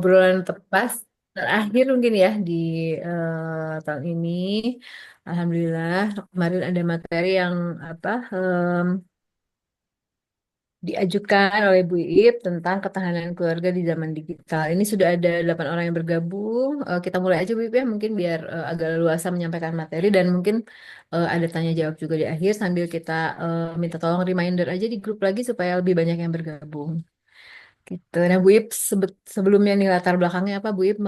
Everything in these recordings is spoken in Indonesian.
obrolan terpas terakhir mungkin ya di tahun ini. Alhamdulillah kemarin ada materi yang apa diajukan oleh Bu Iip tentang ketahanan keluarga di zaman digital. Ini sudah ada 8 orang yang bergabung. Kita mulai aja Bu Iip ya, mungkin biar agak leluasa menyampaikan materi dan mungkin ada tanya jawab juga di akhir sambil kita minta tolong reminder aja di grup lagi supaya lebih banyak yang bergabung. Gitu. Nah, Bu Ip, sebelumnya nih latar belakangnya apa, Bu Ip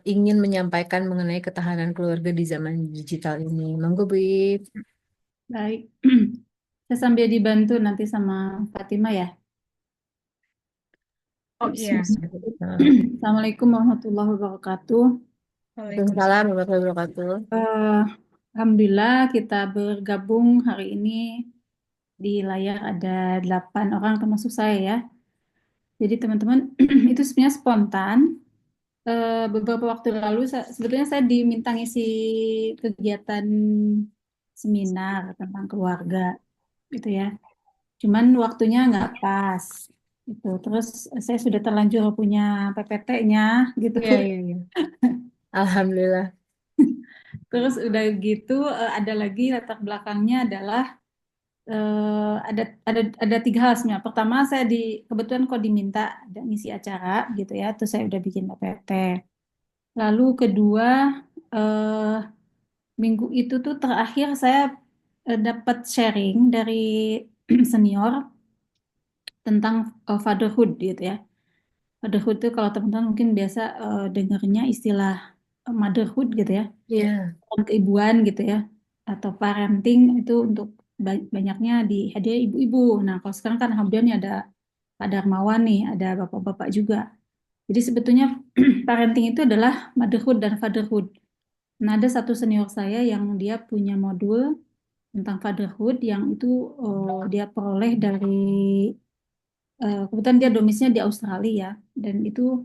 ingin menyampaikan mengenai ketahanan keluarga di zaman digital ini. Monggo, Bu Ip. Baik, saya sambil dibantu nanti sama Fatima ya. Oh iya. Bismillahirrahmanirrahim. Assalamualaikum warahmatullahi wabarakatuh. Waalaikumsalam warahmatullahi wabarakatuh. Eh, Alhamdulillah kita bergabung hari ini di layar ada 8 orang termasuk saya ya. Jadi teman-teman itu sebenarnya spontan. Beberapa waktu lalu sebetulnya saya diminta ngisi kegiatan seminar tentang keluarga gitu ya. Cuman waktunya nggak pas gitu. Terus saya sudah terlanjur punya PPT-nya gitu. Iya, iya, iya. Alhamdulillah. Terus udah gitu ada lagi latar belakangnya adalah ada 3 hal sebenarnya. Pertama saya kebetulan kok diminta ada ngisi acara gitu ya. Terus saya udah bikin PPT. Lalu kedua eh, minggu itu tuh terakhir saya dapat sharing dari senior tentang fatherhood gitu ya. Motherhood itu kalau teman-teman mungkin biasa dengarnya istilah motherhood gitu ya, Iya. keibuan gitu ya, atau parenting itu untuk banyaknya dihadiri ibu-ibu. Nah, kalau sekarang kan alhamdulillah nih ada Pak Darmawan nih, ada bapak-bapak juga. Jadi sebetulnya parenting itu adalah motherhood dan fatherhood. Nah, ada satu senior saya yang dia punya modul tentang fatherhood yang itu dia peroleh dari kebetulan dia domisnya di Australia dan itu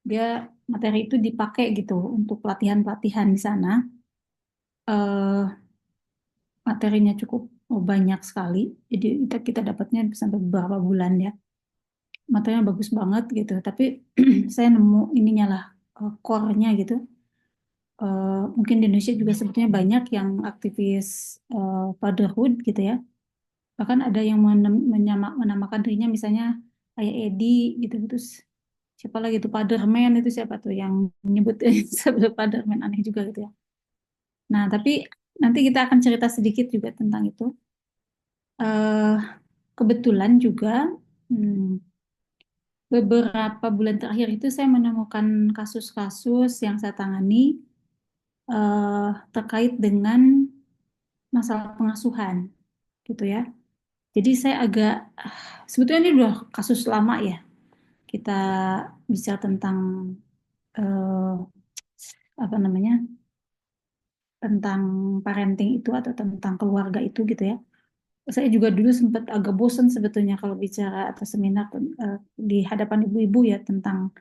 dia materi itu dipakai gitu untuk pelatihan-pelatihan di sana. eh Materinya cukup banyak sekali. Jadi kita dapatnya sampai beberapa bulan ya. Materinya bagus banget gitu. Tapi saya nemu ininya lah core-nya gitu. Mungkin di Indonesia juga sebetulnya banyak yang aktivis fatherhood gitu ya. Bahkan ada yang menamakan dirinya misalnya kayak Edi gitu. Terus siapa lagi tuh Fatherman itu siapa tuh yang menyebut sebelum Fatherman aneh juga gitu ya. Nah, tapi nanti kita akan cerita sedikit juga tentang itu. Eh, Kebetulan juga hmm, beberapa bulan terakhir itu saya menemukan kasus-kasus yang saya tangani terkait dengan masalah pengasuhan, gitu ya. Jadi saya agak sebetulnya ini udah kasus lama ya. Kita bicara tentang eh, apa namanya, tentang parenting itu atau tentang keluarga itu gitu ya. Saya juga dulu sempat agak bosan sebetulnya kalau bicara atau seminar di hadapan ibu-ibu ya tentang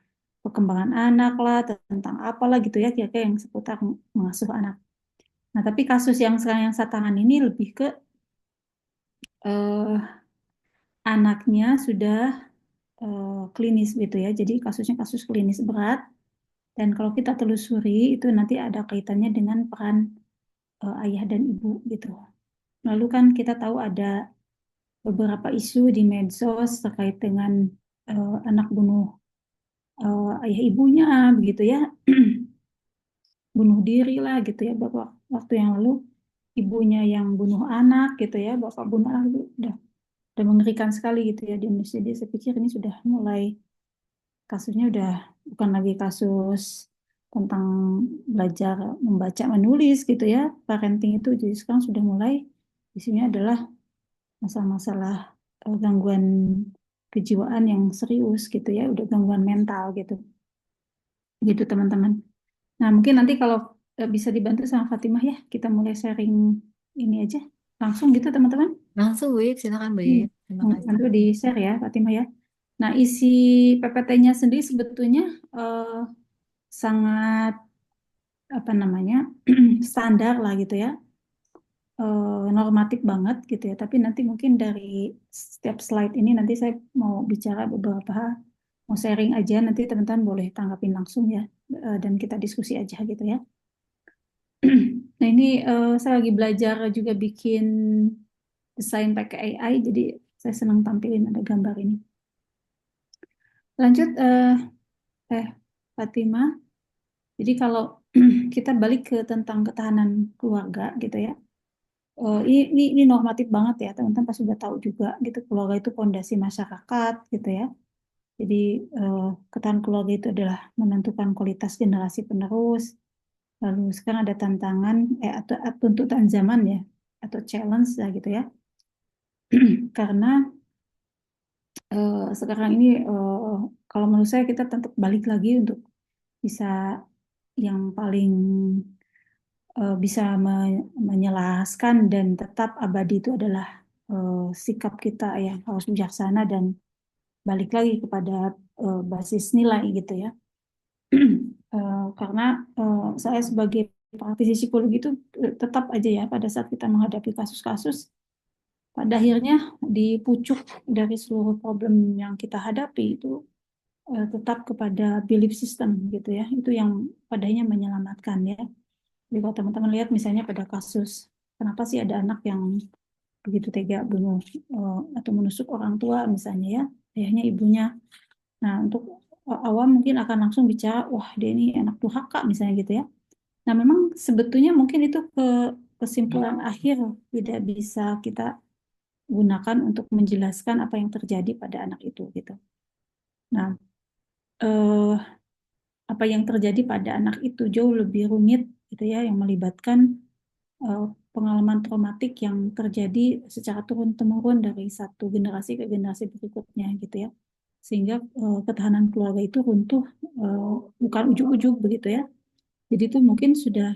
perkembangan anak lah, tentang apalah gitu ya, kira-kira yang seputar mengasuh anak. Nah, tapi kasus yang sekarang yang saya tangani ini lebih ke eh, anaknya sudah klinis gitu ya. Jadi kasusnya kasus klinis berat. Dan kalau kita telusuri itu nanti ada kaitannya dengan peran ayah dan ibu gitu. Lalu kan kita tahu ada beberapa isu di medsos terkait dengan anak bunuh ayah ibunya begitu ya, bunuh diri lah gitu ya beberapa waktu yang lalu ibunya yang bunuh anak gitu ya, bapak bunuh anak itu udah mengerikan sekali gitu ya di Indonesia. Jadi saya pikir ini sudah mulai kasusnya udah bukan lagi kasus tentang belajar membaca menulis gitu ya parenting itu, jadi sekarang sudah mulai isunya adalah masalah-masalah gangguan kejiwaan yang serius gitu ya, udah gangguan mental gitu. Gitu teman-teman. Nah, mungkin nanti kalau bisa dibantu sama Fatimah ya, kita mulai sharing ini aja. Langsung gitu teman-teman. Langsung, Bu Ip. Silakan, Bu Hmm. Ip. Terima kasih. Nanti di-share ya Fatimah ya. Nah, isi PPT-nya sendiri sebetulnya sangat apa namanya standar lah gitu ya. Normatif banget gitu ya. Tapi nanti mungkin dari setiap slide ini nanti saya mau bicara beberapa hal mau sharing aja, nanti teman-teman boleh tanggapin langsung ya, dan kita diskusi aja gitu ya. Nah ini saya lagi belajar juga bikin desain pakai AI, jadi saya senang tampilin ada gambar ini. Lanjut, Fatima. Jadi kalau kita balik ke tentang ketahanan keluarga gitu ya. Ini normatif banget ya, teman-teman pasti sudah tahu juga gitu. Keluarga itu pondasi masyarakat gitu ya. Jadi eh, ketahanan keluarga itu adalah menentukan kualitas generasi penerus. Lalu sekarang ada tantangan atau tuntutan zaman ya, atau challenge ya gitu ya. Karena sekarang ini kalau menurut saya kita tetap balik lagi untuk bisa yang paling bisa menjelaskan dan tetap abadi itu adalah sikap kita yang harus bijaksana dan balik lagi kepada basis nilai gitu ya. Karena saya sebagai praktisi psikologi itu tetap aja ya pada saat kita menghadapi kasus-kasus, pada akhirnya di pucuk dari seluruh problem yang kita hadapi itu tetap kepada belief system gitu ya. Itu yang padanya menyelamatkan ya. Jadi kalau teman-teman lihat misalnya pada kasus, kenapa sih ada anak yang begitu tega bunuh atau menusuk orang tua misalnya ya, ayahnya ibunya. Nah untuk awam mungkin akan langsung bicara, wah dia ini anak durhaka misalnya gitu ya. Nah memang sebetulnya mungkin itu kesimpulan akhir tidak bisa kita gunakan untuk menjelaskan apa yang terjadi pada anak itu gitu. Nah eh, apa yang terjadi pada anak itu jauh lebih rumit gitu ya, yang melibatkan eh, pengalaman traumatik yang terjadi secara turun-temurun dari satu generasi ke generasi berikutnya gitu ya. Sehingga ketahanan keluarga itu runtuh eh, bukan ujuk-ujuk begitu ya. Jadi itu mungkin sudah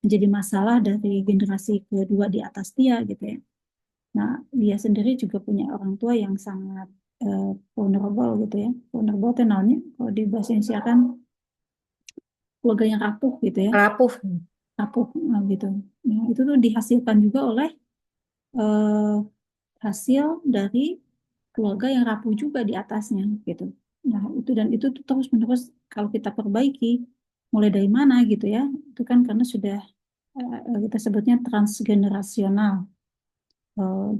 menjadi masalah dari generasi kedua di atas dia gitu ya. Nah, dia sendiri juga punya orang tua yang sangat vulnerable gitu ya. Vulnerable itu namanya kalau di bahasa Indonesia kan keluarga yang rapuh gitu ya. Rapuh. Rapuh gitu. Nah, itu tuh dihasilkan juga oleh eh, hasil dari keluarga yang rapuh juga di atasnya gitu. Nah, itu dan itu tuh terus-menerus kalau kita perbaiki mulai dari mana gitu ya. Itu kan karena sudah kita sebutnya transgenerasional.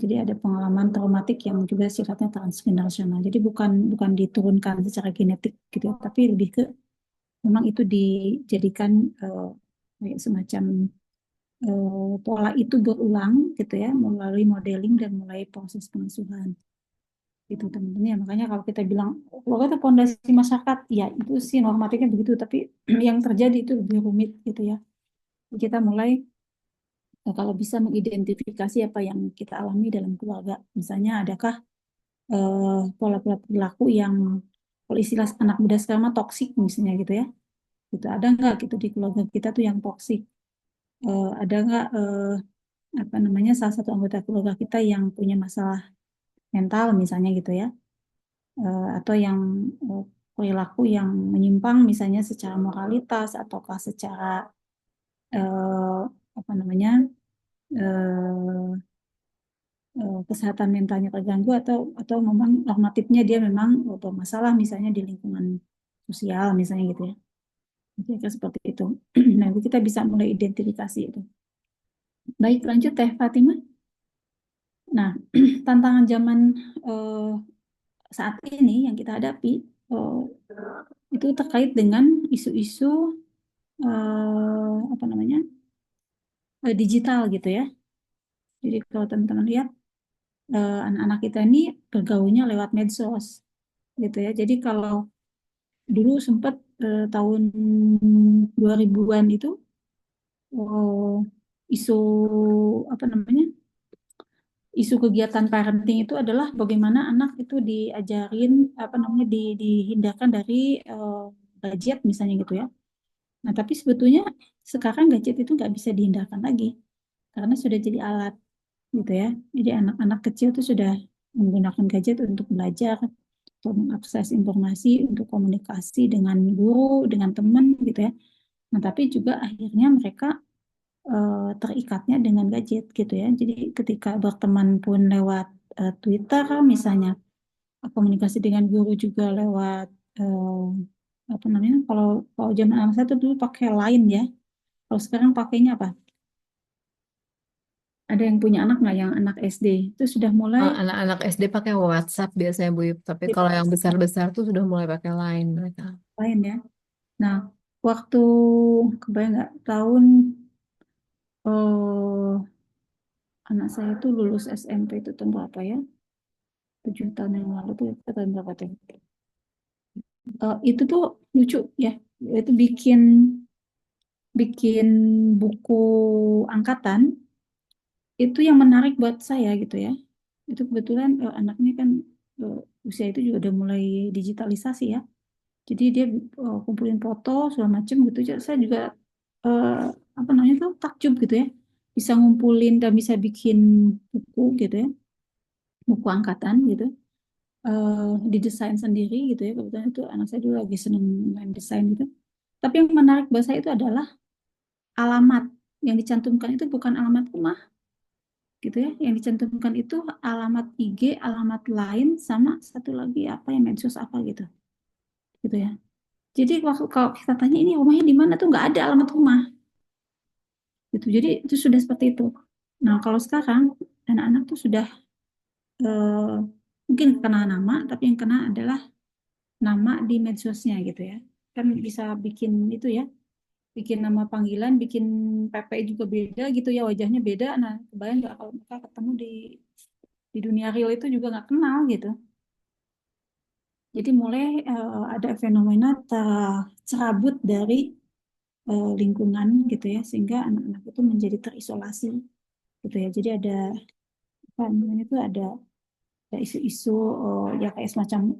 Jadi ada pengalaman traumatik yang juga sifatnya transgenerasional. Jadi bukan bukan diturunkan secara genetik gitu ya, tapi lebih ke memang itu dijadikan kayak semacam pola itu berulang gitu ya melalui modeling dan mulai proses pengasuhan itu teman-teman ya. Makanya kalau kita bilang keluarga itu pondasi masyarakat, ya itu sih normatifnya begitu, tapi yang terjadi itu lebih rumit gitu ya. Kita mulai kalau bisa mengidentifikasi apa yang kita alami dalam keluarga. Misalnya adakah pola-pola perilaku yang kalau istilah anak muda sekarang mah toksik misalnya gitu ya. Gitu ada nggak gitu di keluarga kita tuh yang toksik? Ada nggak apa namanya salah satu anggota keluarga kita yang punya masalah mental misalnya gitu ya, atau yang eh, perilaku yang menyimpang misalnya secara moralitas ataukah secara eh, apa namanya eh, kesehatan mentalnya terganggu atau memang normatifnya dia memang bermasalah misalnya di lingkungan sosial misalnya gitu ya. Kira-kira seperti itu. Nah, itu kita bisa mulai identifikasi itu. Baik, lanjut Teh Fatimah. Nah, tantangan zaman eh, saat ini yang kita hadapi eh, itu terkait dengan isu-isu apa namanya digital gitu ya. Jadi kalau teman-teman lihat anak-anak kita ini bergaulnya lewat medsos gitu ya. Jadi kalau dulu sempat tahun 2000-an itu eh, isu apa namanya isu kegiatan parenting itu adalah bagaimana anak itu diajarin apa namanya dihindarkan dari eh, gadget misalnya gitu ya. Nah tapi sebetulnya sekarang gadget itu nggak bisa dihindarkan lagi karena sudah jadi alat gitu ya. Jadi anak-anak kecil itu sudah menggunakan gadget untuk belajar, untuk mengakses informasi, untuk komunikasi dengan guru, dengan teman gitu ya. Nah tapi juga akhirnya mereka terikatnya dengan gadget gitu ya. Jadi ketika berteman pun lewat Twitter misalnya komunikasi dengan guru juga lewat apa namanya? Kalau zaman anak saya tuh dulu pakai Line ya. Kalau sekarang pakainya apa? Ada yang punya anak nggak yang anak SD? Itu sudah mulai Anak-anak SD pakai WhatsApp biasanya Bu Ip, tapi di kalau yang besar-besar tuh sudah mulai pakai Line mereka. Line ya. Nah, waktu kebayang nggak tahun anak saya tuh lulus SMP itu tahun berapa ya? 7 tahun yang lalu tuh tahun berapa tuh? Itu tuh lucu ya. Itu bikin bikin buku angkatan itu yang menarik buat saya gitu ya. Itu kebetulan anaknya kan eh, usia itu juga udah mulai digitalisasi ya. Jadi dia kumpulin foto segala macem gitu. Jadi saya juga eh, apa namanya tuh takjub gitu ya. Bisa ngumpulin dan bisa bikin buku gitu ya, buku angkatan gitu. Didesain sendiri gitu ya. Kebetulan itu anak saya dulu lagi seneng main desain gitu. Tapi yang menarik buat saya itu adalah alamat yang dicantumkan itu bukan alamat rumah gitu ya. Yang dicantumkan itu alamat IG, alamat lain sama satu lagi apa ya medsos apa gitu. Gitu ya. Jadi waktu kalau kita tanya ini rumahnya di mana tuh nggak ada alamat rumah gitu. Jadi itu sudah seperti itu. Nah, kalau sekarang anak-anak tuh sudah eh, mungkin kena nama, tapi yang kena adalah nama di medsosnya gitu ya. Kan bisa bikin itu ya, bikin nama panggilan, bikin PP juga beda gitu ya, wajahnya beda. Nah, kebayang nggak kalau mereka ketemu di dunia real itu juga nggak kenal gitu. Jadi mulai ada fenomena tercerabut dari lingkungan gitu ya, sehingga anak-anak itu menjadi terisolasi gitu ya. Jadi ada apa namanya itu ada isu-isu ya kayak semacam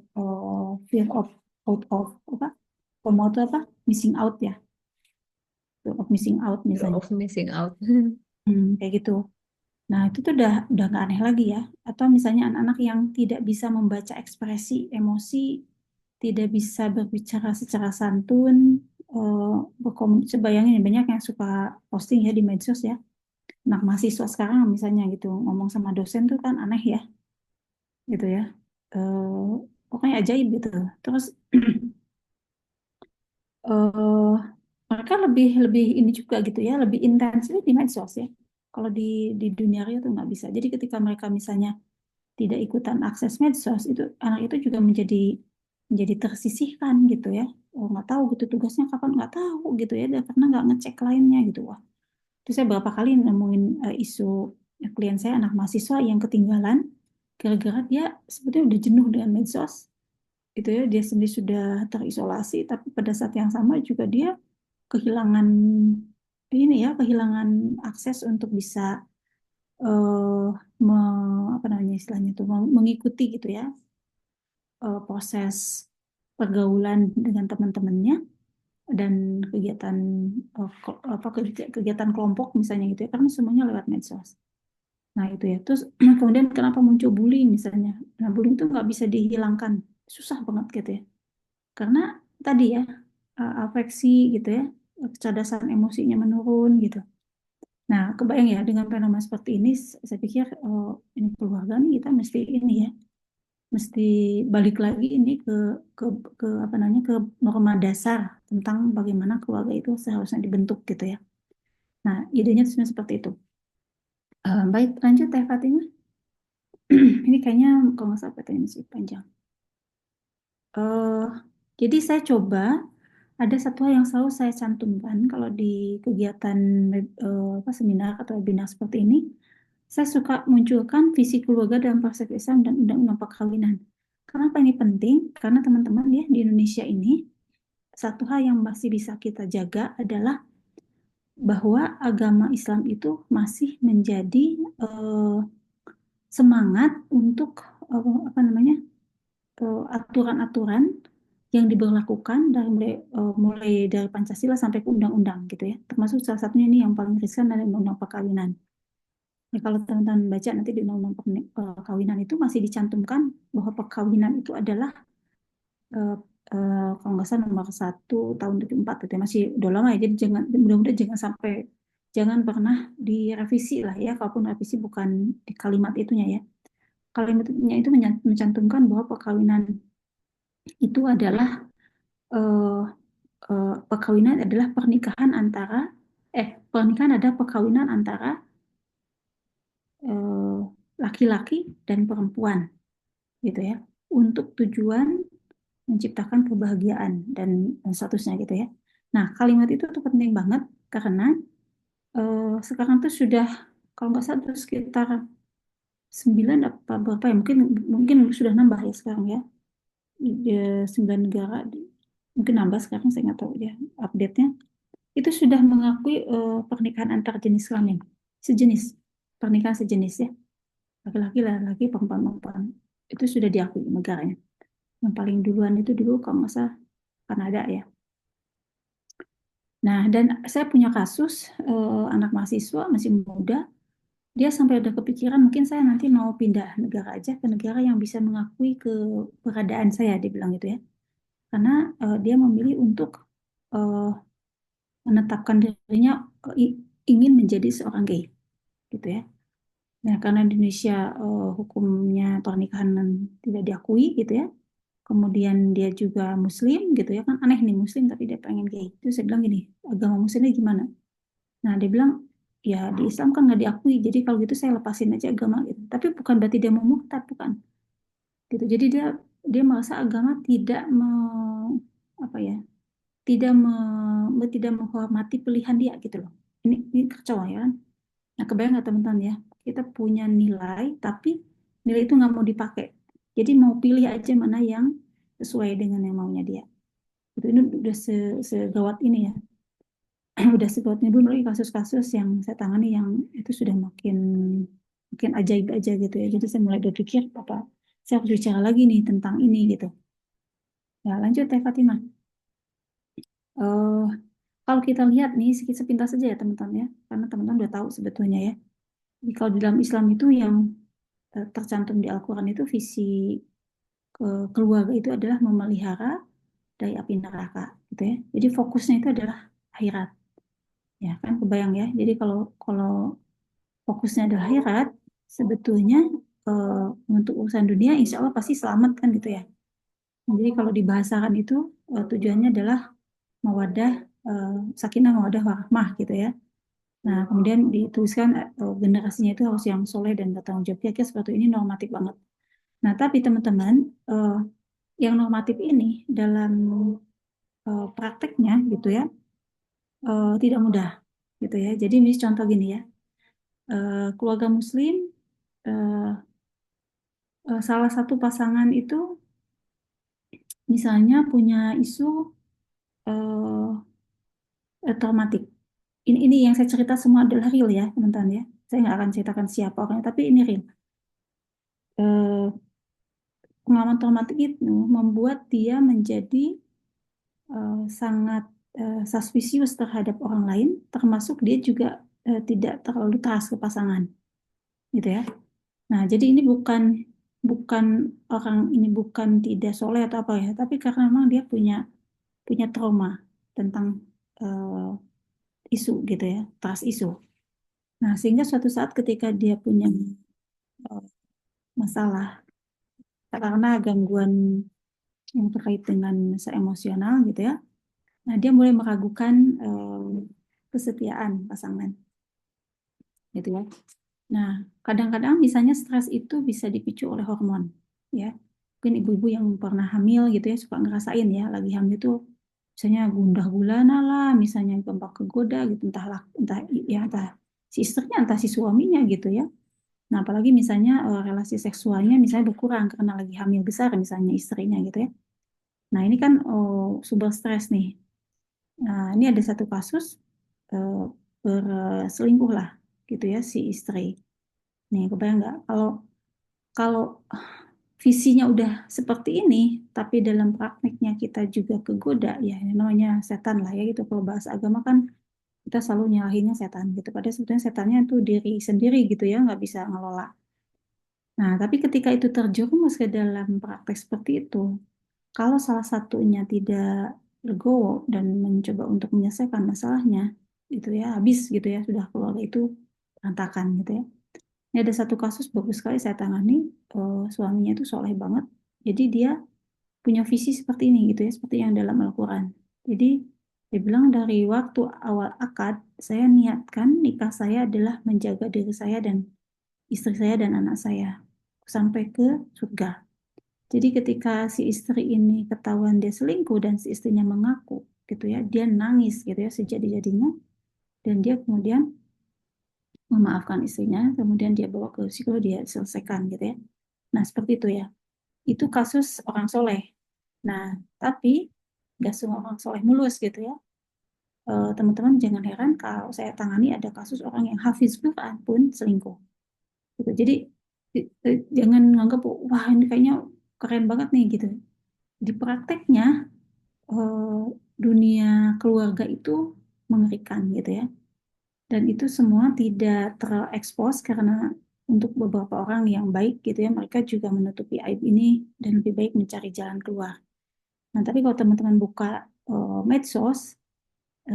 fear of out of apa FOMO itu apa missing out ya, fear of missing out Fear misalnya. of missing out. Kayak gitu. Nah, itu tuh udah nggak aneh lagi ya. Atau misalnya anak-anak yang tidak bisa membaca ekspresi emosi, tidak bisa berbicara secara santun, sebayangin ya, banyak yang suka posting ya di medsos ya. Anak mahasiswa sekarang misalnya gitu, ngomong sama dosen tuh kan aneh ya, gitu ya. Eh, Pokoknya ajaib gitu. Terus eh mereka lebih lebih ini juga gitu ya, lebih intens di medsos ya. Kalau di dunia real tuh nggak bisa. Jadi ketika mereka misalnya tidak ikutan akses medsos itu anak itu juga menjadi tersisihkan gitu ya. Oh, nggak tahu gitu tugasnya kapan nggak tahu gitu ya dan karena nggak ngecek lainnya gitu wah itu saya berapa kali nemuin isu klien saya anak mahasiswa yang ketinggalan gara-gara dia sebetulnya udah jenuh dengan medsos gitu ya dia sendiri sudah terisolasi tapi pada saat yang sama juga dia kehilangan ini ya kehilangan akses untuk bisa eh apa namanya istilahnya tuh mengikuti gitu ya proses pergaulan dengan teman-temannya dan kegiatan apa kegiatan kelompok misalnya gitu ya karena semuanya lewat medsos. Nah itu ya. Terus kemudian kenapa muncul bullying misalnya? Nah bullying itu nggak bisa dihilangkan, susah banget gitu ya. Karena tadi ya afeksi gitu ya, kecerdasan emosinya menurun gitu. Nah kebayang ya dengan fenomena seperti ini, saya pikir ini keluarga nih kita mesti ini ya mesti balik lagi ini ke apa namanya ke norma dasar tentang bagaimana keluarga itu seharusnya dibentuk gitu ya. Nah, idenya sebenarnya seperti itu. Baik, lanjut Teh Fatimah. Ini kayaknya kalau nggak salah pertanyaan masih panjang. eh jadi saya coba ada satu hal yang selalu saya cantumkan kalau di kegiatan apa, seminar atau webinar seperti ini. Saya suka munculkan visi keluarga dalam proses Islam dan undang-undang perkawinan. Kenapa ini penting? Karena teman-teman ya di Indonesia ini satu hal yang masih bisa kita jaga adalah bahwa agama Islam itu masih menjadi eh, semangat untuk apa namanya aturan-aturan yang diberlakukan dari mulai dari Pancasila sampai ke undang-undang gitu ya. Termasuk salah satunya ini yang paling riskan adalah undang-undang perkawinan. Ya, kalau teman-teman baca nanti di undang-undang perkawinan itu masih dicantumkan bahwa perkawinan itu adalah eh, kalau nggak salah nomor 1 tahun 2004 itu ya. Masih udah lama ya jadi jangan mudah-mudahan jangan pernah direvisi lah ya kalaupun revisi bukan di kalimat itunya ya kalimatnya itu mencantumkan bahwa perkawinan itu adalah eh, perkawinan adalah pernikahan adalah perkawinan antara eh, laki-laki dan perempuan gitu ya, untuk tujuan menciptakan kebahagiaan dan statusnya gitu ya. Nah, kalimat itu tuh penting banget karena sekarang tuh sudah, kalau nggak salah tuh sekitar 9 apa berapa ya, mungkin mungkin sudah nambah ya sekarang ya. 9 negara, mungkin nambah sekarang, saya nggak tahu ya update-nya. Itu sudah mengakui pernikahan antar jenis kelamin, sejenis, pernikahan sejenis ya, laki-laki laki-laki, perempuan perempuan, itu sudah diakui negaranya. Yang paling duluan itu dulu kalau nggak salah Kanada ya. Nah, dan saya punya kasus anak mahasiswa masih muda, dia sampai udah kepikiran mungkin saya nanti mau pindah negara aja ke negara yang bisa mengakui keberadaan saya, dia bilang gitu ya. Karena dia memilih untuk eh, menetapkan dirinya ingin menjadi seorang gay gitu ya. Nah, karena di Indonesia hukumnya pernikahan tidak diakui gitu ya. Kemudian dia juga Muslim gitu ya, kan aneh nih Muslim tapi dia pengen gay. Itu saya bilang gini, agama Muslimnya gimana? Nah, dia bilang ya di Islam kan nggak diakui. Jadi kalau gitu saya lepasin aja agama gitu. Tapi bukan berarti dia mau murtad, bukan gitu. Jadi dia dia merasa agama apa ya, tidak menghormati pilihan dia gitu loh. Ini kacau ya kan? Nah, kebayang nggak teman-teman ya? Kita punya nilai, tapi nilai itu nggak mau dipakai. Jadi mau pilih aja mana yang sesuai dengan yang maunya dia. Itu ini udah segawat ini ya. Udah segawat ini, belum lagi kasus-kasus yang saya tangani yang itu sudah makin makin ajaib aja gitu ya. Jadi saya mulai berpikir apa saya harus bicara lagi nih tentang ini gitu. Ya lanjut ya Fatimah. Eh, kalau kita lihat nih sedikit sepintas saja ya teman-teman ya, karena teman-teman udah tahu sebetulnya ya. Jadi kalau di dalam Islam itu yang tercantum di Al-Quran itu visi keluarga itu adalah memelihara dari api neraka gitu ya. Jadi fokusnya itu adalah akhirat. Ya kan kebayang ya. Jadi kalau kalau fokusnya adalah akhirat, sebetulnya eh, untuk urusan dunia insya Allah pasti selamat kan gitu ya. Nah, jadi kalau dibahasakan itu tujuannya adalah mawadah, sakinah mawadah warahmah gitu ya. Nah, kemudian dituliskan generasinya itu harus yang soleh dan bertanggung jawab. Kira-kira seperti ini normatif banget. Nah, tapi teman-teman, yang normatif ini dalam prakteknya gitu ya, tidak mudah gitu ya. Jadi mis contoh gini ya, keluarga Muslim, eh, salah satu pasangan itu misalnya punya isu traumatik. Ini yang saya cerita semua adalah real ya, teman-teman ya. Saya nggak akan ceritakan siapa orangnya, tapi ini real. Eh, Pengalaman traumatik itu membuat dia menjadi sangat suspicious terhadap orang lain, termasuk dia juga tidak terlalu trust ke pasangan, gitu ya. Nah, jadi ini bukan bukan orang ini bukan tidak soleh atau apa ya, tapi karena memang dia punya punya trauma tentang isu gitu ya, trust isu. Nah, sehingga suatu saat ketika dia punya eh, masalah karena gangguan yang terkait dengan emosional gitu ya, nah dia mulai meragukan kesetiaan pasangan gitu ya. Nah, kadang-kadang misalnya stres itu bisa dipicu oleh hormon, ya. Mungkin ibu-ibu yang pernah hamil gitu ya suka ngerasain ya, lagi hamil itu misalnya gundah gulana lah, misalnya gampang kegoda gitu, entah ya entah si istrinya, entah si suaminya gitu ya. Nah, apalagi misalnya relasi seksualnya misalnya berkurang karena lagi hamil besar misalnya istrinya gitu ya. Nah, ini kan sumber stres nih. Nah, ini ada satu kasus eh, berselingkuh lah gitu ya si istri. Nih, kebayang nggak kalau kalau visinya udah seperti ini, tapi dalam prakteknya kita juga kegoda, ya yang namanya setan lah ya gitu. Kalau bahasa agama kan kita selalu nyalahinnya setan gitu. Padahal sebetulnya setannya itu diri sendiri gitu ya, nggak bisa ngelola. Nah, tapi ketika itu terjerumus ke dalam praktek seperti itu, kalau salah satunya tidak legowo dan mencoba untuk menyelesaikan masalahnya, itu ya habis gitu ya, sudah keluarga itu berantakan gitu ya. Ini ada satu kasus bagus sekali saya tangani, suaminya itu soleh banget. Jadi dia punya visi seperti ini gitu ya, seperti yang dalam Al-Quran. Jadi dia bilang dari waktu awal akad, saya niatkan nikah saya adalah menjaga diri saya dan istri saya dan anak saya sampai ke surga. Jadi ketika si istri ini ketahuan dia selingkuh dan si istrinya mengaku gitu ya, dia nangis gitu ya sejadi-jadinya dan dia kemudian memaafkan istrinya, kemudian dia bawa ke psikolog dia selesaikan gitu ya. Nah, seperti itu ya. Itu kasus orang soleh. Nah, tapi nggak semua orang soleh mulus gitu ya. Teman-teman jangan heran kalau saya tangani ada kasus orang yang hafiz Quran pun selingkuh. Gitu. Jadi jangan nganggap wah ini kayaknya keren banget nih gitu. Di prakteknya eh, dunia keluarga itu mengerikan gitu ya. Dan itu semua tidak terekspos karena untuk beberapa orang yang baik gitu ya, mereka juga menutupi aib ini dan lebih baik mencari jalan keluar. Nah, tapi kalau teman-teman buka medsos,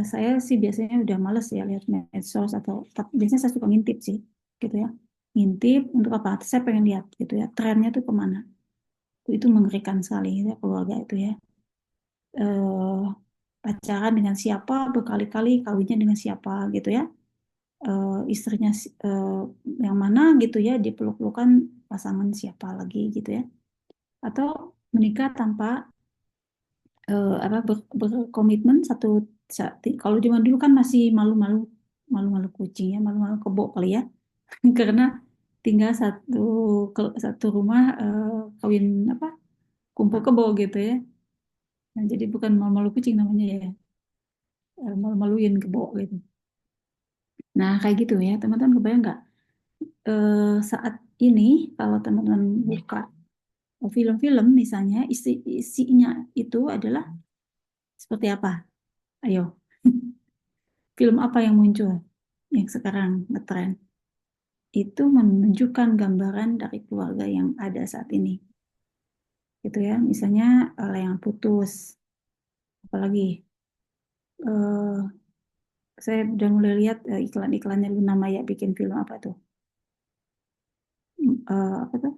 saya sih biasanya udah males ya lihat medsos atau biasanya saya suka ngintip sih, gitu ya. Ngintip untuk apa? Saya pengen lihat gitu ya, trennya tuh kemana. Itu mengerikan sekali ya, keluarga itu ya. Eh, Pacaran dengan siapa, berkali-kali kawinnya dengan siapa gitu ya. Istrinya yang mana gitu ya, dipeluk-pelukan pasangan siapa lagi gitu ya. Atau menikah tanpa apa berkomitmen kalau zaman dulu kan masih malu-malu malu-malu kucing ya malu-malu kebo kali ya karena tinggal satu rumah kawin apa kumpul kebo gitu ya. Nah, jadi bukan malu-malu kucing namanya ya, malu-maluin kebo gitu. Nah kayak gitu ya teman-teman, kebayang nggak saat ini kalau teman-teman buka film-film misalnya isinya itu adalah seperti apa? Ayo, film apa yang muncul yang sekarang ngetren? Itu menunjukkan gambaran dari keluarga yang ada saat ini. Gitu ya, misalnya yang putus, apalagi eh, saya udah mulai lihat iklan-iklannya Luna Maya bikin film apa tuh? Apa tuh?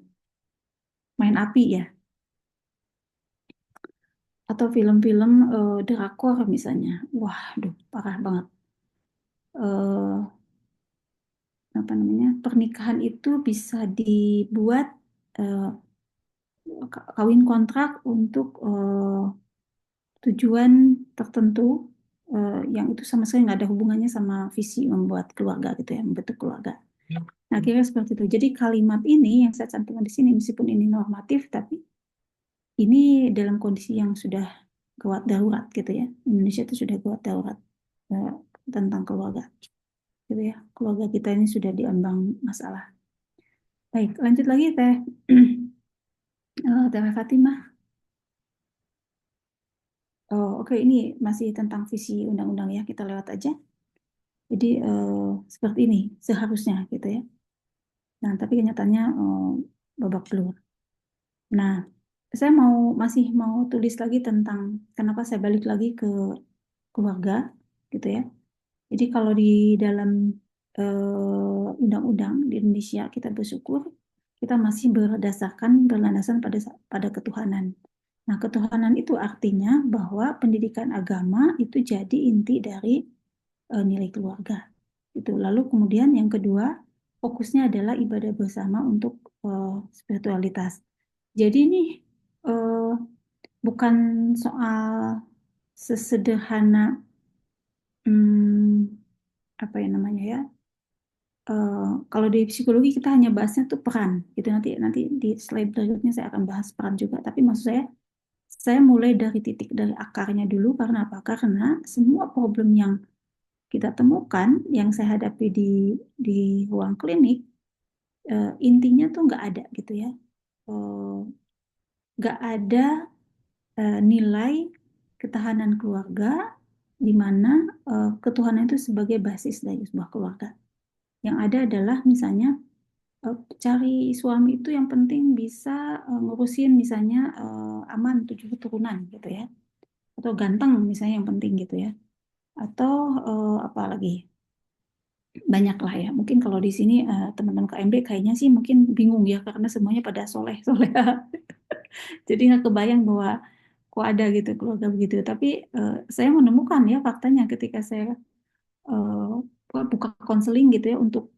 Main api ya, atau film-film drakor misalnya. Wah, aduh, parah banget. Eh, Apa namanya? Pernikahan itu bisa dibuat eh, kawin kontrak untuk tujuan tertentu yang itu sama sekali nggak ada hubungannya sama visi membuat keluarga gitu ya, membentuk keluarga. Nah, kira seperti itu. Jadi kalimat ini yang saya cantumkan di sini meskipun ini normatif, tapi ini dalam kondisi yang sudah gawat darurat gitu ya. Indonesia itu sudah gawat darurat eh, tentang keluarga gitu ya. Keluarga kita ini sudah diambang masalah. Baik, lanjut lagi Teh. Teh Fatimah. Oh, oke, ini masih tentang visi undang-undang ya. Kita lewat aja. Jadi seperti ini seharusnya gitu ya. Nah, tapi kenyataannya babak belur. Nah, saya masih mau tulis lagi tentang kenapa saya balik lagi ke keluarga gitu ya. Jadi kalau di dalam undang-undang di Indonesia kita bersyukur kita masih berlandasan pada ketuhanan. Nah, ketuhanan itu artinya bahwa pendidikan agama itu jadi inti dari nilai keluarga. Itu. Lalu kemudian yang kedua, fokusnya adalah ibadah bersama untuk spiritualitas. Jadi ini eh, bukan soal sesederhana hmm, apa ya namanya ya. Eh, Kalau di psikologi kita hanya bahasnya tuh peran, gitu nanti nanti di slide berikutnya saya akan bahas peran juga. Tapi maksud saya mulai dari titik dari akarnya dulu karena apa? Karena semua problem yang kita temukan, yang saya hadapi di ruang klinik, intinya tuh nggak ada gitu ya. Nggak ada nilai ketahanan keluarga di mana ketuhanan itu sebagai basis dari sebuah keluarga. Yang ada adalah misalnya cari suami itu yang penting bisa ngurusin misalnya aman 7 keturunan gitu ya. Atau ganteng misalnya yang penting gitu ya. Atau apa lagi? banyak lah ya. Mungkin kalau di sini teman-teman KMB kayaknya sih mungkin bingung ya karena semuanya pada soleh-soleh. Jadi nggak kebayang bahwa kok ada gitu keluarga begitu. Tapi saya menemukan ya faktanya ketika saya buka konseling gitu ya untuk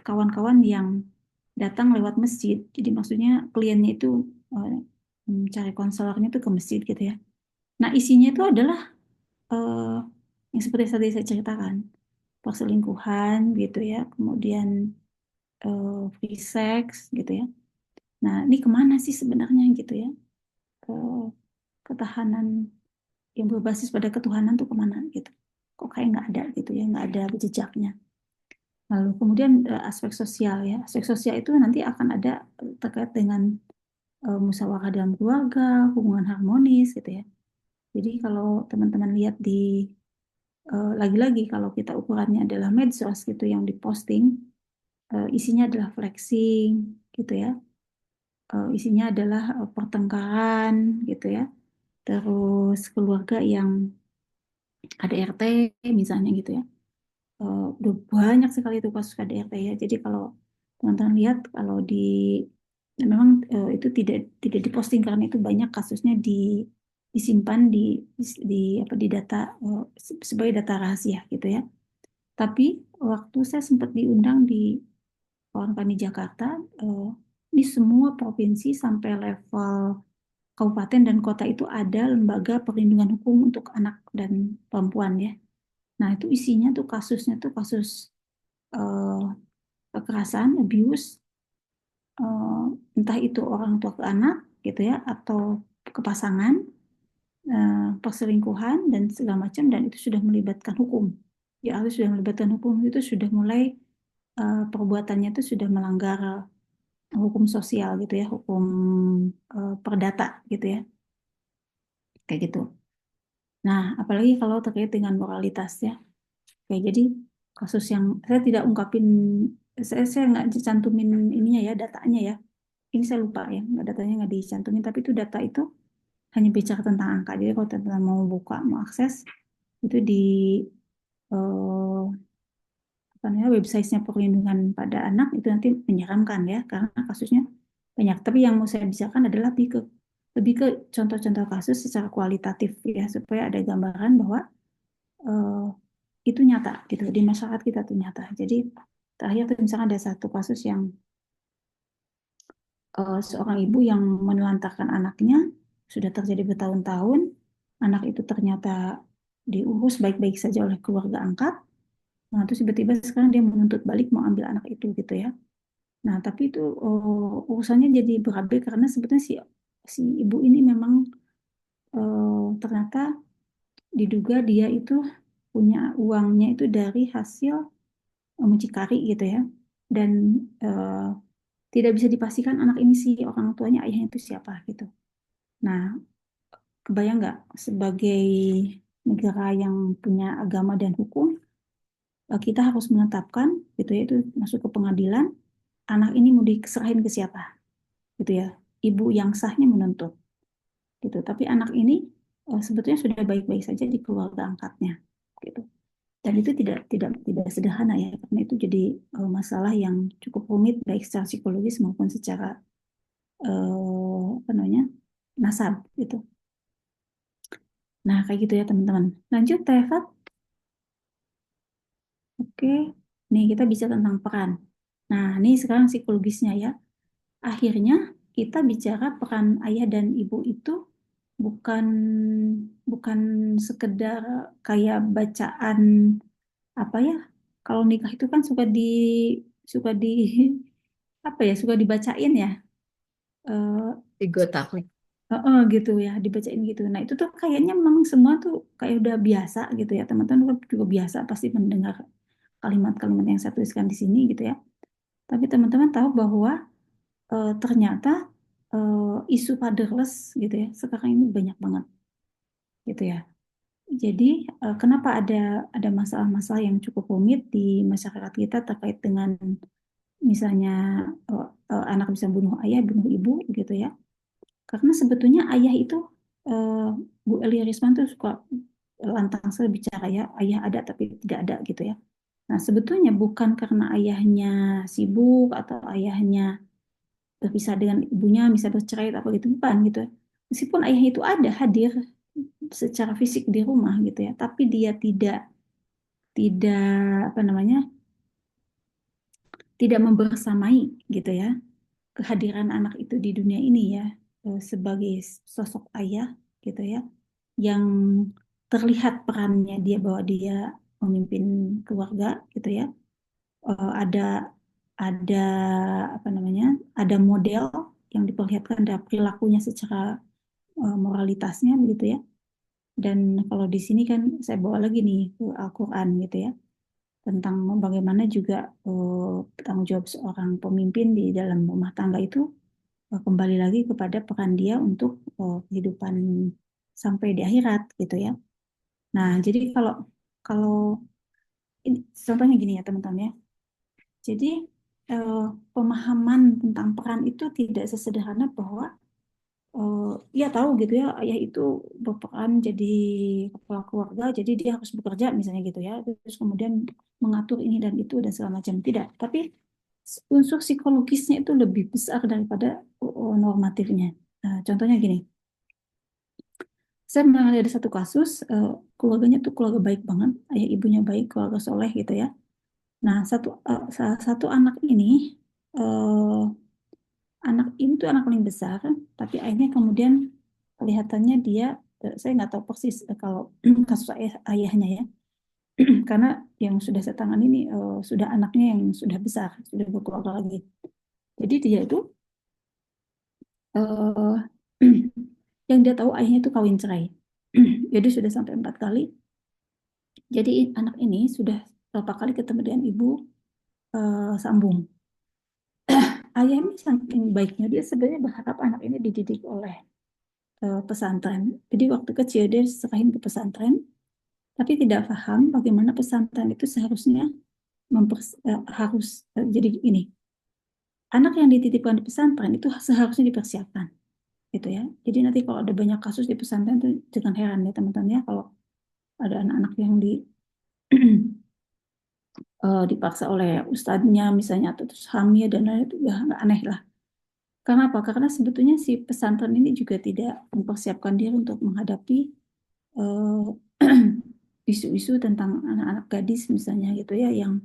kawan-kawan yang datang lewat masjid. Jadi maksudnya kliennya itu eh, cari konselornya itu ke masjid gitu ya. Nah isinya itu adalah eh, yang seperti tadi saya ceritakan, perselingkuhan gitu ya, kemudian free sex gitu ya. Nah ini kemana sih sebenarnya gitu ya? Eh, Ketahanan yang berbasis pada ketuhanan tuh kemana gitu? Kok kayak nggak ada gitu ya, nggak ada jejaknya. Lalu kemudian aspek sosial ya, aspek sosial itu nanti akan ada terkait dengan musyawarah dalam keluarga, hubungan harmonis gitu ya. Jadi kalau teman-teman lihat di lagi-lagi kalau kita ukurannya adalah medsos gitu yang diposting, isinya adalah flexing gitu ya. Isinya adalah pertengkaran gitu ya. Terus keluarga yang ada RT misalnya gitu ya. Udah banyak sekali itu kasus KDRT ya. Jadi kalau teman-teman lihat kalau di ya memang itu tidak diposting karena itu banyak kasusnya disimpan di apa di data sebagai data rahasia gitu ya. Tapi waktu saya sempat diundang di Kawan Tani Jakarta, eh, di semua provinsi sampai level kabupaten dan kota itu ada lembaga perlindungan hukum untuk anak dan perempuan ya. Nah itu isinya tuh kasusnya tuh kasus eh, kekerasan, abuse, eh, entah itu orang tua ke anak gitu ya, atau ke pasangan, perselingkuhan dan segala macam, dan itu sudah melibatkan hukum. Ya, harus sudah melibatkan hukum itu sudah mulai perbuatannya itu sudah melanggar hukum sosial gitu ya, hukum perdata gitu ya, kayak gitu. Nah, apalagi kalau terkait dengan moralitas ya. Kayak jadi kasus yang saya tidak ungkapin, saya nggak cantumin ininya ya datanya ya. Ini saya lupa ya, nggak datanya nggak dicantumin, tapi itu data itu hanya bicara tentang angka. Jadi kalau teman-teman mau buka, mau akses, itu di eh, apa namanya websitenya perlindungan pada anak itu nanti menyeramkan ya, karena kasusnya banyak. Tapi yang mau saya bicarakan adalah lebih ke contoh-contoh kasus secara kualitatif ya, supaya ada gambaran bahwa eh, itu nyata gitu di masyarakat kita tuh nyata. Jadi terakhir tuh misalnya ada satu kasus yang seorang ibu yang menelantarkan anaknya sudah terjadi bertahun-tahun. Anak itu ternyata diurus baik-baik saja oleh keluarga angkat. Nah, terus tiba-tiba sekarang dia menuntut balik mau ambil anak itu gitu ya. Nah, tapi itu urusannya jadi berabe karena sebetulnya si si ibu ini memang ternyata diduga dia itu punya uangnya itu dari hasil mucikari gitu ya. Dan eh, tidak bisa dipastikan anak ini si orang tuanya ayahnya itu siapa gitu. Nah, kebayang nggak sebagai negara yang punya agama dan hukum, kita harus menetapkan gitu ya, itu masuk ke pengadilan, anak ini mau diserahin ke siapa gitu ya. Ibu yang sahnya menuntut gitu. Tapi anak ini sebetulnya sudah baik-baik saja di keluarga angkatnya gitu. Dan itu tidak sederhana ya, karena itu jadi masalah yang cukup rumit baik secara psikologis maupun secara apa namanya nasab gitu. Nah, kayak gitu ya teman-teman. Lanjut, Tefat. Oke, nih kita bisa tentang peran. Nah, ini sekarang psikologisnya ya. Akhirnya kita bicara peran ayah dan ibu itu bukan bukan sekedar kayak bacaan apa ya. Kalau nikah itu kan suka di apa ya, suka dibacain ya. Eh, Ego takut. gitu ya, dibacain gitu. Nah, itu tuh kayaknya memang semua tuh kayak udah biasa gitu ya. Teman-teman juga biasa pasti mendengar kalimat-kalimat yang saya tuliskan di sini gitu ya. Tapi teman-teman tahu bahwa ternyata isu fatherless gitu ya sekarang ini banyak banget gitu ya. Jadi kenapa ada masalah-masalah yang cukup rumit di masyarakat kita terkait dengan misalnya anak bisa bunuh ayah, bunuh ibu gitu ya. Karena sebetulnya ayah itu eh, Bu Elia Risman tuh suka lantang sekali bicara ya, ayah ada tapi tidak ada gitu ya. Nah, sebetulnya bukan karena ayahnya sibuk atau ayahnya berpisah dengan ibunya, misalnya bercerai atau apa gitu, bukan gitu. Meskipun ayahnya itu ada hadir secara fisik di rumah gitu ya, tapi dia tidak tidak apa namanya, tidak membersamai gitu ya kehadiran anak itu di dunia ini ya, sebagai sosok ayah gitu ya, yang terlihat perannya dia bahwa dia memimpin keluarga gitu ya. Ada apa namanya, ada model yang diperlihatkan dari perilakunya secara moralitasnya begitu ya. Dan kalau di sini kan saya bawa lagi nih ke Al-Quran gitu ya, tentang bagaimana juga tanggung jawab seorang pemimpin di dalam rumah tangga itu kembali lagi kepada peran dia untuk kehidupan sampai di akhirat gitu ya. Nah, jadi kalau kalau ini, contohnya gini ya teman-teman ya. Jadi eh, pemahaman tentang peran itu tidak sesederhana bahwa eh, ya tahu gitu ya, ayah itu berperan jadi kepala keluarga, jadi dia harus bekerja misalnya gitu ya, terus kemudian mengatur ini dan itu dan segala macam. Tidak, tapi unsur psikologisnya itu lebih besar daripada normatifnya. Nah, contohnya gini, saya mengalami ada satu kasus, keluarganya tuh keluarga baik banget, ayah ibunya baik, keluarga soleh gitu ya. Nah, salah satu anak ini, eh, anak ini tuh anak paling besar, tapi akhirnya kemudian kelihatannya dia, saya nggak tahu persis kalau kasus ayahnya ya, karena yang sudah saya tangani ini sudah anaknya yang sudah besar, sudah berkeluarga lagi. Jadi dia itu eh, yang dia tahu ayahnya itu kawin cerai. Jadi sudah sampai 4 kali. Jadi anak ini sudah berapa kali ketemu dengan ibu sambung. Ayah ini saking baiknya dia sebenarnya berharap anak ini dididik oleh pesantren. Jadi waktu kecil dia serahin ke pesantren, tapi tidak paham bagaimana pesantren itu seharusnya harus jadi ini. Anak yang dititipkan di pesantren itu seharusnya dipersiapkan, gitu ya. Jadi nanti kalau ada banyak kasus di pesantren itu jangan heran ya teman-teman ya kalau ada anak-anak yang dipaksa oleh ustadznya misalnya atau terus hamil dan lain itu ya nggak aneh lah. Karena apa? Karena sebetulnya si pesantren ini juga tidak mempersiapkan diri untuk menghadapi eh, isu-isu tentang anak-anak gadis misalnya gitu ya, yang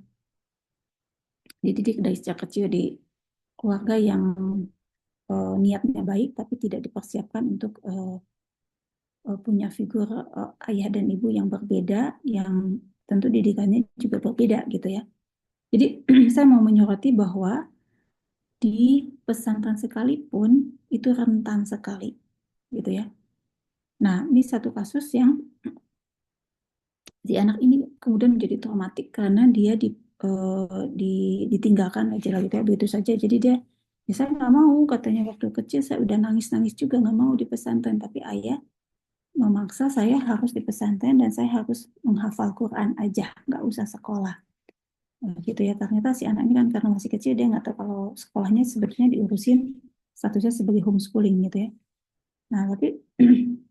dididik dari sejak kecil di keluarga yang niatnya baik tapi tidak dipersiapkan untuk punya figur ayah dan ibu yang berbeda, yang tentu didikannya juga berbeda gitu ya. Jadi saya mau menyoroti bahwa di pesantren sekalipun itu rentan sekali gitu ya. Nah, ini satu kasus yang si anak ini kemudian menjadi traumatik karena dia di, ditinggalkan aja lah gitu ya, begitu saja. Jadi dia, ya saya nggak mau, katanya waktu kecil saya udah nangis-nangis juga nggak mau di pesantren, tapi ayah memaksa saya harus di pesantren dan saya harus menghafal Quran aja, nggak usah sekolah. Gitu ya, ternyata si anak ini kan karena masih kecil dia nggak tahu kalau sekolahnya sebetulnya diurusin statusnya sebagai homeschooling gitu ya. Nah, tapi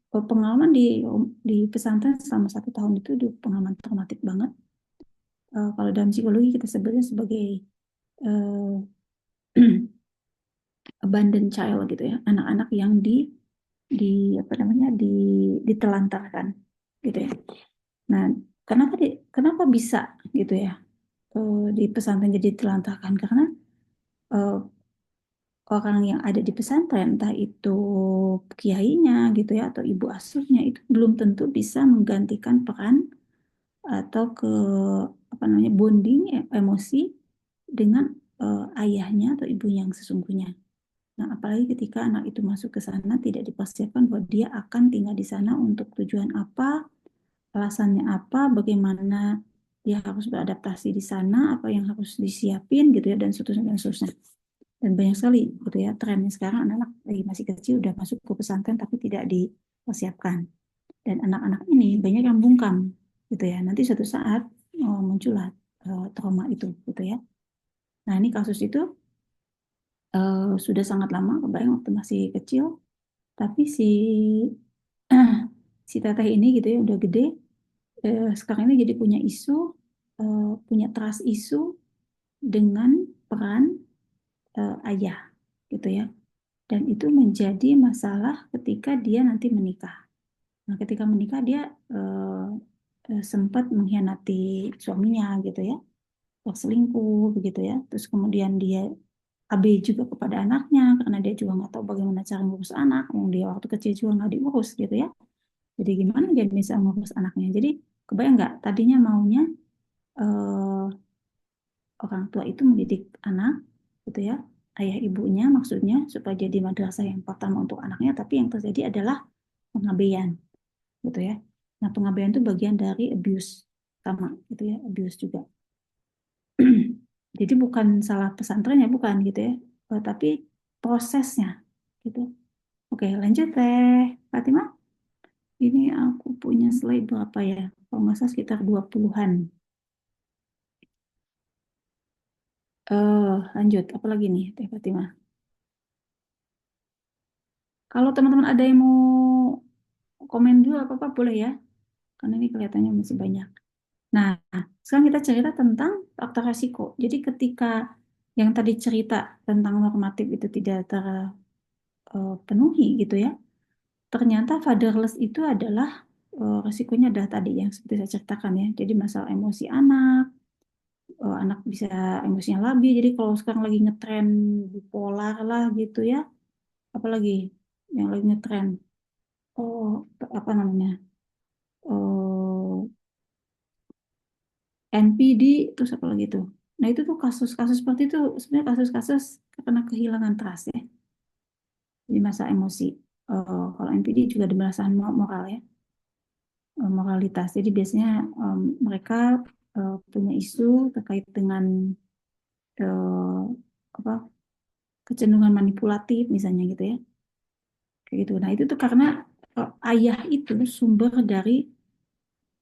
pengalaman di pesantren selama 1 tahun itu pengalaman traumatik banget. Kalau dalam psikologi kita sebutnya sebagai uh, abandoned child gitu ya, anak-anak yang di apa namanya ditelantarkan gitu ya. Nah, kenapa bisa gitu ya di pesantren jadi ditelantarkan? Karena uh, orang yang ada di pesantren, entah itu kiainya gitu ya atau ibu asuhnya, itu belum tentu bisa menggantikan peran atau apa namanya bonding emosi dengan ayahnya atau ibunya yang sesungguhnya. Nah, apalagi ketika anak itu masuk ke sana tidak dipersiapkan bahwa dia akan tinggal di sana untuk tujuan apa, alasannya apa, bagaimana dia harus beradaptasi di sana, apa yang harus disiapin gitu ya, dan seterusnya dan seterusnya. Dan banyak sekali gitu ya trennya sekarang, anak-anak lagi masih kecil udah masuk ke pesantren tapi tidak dipersiapkan. Dan anak-anak ini banyak yang bungkam gitu ya. Nanti suatu saat muncullah trauma itu gitu ya. Nah, ini kasus itu sudah sangat lama, kebayang waktu masih kecil, tapi si teteh ini gitu ya udah gede, sekarang ini jadi punya isu punya trust isu dengan peran ayah gitu ya. Dan itu menjadi masalah ketika dia nanti menikah. Nah, ketika menikah dia sempat mengkhianati suaminya gitu ya, selingkuh begitu ya. Terus kemudian dia AB juga kepada anaknya karena dia juga nggak tahu bagaimana cara ngurus anak. Yang dia waktu kecil juga nggak diurus gitu ya. Jadi gimana dia bisa ngurus anaknya? Jadi kebayang nggak? Tadinya maunya eh, orang tua itu mendidik anak gitu ya, ayah ibunya maksudnya supaya jadi madrasah yang pertama untuk anaknya, tapi yang terjadi adalah pengabaian gitu ya. Nah, pengabaian itu bagian dari abuse sama gitu ya, abuse juga. Jadi bukan salah pesantrennya, bukan gitu ya, tapi prosesnya gitu. Oke, lanjut Teh Fatimah. Ini aku punya slide berapa ya? Kalau nggak salah sekitar 20-an. Lanjut, apa lagi nih Teh Fatimah? Kalau teman-teman ada yang mau komen dulu apa-apa boleh ya, karena ini kelihatannya masih banyak. Nah, sekarang kita cerita tentang faktor resiko. Jadi ketika yang tadi cerita tentang normatif itu tidak terpenuhi gitu ya, ternyata fatherless itu adalah resikonya adalah tadi yang seperti saya ceritakan ya. Jadi masalah emosi anak, anak bisa emosinya labil. Jadi kalau sekarang lagi ngetren bipolar lah gitu ya, apalagi yang lagi ngetren, oh apa namanya, oh NPD, terus apa lagi tuh. Nah itu tuh kasus-kasus seperti itu sebenarnya kasus-kasus karena kehilangan trust ya di masa emosi. Kalau NPD juga ada belasan moral ya, moralitas. Jadi biasanya mereka punya isu terkait dengan eh, apa kecenderungan manipulatif misalnya gitu ya, kayak gitu. Nah itu tuh karena ayah itu sumber dari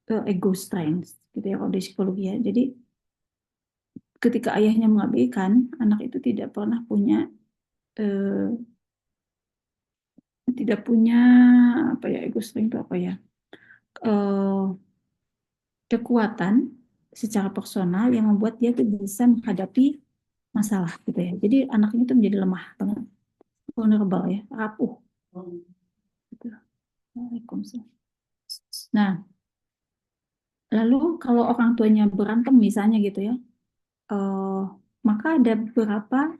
ego strength gitu ya kalau di psikologi ya. Jadi ketika ayahnya mengabaikan, anak itu eh, tidak punya apa ya, ego strength itu apa ya, eh, kekuatan secara personal yang membuat dia tuh bisa menghadapi masalah gitu ya. Jadi anaknya itu menjadi lemah banget, vulnerable ya, rapuh gitu. Waalaikumsalam. Nah, lalu kalau orang tuanya berantem misalnya gitu ya, eh, maka ada beberapa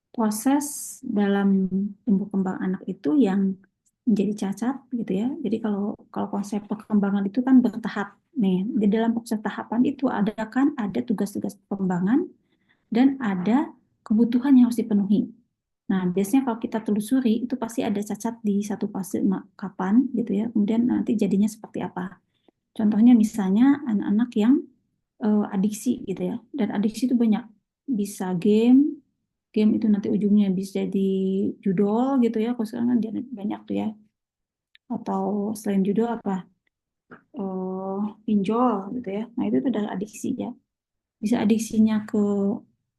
proses dalam tumbuh kembang anak itu yang menjadi cacat gitu ya. Jadi kalau kalau konsep perkembangan itu kan bertahap nih. Di dalam proses tahapan itu ada tugas-tugas perkembangan dan ada kebutuhan yang harus dipenuhi. Nah, biasanya kalau kita telusuri itu pasti ada cacat di satu fase kapan gitu ya. Kemudian nanti jadinya seperti apa. Contohnya misalnya anak-anak yang adiksi gitu ya. Dan adiksi itu banyak. Bisa game itu nanti ujungnya bisa jadi judol gitu ya. Kalau sekarang kan banyak tuh ya. Atau selain judol apa? Pinjol gitu ya. Nah itu tuh adalah adiksi ya. Bisa adiksinya ke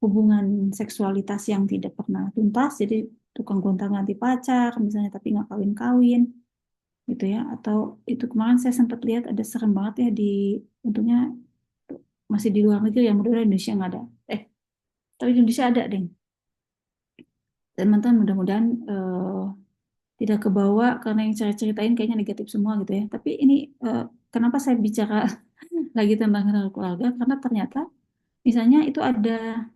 hubungan seksualitas yang tidak pernah tuntas. Jadi tukang gonta-ganti pacar misalnya tapi nggak kawin-kawin gitu ya. Atau itu kemarin saya sempat lihat ada serem banget ya di, untungnya masih di luar negeri ya, mudah-mudahan Indonesia nggak ada. Tapi di Indonesia ada deh. Teman-teman mudah-mudahan tidak kebawa karena yang saya ceritain kayaknya negatif semua gitu ya. Tapi ini kenapa saya bicara lagi tentang keluarga? Karena ternyata misalnya itu ada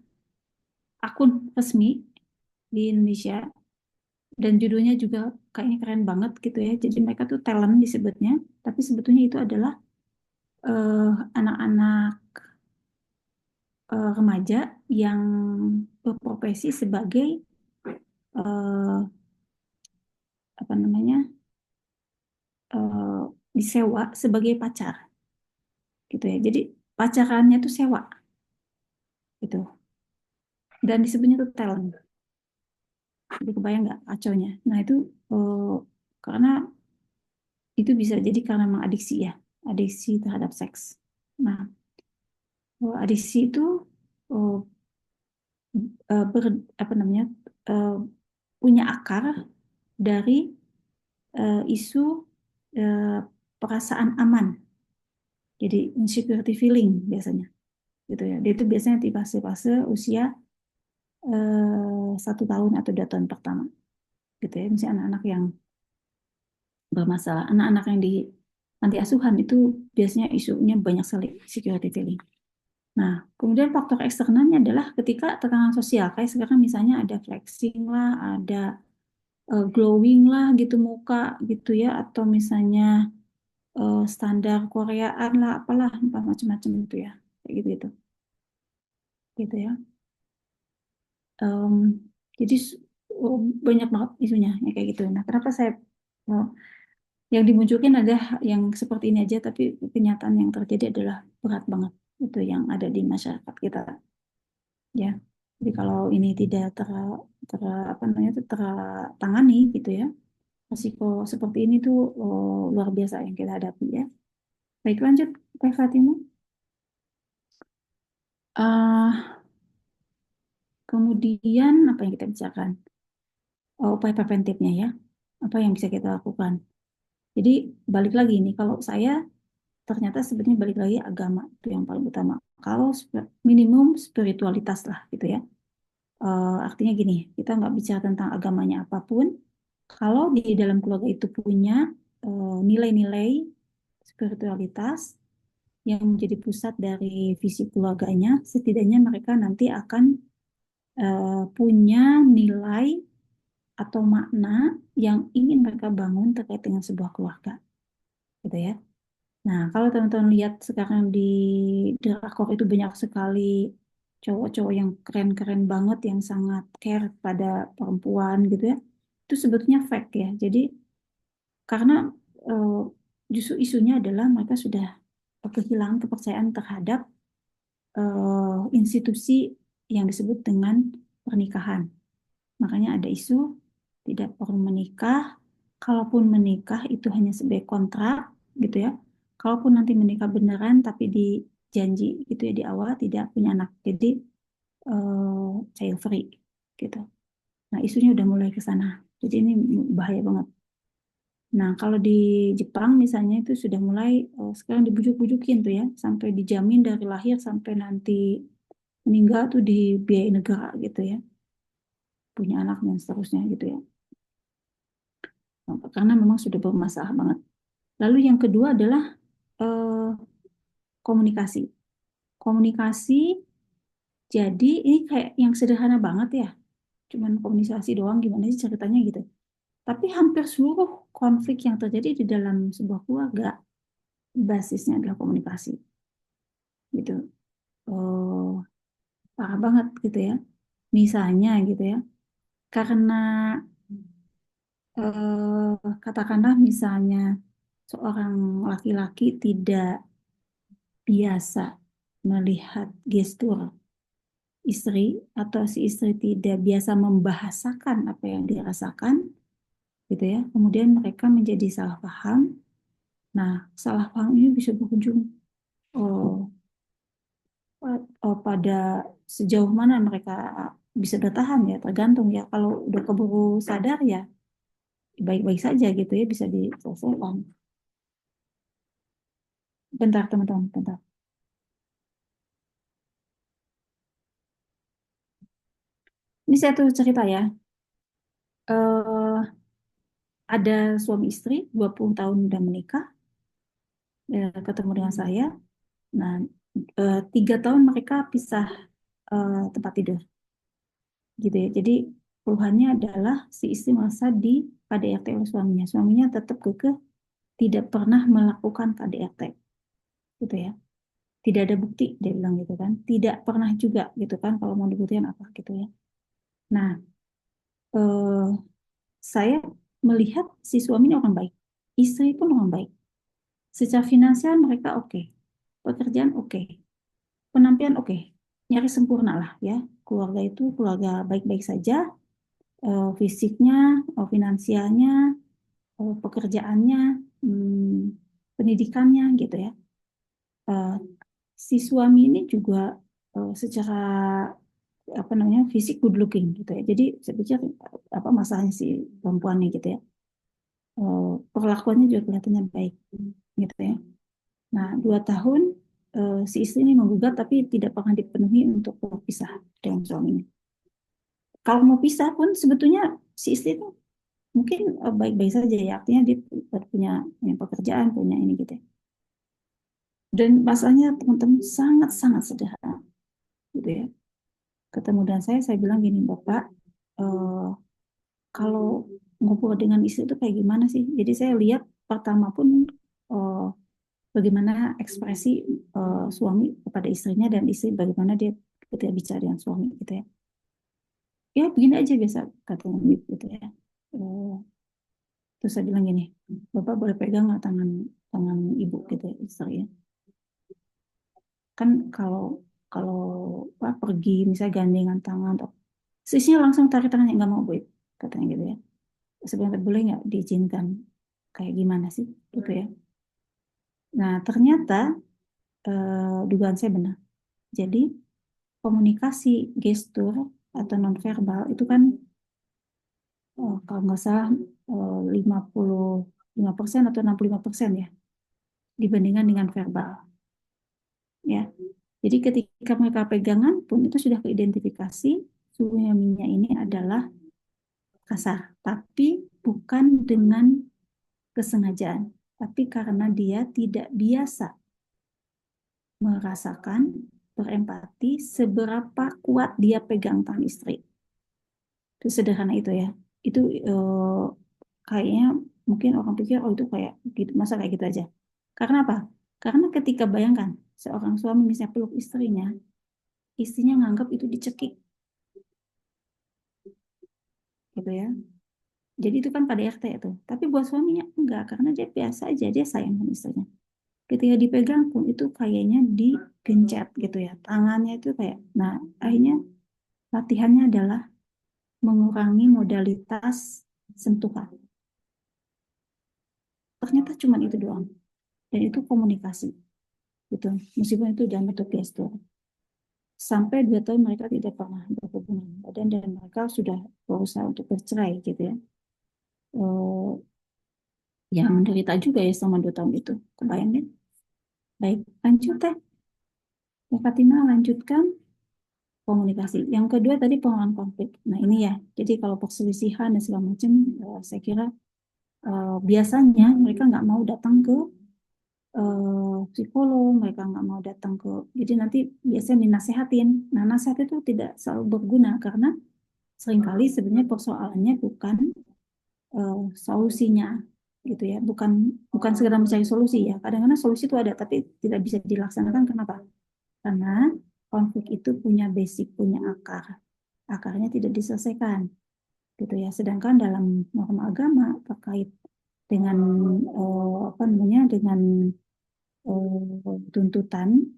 akun resmi di Indonesia dan judulnya juga kayaknya keren banget gitu ya. Jadi mereka tuh talent disebutnya, tapi sebetulnya itu adalah eh, anak-anak remaja yang berprofesi sebagai eh, apa namanya, eh, disewa sebagai pacar gitu ya. Jadi pacarannya tuh sewa gitu dan disebutnya tuh talent. Jadi kebayang nggak kacaunya? Nah itu karena itu bisa jadi karena memang adiksi ya, adiksi terhadap seks. Nah, adiksi itu eh, apa namanya, eh, punya akar dari isu eh, perasaan aman. Jadi insecurity feeling biasanya. gitu ya. Dia itu biasanya di fase-fase usia 1 tahun atau 2 tahun pertama, gitu ya. Misalnya anak-anak yang bermasalah, anak-anak yang di panti asuhan itu biasanya isunya banyak sekali security feeling. Nah, kemudian faktor eksternalnya adalah ketika tekanan sosial, kayak sekarang misalnya ada flexing lah, ada glowing lah gitu muka gitu ya, atau misalnya standar Koreaan lah, apalah macam-macam itu ya, kayak gitu gitu ya. Em, jadi oh, banyak banget isunya ya kayak gitu. Nah, kenapa saya oh, yang dimunculkan ada yang seperti ini aja, tapi kenyataan yang terjadi adalah berat banget itu yang ada di masyarakat kita ya. Jadi kalau ini tidak apa namanya itu tertangani gitu ya, risiko seperti ini tuh luar biasa yang kita hadapi ya. Baik lanjut Teh Fatima. Kemudian apa yang kita bicarakan? Upaya preventifnya ya. Apa yang bisa kita lakukan? Jadi balik lagi nih, kalau saya ternyata sebenarnya balik lagi agama itu yang paling utama. Kalau minimum spiritualitas lah gitu ya. Artinya gini, kita nggak bicara tentang agamanya apapun. Kalau di dalam keluarga itu punya nilai-nilai spiritualitas yang menjadi pusat dari visi keluarganya, setidaknya mereka nanti akan punya nilai atau makna yang ingin mereka bangun terkait dengan sebuah keluarga, gitu ya. Nah, kalau teman-teman lihat sekarang di drakor itu banyak sekali cowok-cowok yang keren-keren banget, yang sangat care pada perempuan gitu ya. Itu sebetulnya fake ya. Jadi karena eh, justru isunya adalah mereka sudah kehilangan kepercayaan terhadap institusi yang disebut dengan pernikahan. Makanya ada isu tidak perlu menikah. Kalaupun menikah itu hanya sebagai kontrak gitu ya. Kalaupun nanti menikah beneran tapi dijanji gitu ya di awal tidak punya anak. Jadi child free gitu. Nah, isunya udah mulai ke sana. Jadi ini bahaya banget. Nah, kalau di Jepang misalnya itu sudah mulai sekarang dibujuk-bujukin tuh ya, sampai dijamin dari lahir sampai nanti meninggal tuh dibiayai negara gitu ya, punya anak dan seterusnya gitu ya. Karena memang sudah bermasalah banget. Lalu yang kedua adalah eh, komunikasi. Komunikasi, jadi ini kayak yang sederhana banget ya, cuman komunikasi doang gimana sih ceritanya gitu. Tapi hampir seluruh konflik yang terjadi di dalam sebuah keluarga basisnya adalah komunikasi gitu. Oh, parah banget gitu ya. Misalnya gitu ya, karena katakanlah misalnya seorang laki-laki tidak biasa melihat gestur istri atau si istri tidak biasa membahasakan apa yang dirasakan gitu ya. Kemudian mereka menjadi salah paham. Nah, salah paham ini bisa berujung oh, pada sejauh mana mereka bisa bertahan ya, tergantung ya. Kalau udah keburu sadar ya baik-baik saja gitu ya, bisa diselesaikan. Bentar teman-teman, bentar. Ini saya tuh cerita ya. eh ada suami istri 20 tahun udah menikah, ketemu dengan saya. Nah, 3 tahun mereka pisah tempat tidur, gitu ya. Jadi keluhannya adalah si istri merasa di KDRT oleh suaminya. Suaminya tetap kekeh tidak pernah melakukan KDRT, gitu ya. Tidak ada bukti, dia bilang gitu kan. Tidak pernah juga, gitu kan. Kalau mau dibuktikan apa, gitu ya. Nah, eh, saya melihat si suami ini orang baik, istri pun orang baik. Secara finansial mereka oke, pekerjaan oke, penampilan oke, nyaris sempurna lah ya. Keluarga itu keluarga baik-baik saja, fisiknya, finansialnya, pekerjaannya, pendidikannya gitu ya. Eh, si suami ini juga secara apa namanya fisik good looking gitu ya. Jadi saya pikir apa masalahnya si perempuannya gitu ya. Perlakuannya juga kelihatannya baik gitu ya. Nah, 2 tahun. si istri ini menggugat tapi tidak pernah dipenuhi untuk berpisah dengan suaminya. Kalau mau pisah pun sebetulnya si istri itu mungkin baik-baik saja ya, artinya dia punya pekerjaan, punya ini gitu ya. Dan masalahnya teman-teman sangat-sangat sederhana gitu ya. Ketemu dengan saya bilang gini, Bapak, eh, kalau ngobrol dengan istri itu kayak gimana sih? Jadi saya lihat pertama pun eh, bagaimana ekspresi suami kepada istrinya dan istri bagaimana dia ketika bicara dengan suami gitu ya. Ya begini aja biasa katanya gitu ya. Eh, terus saya bilang gini, Bapak boleh pegang nggak tangan tangan ibu gitu ya, istri ya. Kan kalau kalau apa, pergi misalnya gandengan tangan atau sisinya langsung tarik tangannya nggak mau bu, katanya gitu ya. Sebenarnya boleh nggak diizinkan kayak gimana sih gitu ya. Nah ternyata dugaan saya benar. Jadi komunikasi gestur atau nonverbal itu kan kalau nggak salah 55% atau 65% ya dibandingkan dengan verbal ya. Jadi ketika mereka pegangan pun itu sudah keidentifikasi suaminya ini adalah kasar, tapi bukan dengan kesengajaan, tapi karena dia tidak biasa merasakan berempati seberapa kuat dia pegang tangan istri. Itu sederhana itu ya. Itu kayaknya mungkin orang pikir oh itu kayak gitu, masa kayak gitu aja. Karena apa? Karena ketika bayangkan seorang suami misalnya peluk istrinya, istrinya nganggap itu dicekik gitu ya. Jadi itu kan pada RT itu. Tapi buat suaminya enggak, karena dia biasa aja, dia sayang sama istrinya. Ketika dipegang pun itu kayaknya digencet gitu ya. Tangannya itu kayak, nah akhirnya latihannya adalah mengurangi modalitas sentuhan. Ternyata cuma itu doang. Dan itu komunikasi gitu. Meskipun itu dalam bentuk gestur. Sampai 2 tahun mereka tidak pernah berhubungan badan dan mereka sudah berusaha untuk bercerai gitu ya. Ya menderita juga ya selama 2 tahun itu. Kebayang deh. Baik, lanjut teh. Ya, Fatima lanjutkan komunikasi. Yang kedua tadi pengelolaan konflik. Nah ini ya, jadi kalau perselisihan dan segala macam, saya kira biasanya mereka nggak mau datang ke psikolog, mereka nggak mau datang ke, jadi nanti biasanya dinasehatin. Nah nasihat itu tidak selalu berguna karena seringkali sebenarnya persoalannya bukan solusinya gitu ya, bukan bukan sekedar mencari solusi ya. Kadang-kadang solusi itu ada tapi tidak bisa dilaksanakan. Kenapa? Karena konflik itu punya basic, punya akar. Akarnya tidak diselesaikan gitu ya. Sedangkan dalam norma agama terkait dengan apa namanya, dengan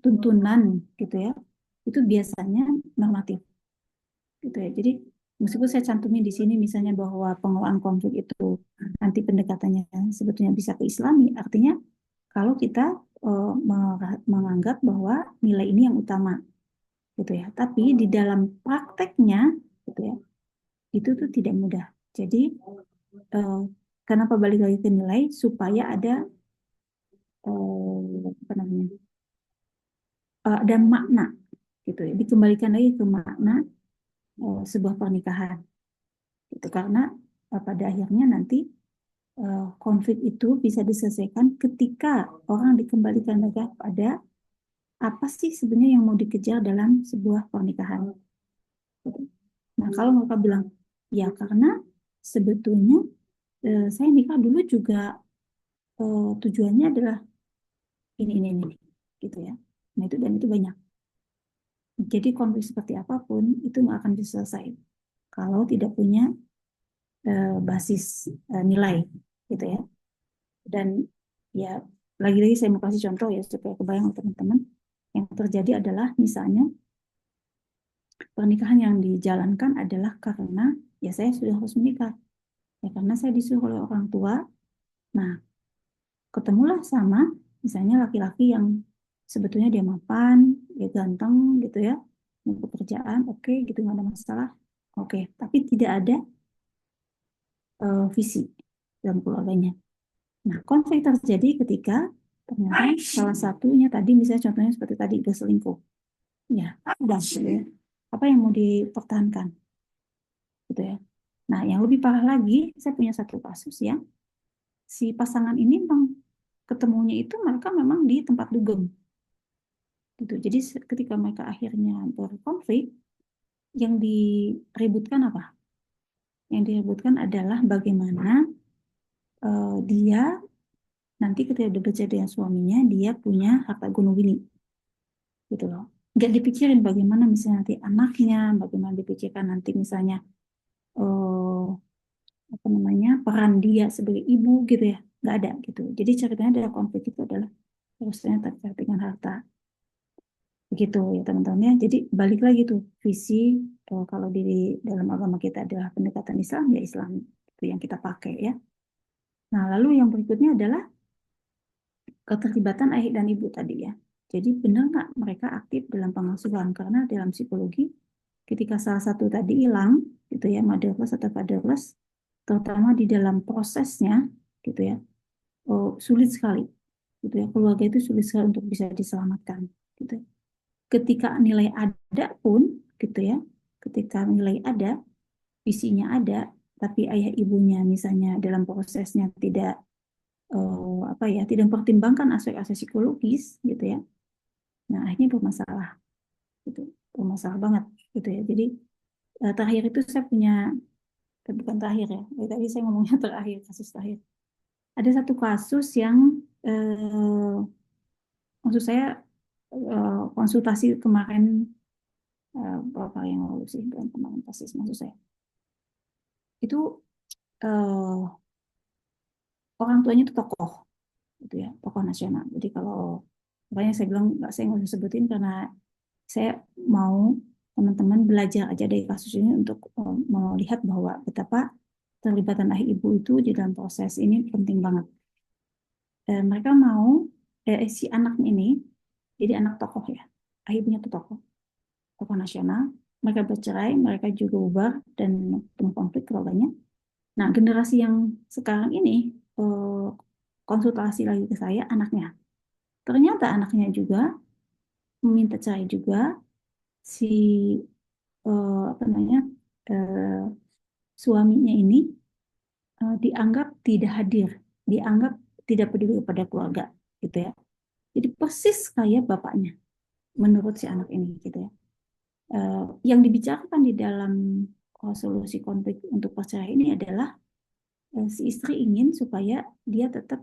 tuntunan gitu ya, itu biasanya normatif gitu ya. Jadi meskipun saya cantumin di sini misalnya bahwa pengelolaan konflik itu nanti pendekatannya sebetulnya bisa ke Islami, artinya kalau kita menganggap bahwa nilai ini yang utama gitu ya. Tapi di dalam prakteknya gitu ya, itu tuh tidak mudah. Jadi eh, kenapa balik lagi ke nilai supaya ada apa namanya, ada makna gitu ya. Dikembalikan lagi ke makna sebuah pernikahan itu karena pada akhirnya nanti konflik itu bisa diselesaikan ketika orang dikembalikan lagi pada apa sih sebenarnya yang mau dikejar dalam sebuah pernikahan. Gitu. Nah kalau mereka bilang ya karena sebetulnya saya nikah dulu juga tujuannya adalah ini gitu ya. Nah itu dan itu banyak. Jadi konflik seperti apapun itu nggak akan bisa selesai kalau tidak punya basis nilai gitu ya. Dan ya lagi-lagi saya mau kasih contoh ya supaya kebayang teman-teman. Yang terjadi adalah misalnya pernikahan yang dijalankan adalah karena ya saya sudah harus menikah. Ya karena saya disuruh oleh orang tua. Nah, ketemulah sama misalnya laki-laki yang sebetulnya dia mapan, dia ganteng gitu ya, punya pekerjaan, oke gitu nggak ada masalah, oke. Tapi tidak ada visi dalam keluarganya. Nah, konflik terjadi ketika Ternyata salah satunya tadi misalnya contohnya seperti tadi berselingkuh. Ya, udah gitu ya. Apa yang mau dipertahankan gitu ya. Nah, yang lebih parah lagi, saya punya satu kasus ya. Si pasangan ini memang ketemunya itu mereka memang di tempat dugem gitu. Jadi ketika mereka akhirnya berkonflik, yang diributkan apa? Yang diributkan adalah bagaimana dia nanti ketika udah bekerja dengan suaminya, dia punya harta gunung wini gitu loh. Nggak dipikirin bagaimana misalnya nanti anaknya, bagaimana dipikirkan nanti misalnya eh, apa namanya peran dia sebagai ibu gitu ya, nggak ada gitu. Jadi ceritanya adalah konflik itu adalah urusannya terkait dengan harta. Begitu ya teman-teman ya. Jadi balik lagi tuh visi kalau di dalam agama kita adalah pendekatan Islam ya Islam itu yang kita pakai ya. Nah lalu yang berikutnya adalah keterlibatan ayah dan ibu tadi ya. Jadi benar nggak mereka aktif dalam pengasuhan karena dalam psikologi ketika salah satu tadi hilang gitu ya motherless atau fatherless terutama di dalam prosesnya gitu ya sulit sekali gitu ya keluarga itu sulit sekali untuk bisa diselamatkan gitu. Ketika nilai ada pun gitu ya ketika nilai ada visinya ada tapi ayah ibunya misalnya dalam prosesnya tidak apa ya tidak mempertimbangkan aspek-aspek psikologis gitu ya nah akhirnya bermasalah gitu bermasalah banget gitu ya jadi terakhir itu saya punya bukan terakhir ya tadi saya ngomongnya terakhir kasus terakhir ada satu kasus yang maksud saya konsultasi kemarin beberapa hari yang lalu sih bukan kemarin persis maksud saya itu eh, orang tuanya itu tokoh gitu ya tokoh nasional jadi kalau makanya saya bilang nggak saya nggak usah sebutin karena saya mau teman-teman belajar aja dari kasus ini untuk melihat bahwa betapa terlibatan ayah ibu itu di dalam proses ini penting banget. Mereka mau si anaknya ini jadi anak tokoh ya, ayah ibunya tuh tokoh, tokoh nasional. Mereka bercerai, mereka juga bubar dan penuh konflik keluarganya. Nah generasi yang sekarang ini konsultasi lagi ke saya anaknya. Ternyata anaknya juga meminta cerai juga si apa namanya eh, suaminya ini dianggap tidak hadir, dianggap tidak peduli kepada keluarga, gitu ya. Jadi persis kayak bapaknya, menurut si anak ini, gitu ya. Yang dibicarakan di dalam solusi konflik untuk perceraian ini adalah si istri ingin supaya dia tetap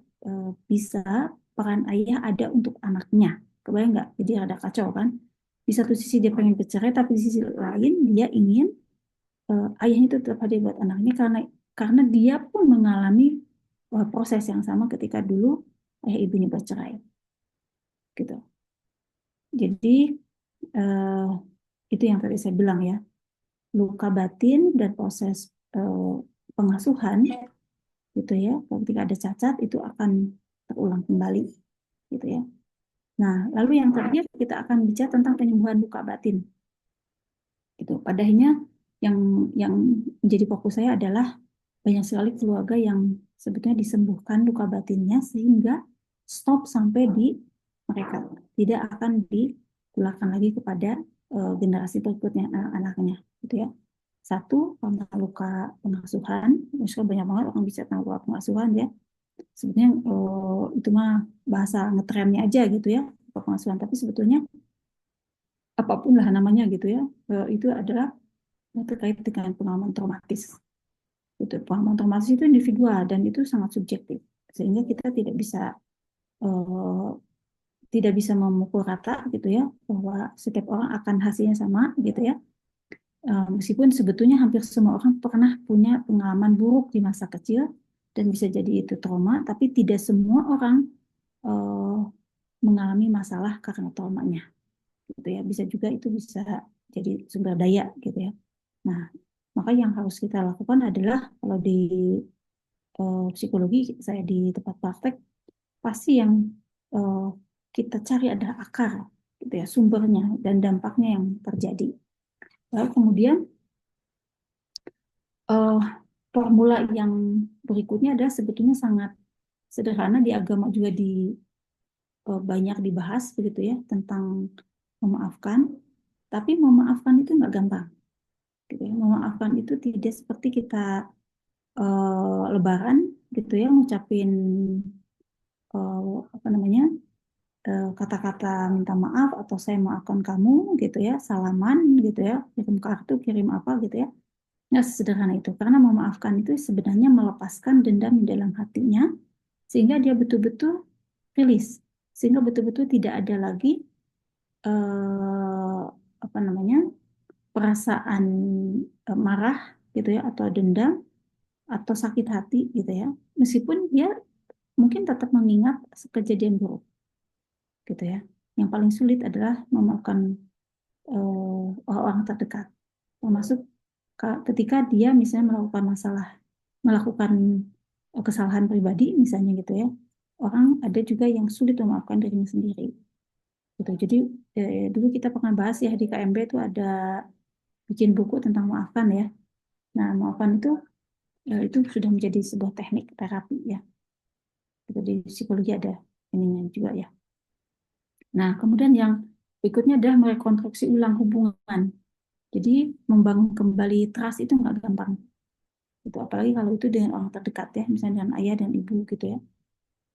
bisa peran ayah ada untuk anaknya. Kebayang nggak? Jadi ada kacau kan? Di satu sisi dia pengen bercerai, tapi di sisi lain dia ingin ayahnya itu tetap hadir buat anaknya karena dia pun mengalami proses yang sama ketika dulu ayah ibunya bercerai gitu. Jadi eh, itu yang tadi saya bilang ya, luka batin dan proses eh, pengasuhan gitu ya, ketika ada cacat itu akan terulang kembali gitu ya. Nah, lalu yang terakhir kita akan bicara tentang penyembuhan luka batin gitu. Padahal yang yang menjadi fokus saya adalah banyak sekali keluarga yang sebetulnya disembuhkan luka batinnya sehingga stop sampai di mereka tidak akan ditularkan lagi kepada generasi berikutnya anak-anaknya gitu ya. Satu karena luka pengasuhan, misalnya banyak banget orang bisa tentang luka pengasuhan ya. Sebetulnya itu mah bahasa ngetrennya aja gitu ya, luka pengasuhan. Tapi sebetulnya apapun lah namanya gitu ya, itu adalah terkait dengan pengalaman traumatis itu pengalaman traumatis itu individual dan itu sangat subjektif sehingga kita eh, tidak bisa memukul rata gitu ya bahwa setiap orang akan hasilnya sama gitu ya. Meskipun sebetulnya hampir semua orang pernah punya pengalaman buruk di masa kecil dan bisa jadi itu trauma tapi tidak semua orang eh, mengalami masalah karena traumanya gitu ya bisa juga itu bisa jadi sumber daya gitu ya. Nah maka yang harus kita lakukan adalah kalau di psikologi saya di tempat praktek pasti yang eh, kita cari adalah akar gitu ya sumbernya dan dampaknya yang terjadi lalu kemudian eh, formula yang berikutnya adalah sebetulnya sangat sederhana di agama juga banyak dibahas begitu ya tentang memaafkan, tapi memaafkan itu nggak gampang. Gitu ya. Memaafkan itu tidak seperti kita Lebaran gitu ya, ngucapin apa namanya kata-kata minta maaf atau saya maafkan kamu gitu ya, salaman gitu ya, kirim kartu, kirim apa gitu ya. Nggak sesederhana itu, karena memaafkan itu sebenarnya melepaskan dendam di dalam hatinya, sehingga dia betul-betul rilis, sehingga betul-betul tidak ada lagi eh, apa namanya perasaan marah gitu ya, atau dendam atau sakit hati gitu ya, meskipun dia mungkin tetap mengingat kejadian buruk gitu ya. Yang paling sulit adalah memaafkan orang terdekat, termasuk ketika dia misalnya melakukan kesalahan pribadi misalnya gitu ya. Orang ada juga yang sulit memaafkan dirinya sendiri gitu. Jadi dulu kita pernah bahas ya di KMB itu ada bikin buku tentang maafkan ya. Nah, maafkan itu sudah menjadi sebuah teknik terapi ya. Itu di psikologi ada ininya juga ya. Nah, kemudian yang berikutnya adalah merekonstruksi ulang hubungan. Jadi membangun kembali trust itu nggak gampang. Itu apalagi kalau itu dengan orang terdekat ya, misalnya dengan ayah dan ibu gitu ya.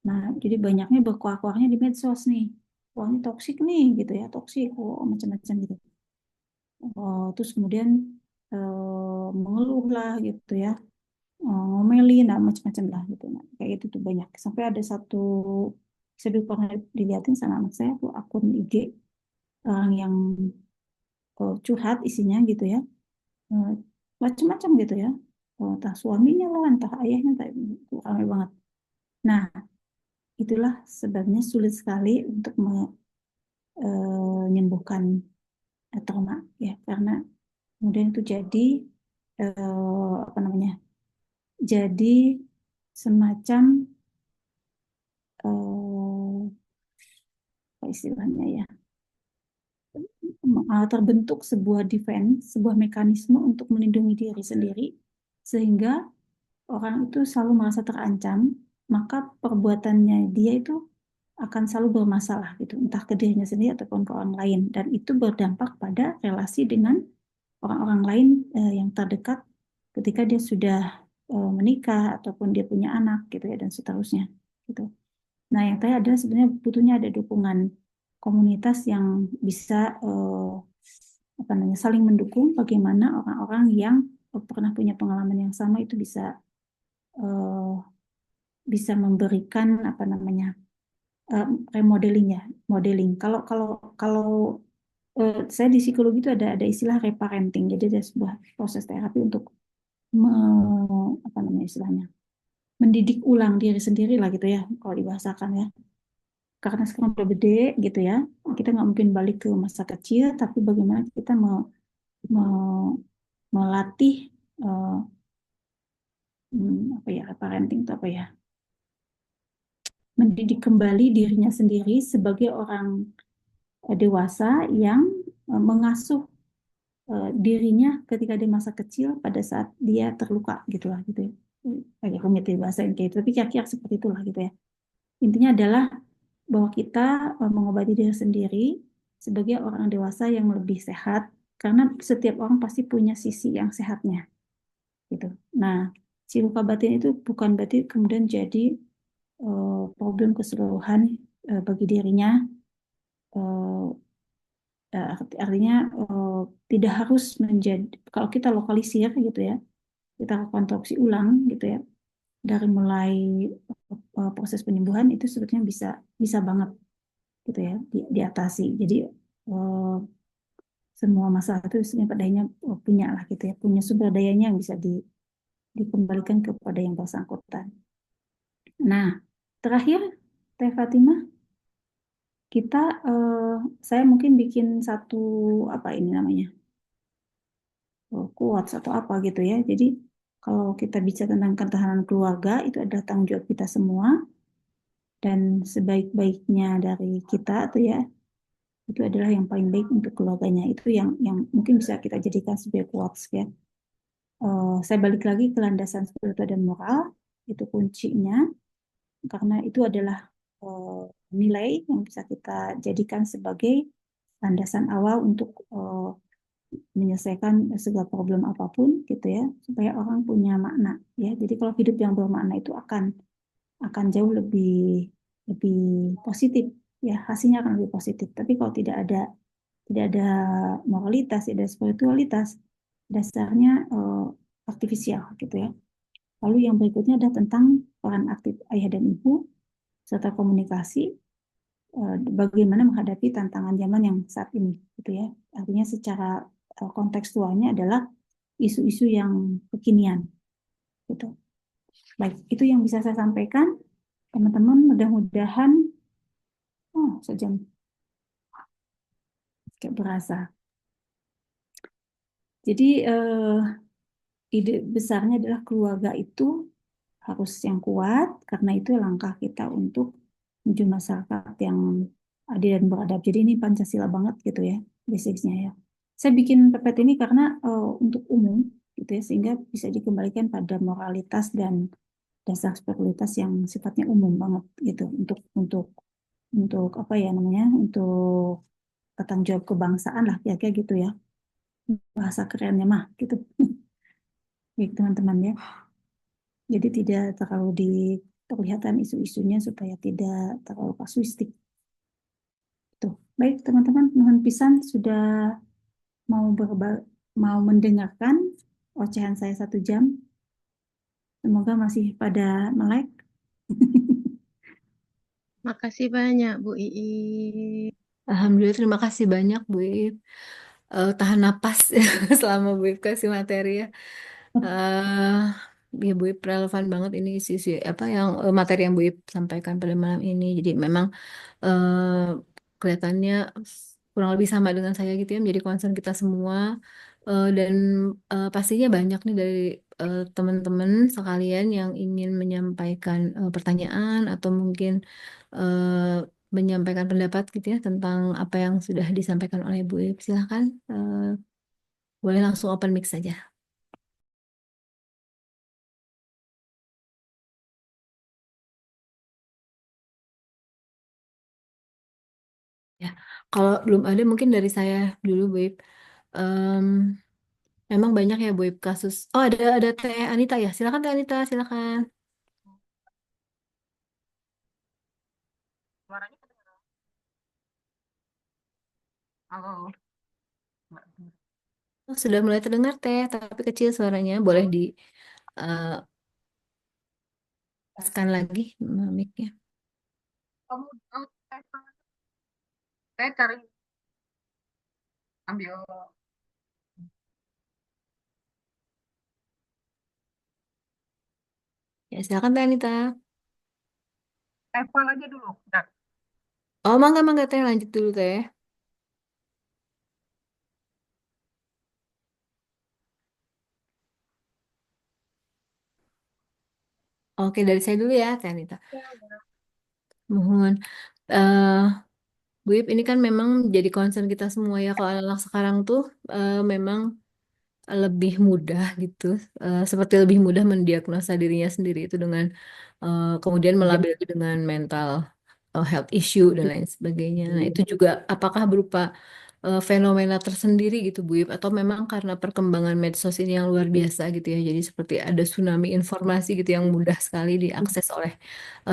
Nah, jadi banyaknya berkuah-kuahnya di medsos nih. Wah, ini toksik nih gitu ya, toksik, oh, macam-macam gitu. Oh, terus kemudian mengeluh lah gitu ya, ngomelin, nah, macam-macam lah gitu. Nah, kayak gitu tuh banyak. Sampai ada saya dulu pernah dilihatin sama anak saya tuh akun IG orang yang curhat isinya gitu ya, Eh, macam-macam gitu ya. Entah suaminya lah, entah ayahnya, entah itu ramai banget. Nah, itulah sebabnya sulit sekali untuk menyembuhkan trauma ya, karena kemudian itu jadi apa namanya? Jadi semacam apa istilahnya ya? Terbentuk sebuah defense, sebuah mekanisme untuk melindungi diri sendiri, sehingga orang itu selalu merasa terancam, maka perbuatannya dia itu akan selalu bermasalah gitu, entah ke dirinya sendiri ataupun ke orang lain, dan itu berdampak pada relasi dengan orang-orang lain yang terdekat ketika dia sudah menikah ataupun dia punya anak gitu ya, dan seterusnya gitu. Nah, yang tadi adalah sebenarnya butuhnya ada dukungan komunitas yang bisa apa namanya saling mendukung, bagaimana orang-orang yang pernah punya pengalaman yang sama itu eh, bisa memberikan apa namanya eh, remodeling ya, modeling. Kalau kalau kalau saya di psikologi itu ada istilah reparenting. Jadi ada sebuah proses terapi untuk apa namanya istilahnya, mendidik ulang diri sendiri lah gitu ya, kalau dibahasakan ya. Karena sekarang udah gede gitu ya, kita nggak mungkin balik ke masa kecil, tapi bagaimana kita me- melatih eh, apa ya, parenting itu apa ya, mendidik kembali dirinya sendiri sebagai orang dewasa yang mengasuh dirinya ketika di masa kecil pada saat dia terluka gitulah gitu ya. Agak rumit ya bahasa yang kayak itu, tapi kira-kira seperti itulah gitu ya. Intinya adalah bahwa kita mengobati diri sendiri sebagai orang dewasa yang lebih sehat, karena setiap orang pasti punya sisi yang sehatnya gitu. Nah, si luka batin itu bukan berarti kemudian jadi problem keseluruhan bagi dirinya. Eh, artinya tidak harus menjadi, kalau kita lokalisir gitu ya, kita rekonstruksi ulang gitu ya, dari mulai proses penyembuhan itu sebetulnya bisa bisa banget gitu ya diatasi. Jadi eh, semua masalah itu sebenarnya pada akhirnya punya lah gitu ya, punya sumber dayanya yang bisa dikembalikan kepada yang bersangkutan. Nah, terakhir Teh Fatimah, kita eh, saya mungkin bikin satu apa ini namanya quotes atau apa gitu ya. Jadi kalau kita bicara tentang ketahanan keluarga itu adalah tanggung jawab kita semua, dan sebaik-baiknya dari kita tuh ya itu adalah yang paling baik untuk keluarganya. Itu yang mungkin bisa kita jadikan sebagai quotes ya. Saya balik lagi ke landasan spiritual dan moral, itu kuncinya, karena itu adalah eh, nilai yang bisa kita jadikan sebagai landasan awal untuk menyelesaikan segala problem apapun gitu ya, supaya orang punya makna ya. Jadi kalau hidup yang bermakna itu akan jauh lebih lebih positif ya, hasilnya akan lebih positif. Tapi kalau tidak ada moralitas, tidak ada spiritualitas, dasarnya artifisial gitu ya. Lalu yang berikutnya ada tentang peran aktif ayah dan ibu serta komunikasi, bagaimana menghadapi tantangan zaman yang saat ini gitu ya. Artinya secara kontekstualnya adalah isu-isu yang kekinian gitu. Baik, itu yang bisa saya sampaikan teman-teman. Mudah-mudahan sejam kayak berasa. Jadi ide besarnya adalah keluarga itu harus yang kuat, karena itu langkah kita untuk menuju masyarakat yang adil dan beradab. Jadi ini Pancasila banget gitu ya, basicnya ya. Saya bikin pepet ini karena untuk umum gitu ya, sehingga bisa dikembalikan pada moralitas dan dasar spiritualitas yang sifatnya umum banget gitu, untuk apa ya namanya, untuk tanggung jawab kebangsaan lah, kira-kira gitu ya, bahasa kerennya mah gitu. Baik teman-teman ya. Jadi tidak terlalu diperlihatkan isu-isunya supaya tidak terlalu kasuistik. Tuh. Baik teman-teman, mohon pisan sudah mau mendengarkan ocehan saya 1 jam. Semoga masih pada melek. Makasih banyak Bu Ii. Alhamdulillah, terima kasih banyak Bu Ip. Tahan napas selama Bu Ip kasih materi ya. Ya Bu Ip relevan banget ini sisi apa yang materi yang Bu Ip sampaikan pada malam ini. Jadi memang kelihatannya kurang lebih sama dengan saya gitu ya, menjadi concern kita semua. Dan pastinya banyak nih dari teman-teman sekalian yang ingin menyampaikan pertanyaan atau mungkin menyampaikan pendapat gitu ya tentang apa yang sudah disampaikan oleh Bu Ip. Silahkan, boleh langsung open mic saja. Ya, kalau belum ada mungkin dari saya dulu Bu Ip. Em, Memang banyak ya Bu Ip kasus. Oh, ada Teh Anita ya. Silakan Teh Anita, silakan. Suaranya kedengaran. Halo. Oh, sudah mulai terdengar Teh, tapi kecil suaranya. Boleh dipaskan lagi mic-nya. Kamu saya cari ambil Ya, silakan Teh Anita. level aja dulu. Bentar. Oh, mangga mangga Teh, lanjut dulu Teh. Oke, dari saya dulu ya Teh Anita. Mohon. eh Bu Ip, ini kan memang jadi concern kita semua ya. Kalau anak sekarang tuh memang lebih mudah gitu, seperti lebih mudah mendiagnosa dirinya sendiri itu dengan kemudian melabel itu dengan mental health issue dan lain sebagainya. Nah, itu juga apakah berupa fenomena tersendiri gitu Bu Ip, atau memang karena perkembangan medsos ini yang luar biasa gitu ya. Jadi seperti ada tsunami informasi gitu yang mudah sekali diakses oleh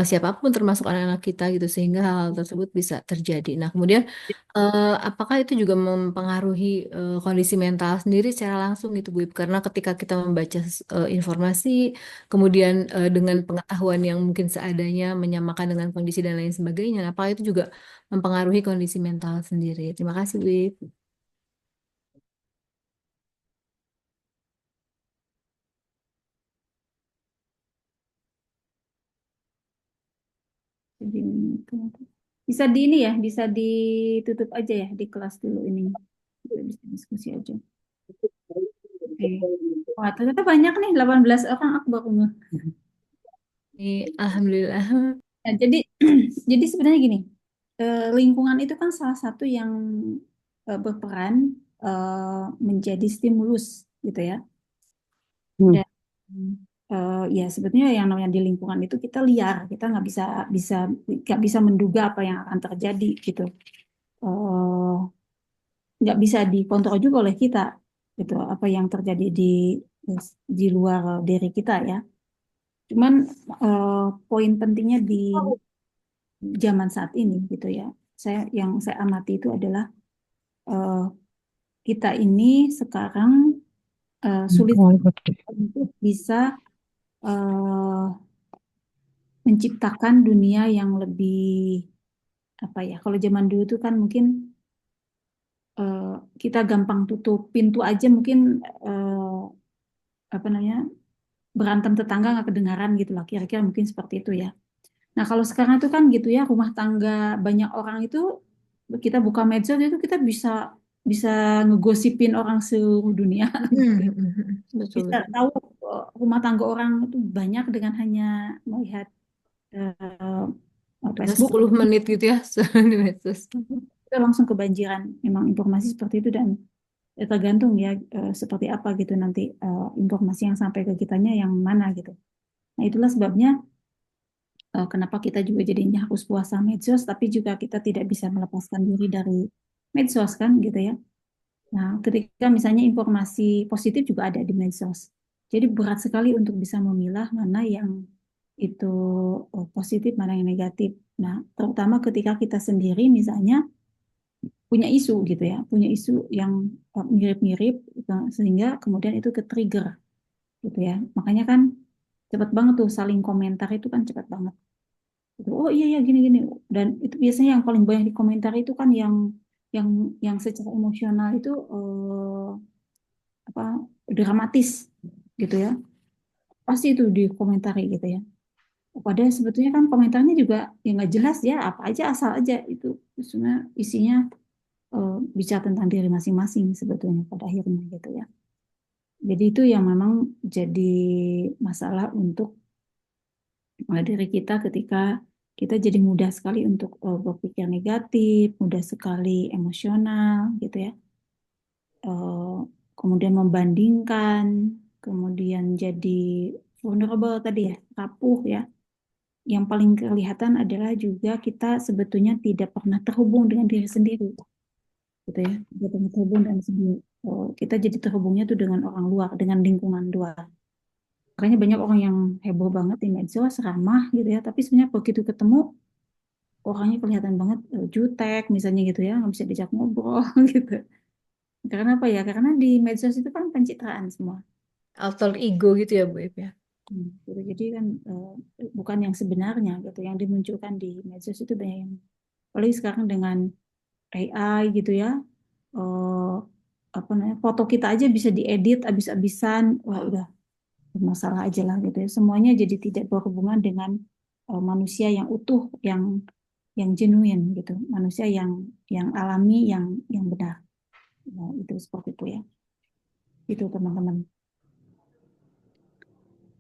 siapapun termasuk anak-anak kita gitu sehingga hal tersebut bisa terjadi. Nah, kemudian apakah itu juga mempengaruhi kondisi mental sendiri secara langsung gitu Bu Ip? Karena ketika kita membaca informasi, kemudian dengan pengetahuan yang mungkin seadanya menyamakan dengan kondisi dan lain sebagainya, nah, apakah itu juga mempengaruhi kondisi mental sendiri? Terima kasih Bu Ip. Jadi, bisa di ini ya, bisa ditutup aja ya di kelas dulu ini. Kita bisa diskusi aja. Oke. Wah, ternyata banyak nih, 18 orang aku baru ngeh. Alhamdulillah. Nah, jadi jadi sebenarnya gini, lingkungan itu kan salah satu yang berperan menjadi stimulus gitu ya. Hmm. Dan ya sebetulnya yang namanya di lingkungan itu kita liar, kita bisa nggak bisa menduga apa yang akan terjadi gitu. Eh, nggak bisa dikontrol juga oleh kita gitu apa yang terjadi di luar diri kita ya. Cuman poin pentingnya di zaman saat ini gitu ya. Yang saya amati itu adalah eh, kita ini sekarang sulit untuk bisa eh, menciptakan dunia yang lebih apa ya. Kalau zaman dulu itu kan mungkin eh, kita gampang tutup pintu aja mungkin apa namanya berantem tetangga nggak kedengaran gitu lah. Kira-kira mungkin seperti itu ya. Nah, kalau sekarang itu kan gitu ya, rumah tangga banyak orang itu kita buka medsos itu kita bisa bisa ngegosipin orang seluruh dunia gitu. Betul, Bisa betul. tahu rumah tangga orang itu banyak dengan hanya melihat eh, Nah, Facebook 10 menit gitu ya di medsos. kita langsung kebanjiran memang informasi seperti itu dan tergantung ya seperti apa gitu nanti informasi yang sampai ke kitanya yang mana gitu. Nah, itulah sebabnya kenapa kita juga jadinya harus puasa medsos, tapi juga kita tidak bisa melepaskan diri dari medsos kan gitu ya. Nah, ketika misalnya informasi positif juga ada di medsos. Jadi berat sekali untuk bisa memilah mana yang itu positif, mana yang negatif. Nah, terutama ketika kita sendiri misalnya punya isu gitu ya, punya isu yang mirip-mirip, sehingga kemudian itu ke-trigger gitu ya. Makanya kan cepat banget tuh saling komentar itu kan cepat banget. Gitu. Oh iya ya gini-gini dan itu biasanya yang paling banyak di komentar itu kan yang yang secara emosional itu apa dramatis gitu ya pasti itu dikomentari gitu ya padahal sebetulnya kan komentarnya juga ya nggak jelas ya apa aja asal aja itu sebenarnya isinya bicara tentang diri masing-masing sebetulnya pada akhirnya gitu ya jadi itu yang memang jadi masalah untuk diri kita ketika kita jadi mudah sekali untuk berpikir negatif, mudah sekali emosional gitu ya. Eh, Kemudian membandingkan, kemudian jadi vulnerable tadi ya, rapuh ya. Yang paling kelihatan adalah juga kita sebetulnya tidak pernah terhubung dengan diri sendiri, gitu ya. Tidak pernah terhubung dengan sendiri. Kita jadi terhubungnya tuh dengan orang luar, dengan lingkungan luar. Makanya banyak orang yang heboh banget di medsos, ramah gitu ya. Tapi sebenarnya begitu ketemu, orangnya kelihatan banget jutek misalnya gitu ya, nggak bisa diajak ngobrol gitu. Karena apa ya? Karena di medsos itu kan pencitraan semua. Alter ego gitu ya, Bu Ip ya. Gitu. Jadi kan bukan yang sebenarnya gitu, yang dimunculkan di medsos itu banyak yang, apalagi sekarang dengan AI gitu ya, eh, apa namanya, foto kita aja bisa diedit abis-abisan, wah udah masalah aja lah gitu ya. Semuanya jadi tidak berhubungan dengan manusia yang utuh, yang genuine gitu, manusia yang alami, yang benar. Nah, itu seperti itu ya. Itu teman-teman.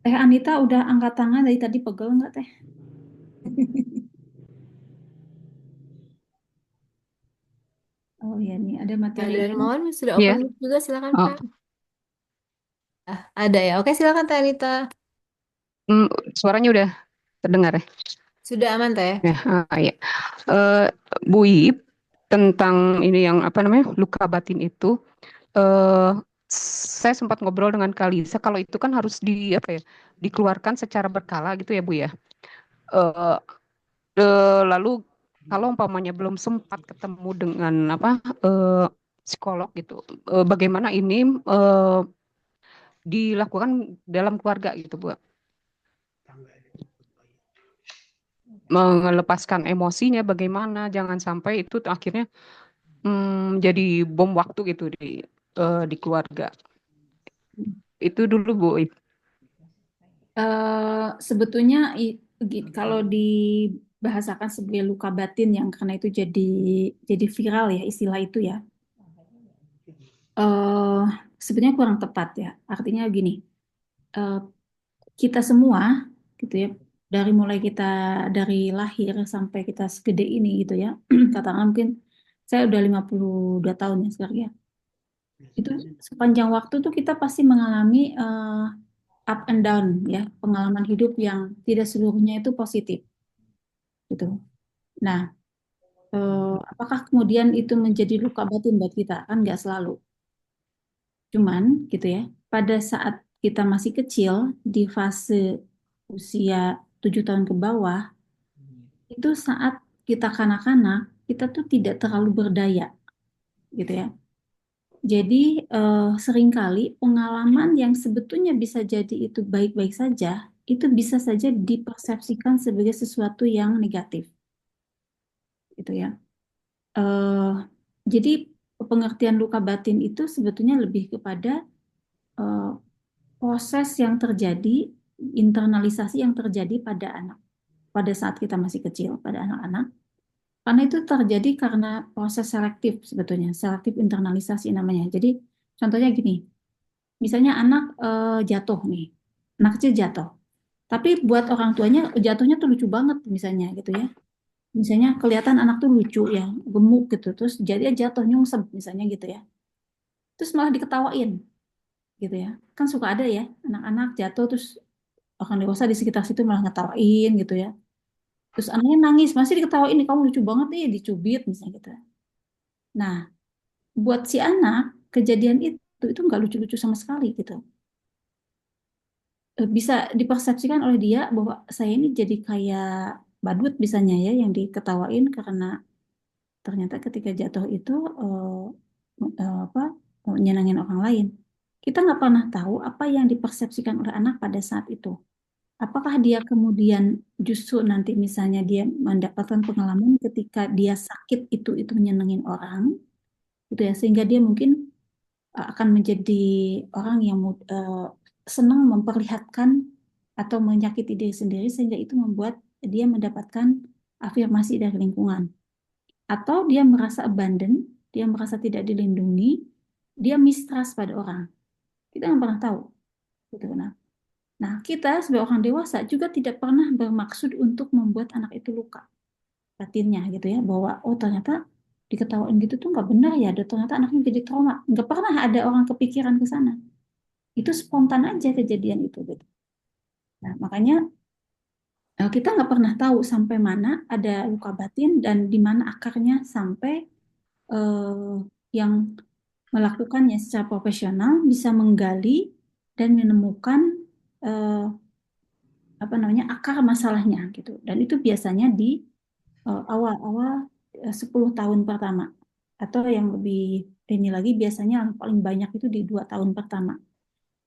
Teh Anita udah angkat tangan dari tadi pegel nggak Teh? Oh ya nih ada Nah, dari materinya. Mawar sudah open Iya. mic juga, silakan Oh, Kak. Ah, ada ya. Oke, silakan Teh Anita. mm, suaranya udah terdengar ya? Sudah aman Teh. Ya, ya. Eh, Bu Ip, tentang ini yang apa namanya luka batin itu, eh saya sempat ngobrol dengan Kalisa kalau itu kan harus di apa ya dikeluarkan secara berkala gitu ya Bu ya. Eh, Lalu kalau umpamanya belum sempat ketemu dengan apa psikolog gitu, bagaimana ini eh, dilakukan dalam keluarga gitu Bu? Melepaskan emosinya bagaimana, jangan sampai itu akhirnya jadi bom waktu gitu di keluarga. Itu dulu Bu. Sebetulnya kalau dibahasakan sebagai luka batin yang karena itu jadi viral ya istilah itu ya. eh Sebenarnya kurang tepat ya. Artinya gini, eh, kita semua gitu ya, dari mulai kita dari lahir sampai kita segede ini gitu ya. Katakan mungkin saya udah 52 tahun ya sekarang ya. Itu sepanjang waktu tuh kita pasti mengalami up and down ya, pengalaman hidup yang tidak seluruhnya itu positif gitu. Nah, apakah kemudian itu menjadi luka batin buat kita? Kan nggak selalu. Cuman gitu ya, pada saat kita masih kecil di fase usia 7 tahun ke bawah, itu saat kita kanak-kanak, kita tuh tidak terlalu berdaya gitu ya. Jadi seringkali pengalaman yang sebetulnya bisa jadi itu baik-baik saja, itu bisa saja dipersepsikan sebagai sesuatu yang negatif gitu ya. Eh, jadi pengertian luka batin itu sebetulnya lebih kepada eh, proses yang terjadi, internalisasi yang terjadi pada anak, pada saat kita masih kecil, pada anak-anak. Karena itu terjadi karena proses selektif sebetulnya, selektif internalisasi namanya. Jadi contohnya gini, misalnya anak jatuh nih, anak kecil jatuh. Tapi buat orang tuanya jatuhnya tuh lucu banget misalnya gitu ya. Misalnya kelihatan anak tuh lucu ya, gemuk gitu. Terus jadi dia jatuh nyungsep misalnya gitu ya. Terus malah diketawain gitu ya. Kan suka ada ya anak-anak jatuh terus orang dewasa di sekitar situ malah ngetawain gitu ya. Terus anaknya nangis, masih diketawain nih kamu lucu banget nih dicubit misalnya gitu. Nah, buat si anak kejadian itu nggak lucu-lucu sama sekali gitu. Bisa dipersepsikan oleh dia bahwa saya ini jadi kayak badut misalnya ya yang diketawain karena ternyata ketika jatuh itu apa nyenangin orang lain. Kita nggak pernah tahu apa yang dipersepsikan oleh anak pada saat itu. Apakah dia kemudian justru nanti misalnya dia mendapatkan pengalaman ketika dia sakit itu nyenengin orang, gitu ya, sehingga dia mungkin akan menjadi orang yang senang memperlihatkan atau menyakiti diri sendiri sehingga itu membuat dia mendapatkan afirmasi dari lingkungan. Atau dia merasa abandon, dia merasa tidak dilindungi, dia mistrust pada orang. Kita nggak pernah tahu. Gitu. Nah, kita sebagai orang dewasa juga tidak pernah bermaksud untuk membuat anak itu luka batinnya gitu ya, bahwa oh ternyata diketawain gitu tuh nggak benar ya, dan ternyata anaknya jadi trauma. Nggak pernah ada orang kepikiran ke sana. Itu spontan aja kejadian itu gitu. Nah, makanya kita nggak pernah tahu sampai mana ada luka batin dan di mana akarnya sampai eh, yang melakukannya secara profesional bisa menggali dan menemukan eh, apa namanya akar masalahnya gitu. Dan itu biasanya di awal-awal 10 tahun pertama atau yang lebih ini lagi biasanya yang paling banyak itu di 2 tahun pertama.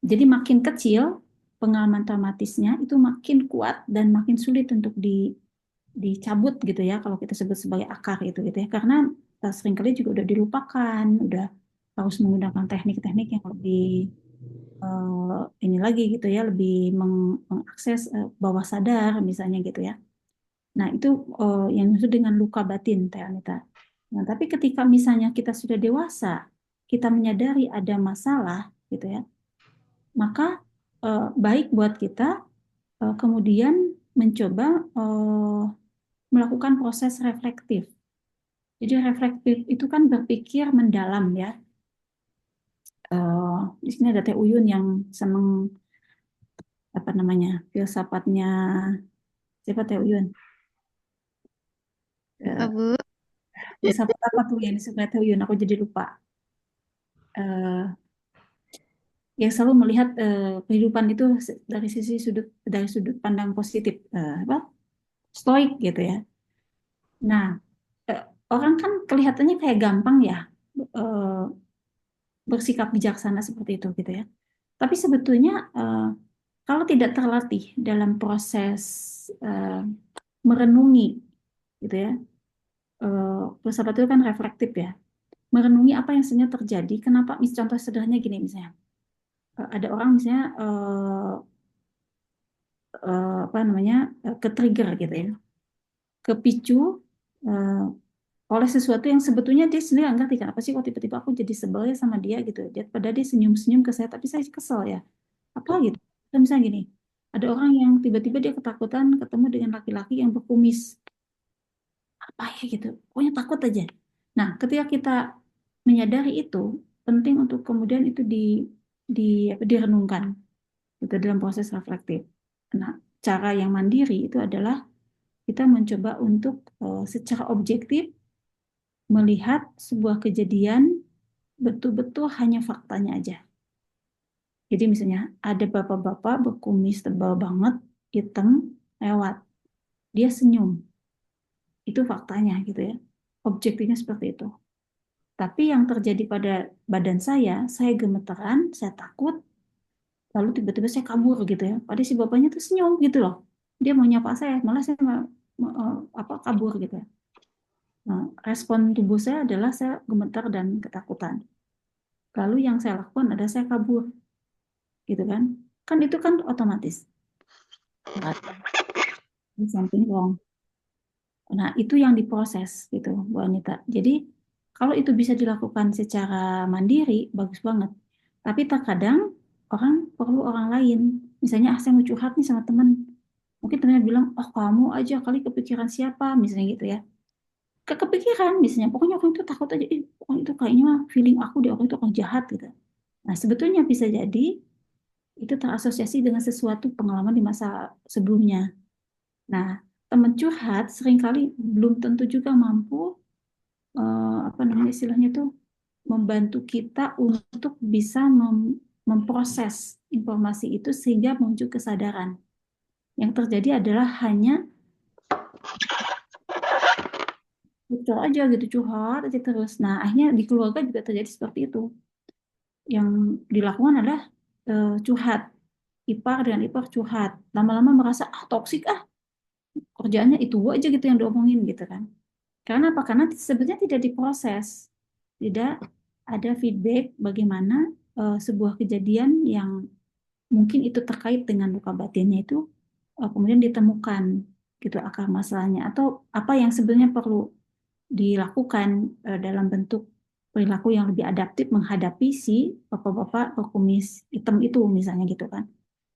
Jadi makin kecil pengalaman traumatisnya itu makin kuat dan makin sulit untuk dicabut gitu ya kalau kita sebut sebagai akar itu gitu ya karena seringkali juga udah dilupakan, udah harus menggunakan teknik-teknik yang lebih ini lagi gitu ya, lebih mengakses bawah sadar misalnya gitu ya. Nah, itu yang disebut dengan luka batin, Teh Anita. Nah, tapi ketika misalnya kita sudah dewasa, kita menyadari ada masalah gitu ya, maka baik buat kita kemudian mencoba melakukan proses reflektif. Jadi reflektif itu kan berpikir mendalam ya. Di sini ada Teh Uyun yang seneng apa namanya filsafatnya siapa Teh Uyun? Apa, Eh, Bu? Filsafat apa tuh yang disebut Teh Uyun? Aku jadi lupa. Eh, yang selalu melihat kehidupan itu dari dari sudut pandang positif, apa? Stoik gitu ya. Nah, eh, orang kan kelihatannya kayak gampang ya eh, bersikap bijaksana seperti itu gitu ya. Tapi sebetulnya kalau tidak terlatih dalam proses eh, merenungi gitu ya, filsafat itu kan reflektif ya, merenungi apa yang sebenarnya terjadi. Kenapa? Contoh sederhananya gini misalnya, ada orang misalnya apa namanya ke trigger gitu ya, kepicu eh, oleh sesuatu yang sebetulnya dia sendiri nggak ngerti kenapa sih kok tiba-tiba aku jadi sebel ya sama dia gitu. Dia padahal dia senyum-senyum ke saya, tapi saya kesel ya. Apa gitu? Dan misalnya gini, ada orang yang tiba-tiba dia ketakutan ketemu dengan laki-laki yang berkumis. Apa ya gitu? Pokoknya takut aja. Nah, ketika kita menyadari itu, penting untuk kemudian itu di apa, direnungkan. itu dalam proses reflektif. Nah, cara yang mandiri itu adalah kita mencoba untuk secara objektif melihat sebuah kejadian betul-betul hanya faktanya aja. Jadi misalnya ada bapak-bapak berkumis tebal banget, hitam, lewat. Dia senyum. Itu faktanya gitu ya. Objektifnya seperti itu. Tapi yang terjadi pada badan saya gemeteran, saya takut, lalu tiba-tiba saya kabur gitu ya. Padahal si bapaknya tuh senyum gitu loh. Dia mau nyapa saya, malah saya kabur gitu ya. Nah, respon tubuh saya adalah saya gemetar dan ketakutan. Lalu yang saya lakukan adalah saya kabur, gitu kan? Kan itu kan otomatis. Something wrong. Nah, itu yang diproses gitu, Bu Anita. Jadi, kalau itu bisa dilakukan secara mandiri, bagus banget. Tapi terkadang orang perlu orang lain. Misalnya, saya mau curhat nih sama teman. Mungkin temannya bilang, oh kamu aja kali kepikiran siapa, misalnya gitu ya. Kepikiran, misalnya. Pokoknya orang itu takut aja, orang itu kayaknya feeling aku dia orang itu orang jahat gitu. Nah, sebetulnya bisa jadi itu terasosiasi dengan sesuatu pengalaman di masa sebelumnya. Nah, teman curhat seringkali belum tentu juga mampu apa namanya istilahnya tuh membantu kita untuk bisa memproses informasi itu sehingga muncul kesadaran. Yang terjadi adalah hanya curhat aja gitu, curhat aja terus. Nah, akhirnya di keluarga juga terjadi seperti itu. Yang dilakukan adalah curhat. Ipar dengan ipar curhat. Lama-lama merasa toksik kerjaannya itu aja gitu yang diomongin gitu kan. Karena apa? Karena sebenarnya tidak diproses, tidak ada feedback bagaimana sebuah kejadian yang mungkin itu terkait dengan luka batinnya itu kemudian ditemukan gitu akar masalahnya atau apa yang sebenarnya perlu dilakukan dalam bentuk perilaku yang lebih adaptif menghadapi si bapak-bapak berkumis hitam itu misalnya gitu kan.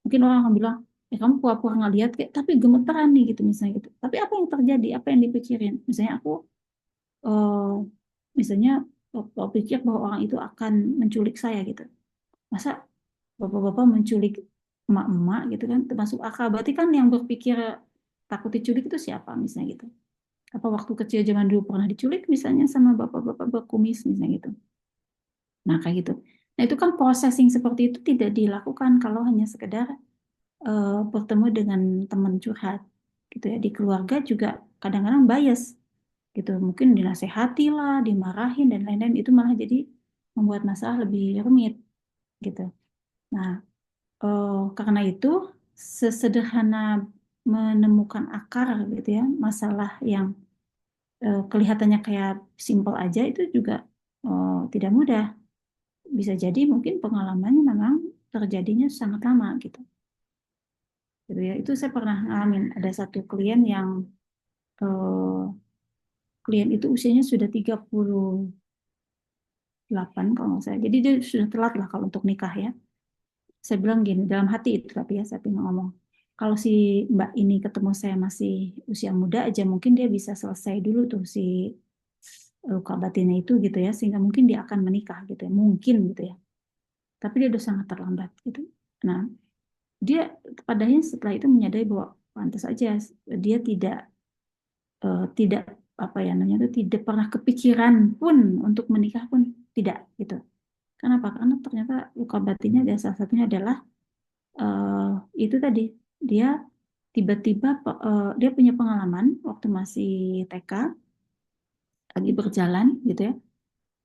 Mungkin orang akan bilang, kamu pura-pura nggak lihat, kayak, tapi gemeteran nih gitu misalnya gitu. Tapi apa yang terjadi? Apa yang dipikirin? Misalnya aku, eh, misalnya pikir bahwa orang itu akan menculik saya gitu. Masa bapak-bapak menculik emak-emak gitu kan, termasuk akal. Berarti kan yang berpikir takut diculik itu siapa misalnya gitu. Apa waktu kecil zaman dulu pernah diculik misalnya sama bapak-bapak berkumis misalnya gitu. Nah kayak gitu. Nah itu kan processing seperti itu tidak dilakukan kalau hanya sekedar bertemu dengan teman curhat gitu ya di keluarga juga kadang-kadang bias gitu mungkin dinasehati lah dimarahin dan lain-lain itu malah jadi membuat masalah lebih rumit gitu. Nah karena itu sesederhana menemukan akar gitu ya masalah yang kelihatannya kayak simple aja itu juga tidak mudah, bisa jadi mungkin pengalamannya memang terjadinya sangat lama gitu. Gitu ya. Itu saya pernah ngalamin ada satu klien yang eh, klien itu usianya sudah 38 kalau nggak salah. Jadi dia sudah telat lah kalau untuk nikah ya. Saya bilang gini, dalam hati itu tapi ya saya pengen ngomong. Kalau si Mbak ini ketemu saya masih usia muda aja mungkin dia bisa selesai dulu tuh si luka batinnya itu gitu ya. Sehingga mungkin dia akan menikah gitu ya. Mungkin gitu ya. Tapi dia udah sangat terlambat gitu. Nah, dia padanya setelah itu menyadari bahwa pantas aja dia tidak apa ya namanya itu tidak pernah kepikiran pun untuk menikah pun tidak gitu. Kenapa? Karena ternyata luka batinnya dan salah satunya adalah eh, itu tadi dia tiba-tiba dia punya pengalaman waktu masih TK lagi berjalan gitu ya.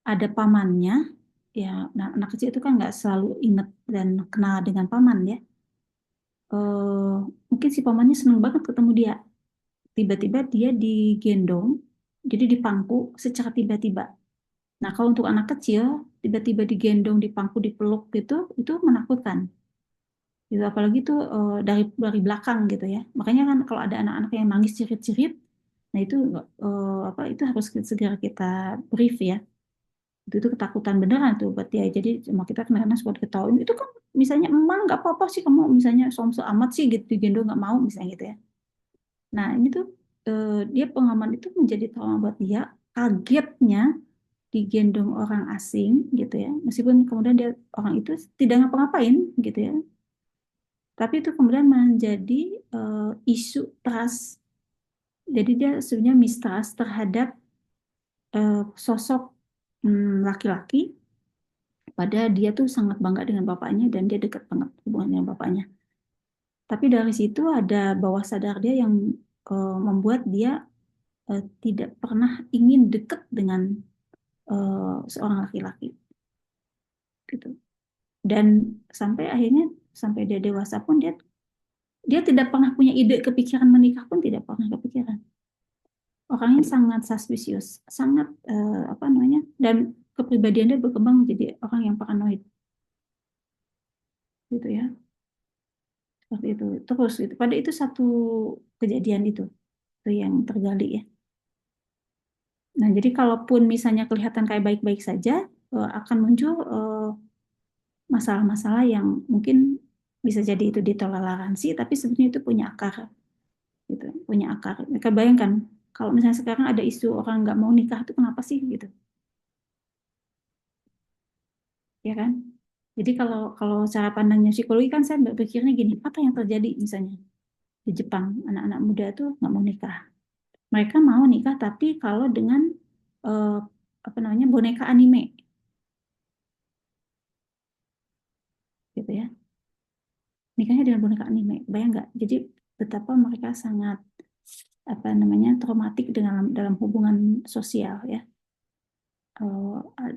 Ada pamannya ya, nah, anak kecil itu kan nggak selalu ingat dan kenal dengan paman ya. Mungkin si pamannya seneng banget ketemu dia. Tiba-tiba dia digendong, jadi dipangku secara tiba-tiba. Nah, kalau untuk anak kecil, tiba-tiba digendong, dipangku, dipeluk gitu, itu menakutkan. Gitu, apalagi tuh dari belakang gitu ya. Makanya kan kalau ada anak-anak yang nangis cirit-cirit, nah itu apa itu harus segera kita brief ya. Itu ketakutan beneran tuh buat dia. Jadi cuma kita kadang-kadang suka diketawain. Itu kan misalnya emang nggak apa-apa sih kamu misalnya somso amat sih gitu digendong nggak mau misalnya gitu ya. Nah ini tuh dia pengalaman itu menjadi trauma buat dia. Kagetnya digendong orang asing gitu ya meskipun kemudian dia orang itu tidak ngapa-ngapain gitu ya Tapi itu kemudian menjadi isu trust. Jadi dia sebenarnya mistrust terhadap sosok laki-laki, pada dia tuh sangat bangga dengan bapaknya dan dia dekat banget hubungan dengan bapaknya. Tapi dari situ ada bawah sadar dia yang membuat dia tidak pernah ingin dekat dengan seorang laki-laki gitu. Dan sampai akhirnya sampai dia dewasa pun dia dia tidak pernah punya ide kepikiran menikah pun tidak pernah kepikiran. Orangnya sangat suspicious, sangat apa namanya, dan kepribadian dia berkembang menjadi orang yang paranoid gitu ya, seperti itu terus gitu. Pada itu satu kejadian itu yang tergali ya. Nah, jadi kalaupun misalnya kelihatan kayak baik-baik saja, akan muncul masalah-masalah yang mungkin bisa jadi itu ditoleransi, tapi sebenarnya itu punya akar, gitu, punya akar. Mereka bayangkan kalau misalnya sekarang ada isu orang nggak mau nikah itu kenapa sih gitu, ya kan? Jadi kalau kalau cara pandangnya psikologi kan saya berpikirnya gini, apa yang terjadi misalnya di Jepang anak-anak muda tuh nggak mau nikah. Mereka mau nikah tapi kalau dengan eh, apa namanya boneka anime, gitu ya. Nikahnya dengan boneka anime, bayang nggak? Jadi betapa mereka sangat apa namanya traumatik dalam hubungan sosial ya.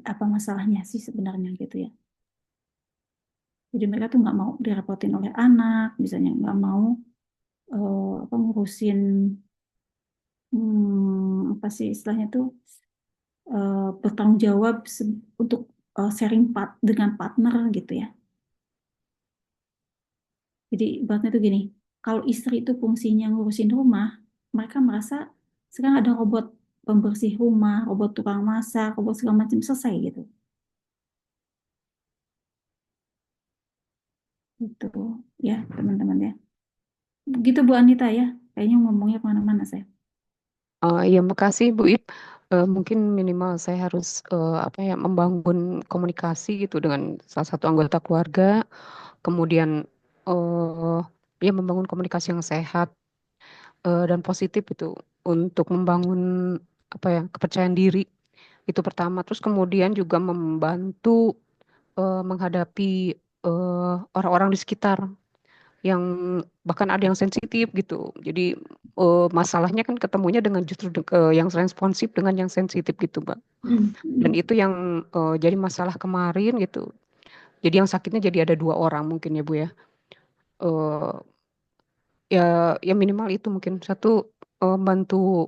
Apa masalahnya sih sebenarnya gitu ya. Jadi mereka tuh nggak mau direpotin oleh anak, misalnya nggak mau apa ngurusin apa sih istilahnya tuh bertanggung jawab untuk sharing dengan partner gitu ya. Jadi ibaratnya tuh gini, kalau istri itu fungsinya ngurusin rumah, mereka merasa sekarang ada robot pembersih rumah, robot tukang masak, robot segala macam selesai gitu. Gitu ya teman-teman ya. Gitu Bu Anita ya. Kayaknya ngomongnya kemana-mana saya. Ya, makasih Bu Ip. Mungkin minimal saya harus apa ya membangun komunikasi gitu dengan salah satu anggota keluarga, kemudian eh ya membangun komunikasi yang sehat dan positif itu untuk membangun apa ya kepercayaan diri itu pertama. Terus kemudian juga membantu menghadapi orang-orang di sekitar yang bahkan ada yang sensitif gitu. Jadi masalahnya kan ketemunya dengan justru yang responsif dengan yang sensitif gitu, Mbak. Hmm, Dan hmm. itu yang jadi masalah kemarin gitu. Jadi yang sakitnya jadi ada dua orang mungkin ya Bu ya. Eh, ya ya minimal itu mungkin satu bantu